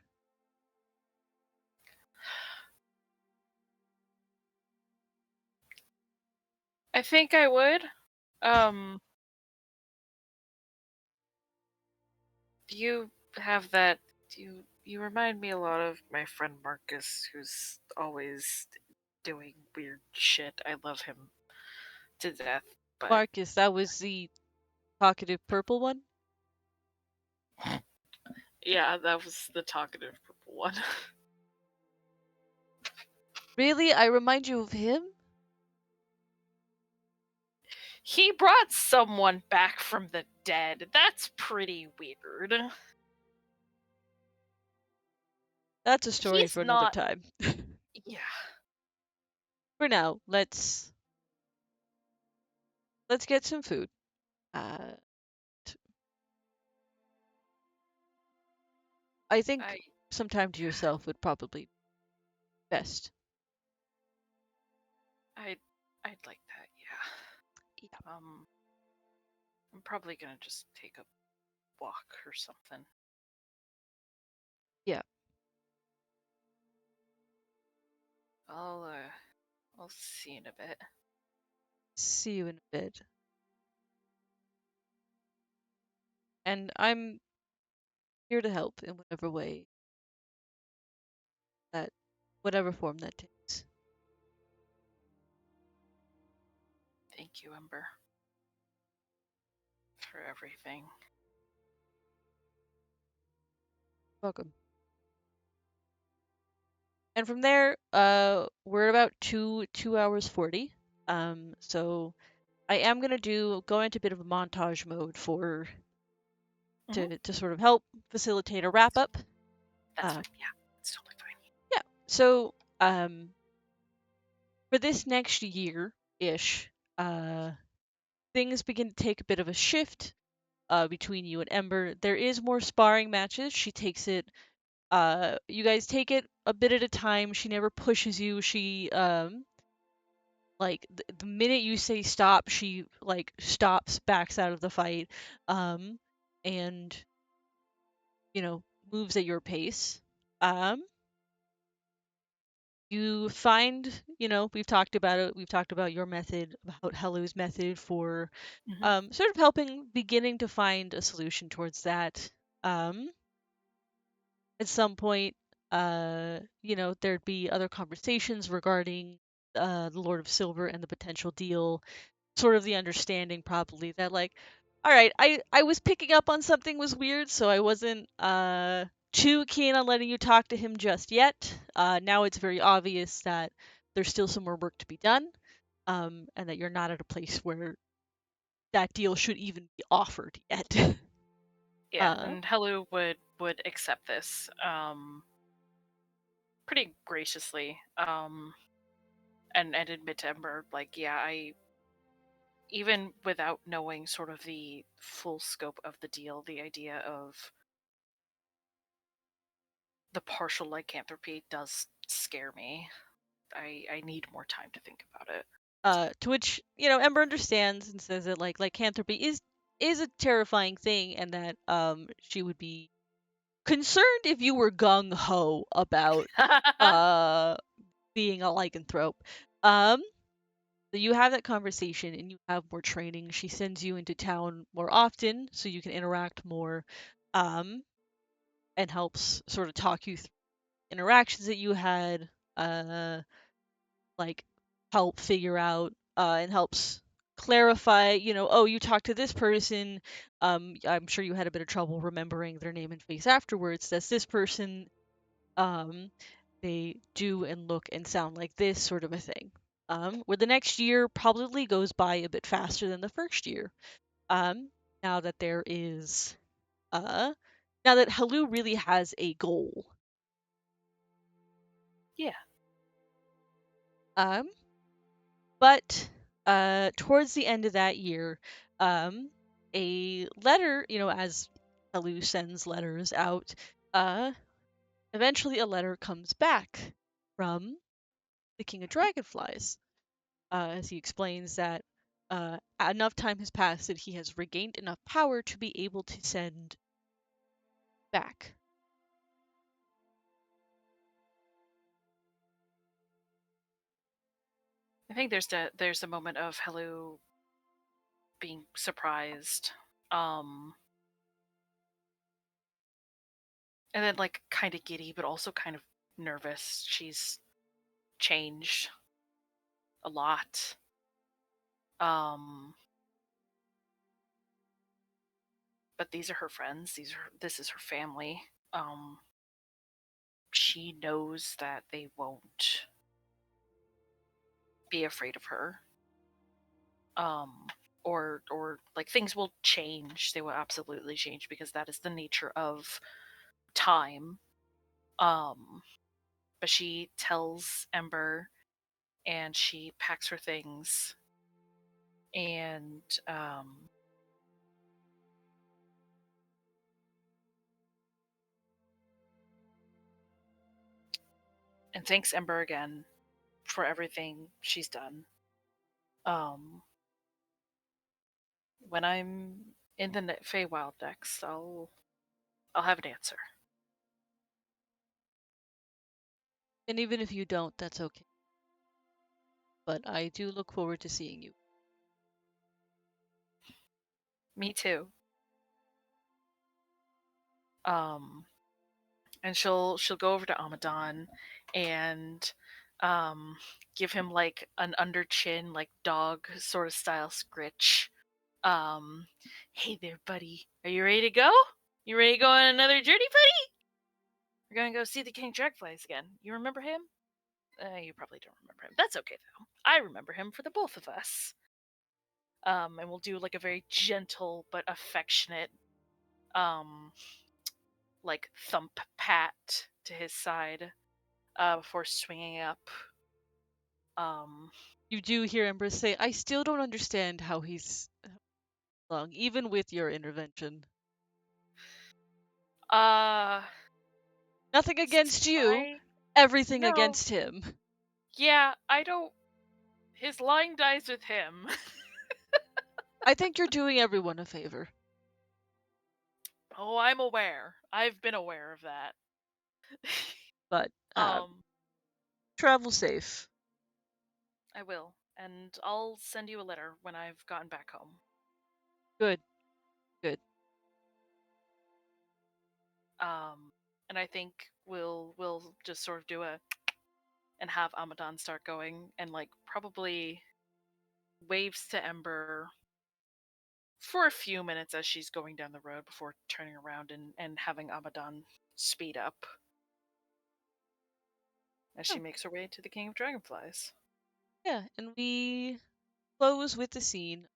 I think I would. Um, you have that. You remind me a lot of my friend Marcus, who's always doing weird shit. I love him to death, but Marcus, that was the talkative purple one? yeah, that was the talkative purple one. Really? I remind you of him? He brought someone back from the dead. That's pretty weird. That's a story He's for another not. time. Yeah. For now, let's get some food. Uh, I think I. some time to yourself would probably be best. I'd like that. Yeah. Yeah. I'm probably gonna just take a walk or something. Yeah. I'll I'll see you in a bit. See you in a bit. And I'm here to help in whatever way that, whatever form that takes. Thank you, Ember, for everything. Welcome. And from there, we're at about 2 hours 40. So I am gonna go into a bit of a montage mode for Mm-hmm. to sort of help facilitate a wrap up. That's Uh, fine. Yeah, it's totally fine. yeah. So for this next year ish, uh, things begin to take a bit of a shift between you and Ember. There is more sparring matches. She takes it. You guys take it a bit at a time. She never pushes you. She like the minute you say stop, she like stops, backs out of the fight, um, and you know moves at your pace. Um, you find, we've talked about it. We've talked about your method, about Helu's method for Mm-hmm. sort of helping, beginning to find a solution towards that. Um, at some point, there'd be other conversations regarding the Lord of Silver and the potential deal, sort of the understanding probably that like, all right, I was picking up on something was weird, so I wasn't too keen on letting you talk to him just yet. Now it's very obvious that there's still some more work to be done, and that you're not at a place where that deal should even be offered yet. Yeah, uh, and Helu would accept this pretty graciously, and admit to Ember, like, yeah, I, even without knowing sort of the full scope of the deal, the idea of the partial lycanthropy does scare me. I need more time to think about it. to which Ember understands and says that like lycanthropy is a terrifying thing, and that she would be concerned if you were gung ho about uh being a lycanthrope. Um, so you have that conversation and you have more training. She sends you into town more often so you can interact more, um, and helps sort of talk you through interactions that you had, uh, like help figure out, and helps clarify, oh, you talked to this person. I'm sure you had a bit of trouble remembering their name and face afterwards. That's this person. um, they do and look and sound like this sort of a thing. Where the next year probably goes by a bit faster than the first year. Um, now that there is, uh, now that Halu really has a goal. Yeah. Um, but towards the end of that year, a letter, as Halu sends letters out, uh, eventually a letter comes back from the King of Dragonflies, as he explains that enough time has passed that he has regained enough power to be able to send back. I think there's a moment of Helu being surprised, um, and then like kind of giddy, but also kind of nervous. She's changed a lot. Um, but these are her friends. This is her family. Um, she knows that they won't be afraid of her. Um, or like things will change. They will absolutely change because that is the nature of time. Um, but she tells Ember, and she packs her things, and and thanks Ember again for everything she's done. Um, when I'm in the Feywild next, I'll have an answer. And even if you don't, that's okay. But I do look forward to seeing you. Me too. Um, and she'll go over to Amadon and um give him like an under chin, like dog sort of style scritch. Um, hey there, buddy. Are you ready to go? You ready to go on another journey, buddy? We're gonna go see the King Dragonflies again. You remember him? You probably don't remember him. That's okay though. I remember him for the both of us. And we'll do like a very gentle but affectionate, um, like thump pat to his side before swinging up. Um, You do hear Ember say, I still don't understand how he's long, even with your intervention. uh, Nothing against you, Sly? everything No. against him. Yeah, I don't. His line dies with him. I think you're doing everyone a favor. Oh, I'm aware. I've been aware of that. But um, travel safe. I will, and I'll send you a letter when I've gotten back home. Good, good. Um, and I think we'll just sort of do a and have Amadon start going and like probably waves to Ember for a few minutes as she's going down the road before turning around and having Amadon speed up as she Oh, makes her way to the King of Dragonflies. yeah, and we close with the scene.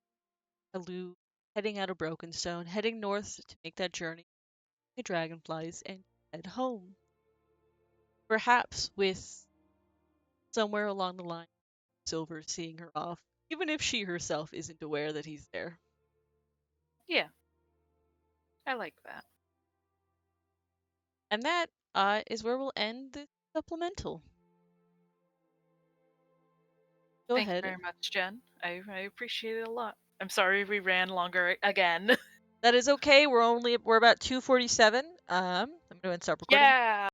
Helu heading out of Brokenstone, heading north to make that journey to the Dragonflies and head home. Perhaps with somewhere along the line, Silver seeing her off, even if she herself isn't aware that he's there. Yeah, I like that. And that is where we'll end the supplemental. Go Thank you ahead. very much, Jen. I appreciate it a lot. I'm sorry we ran longer again. That is okay. We're about 2:47. I'm going to stop recording. Yeah.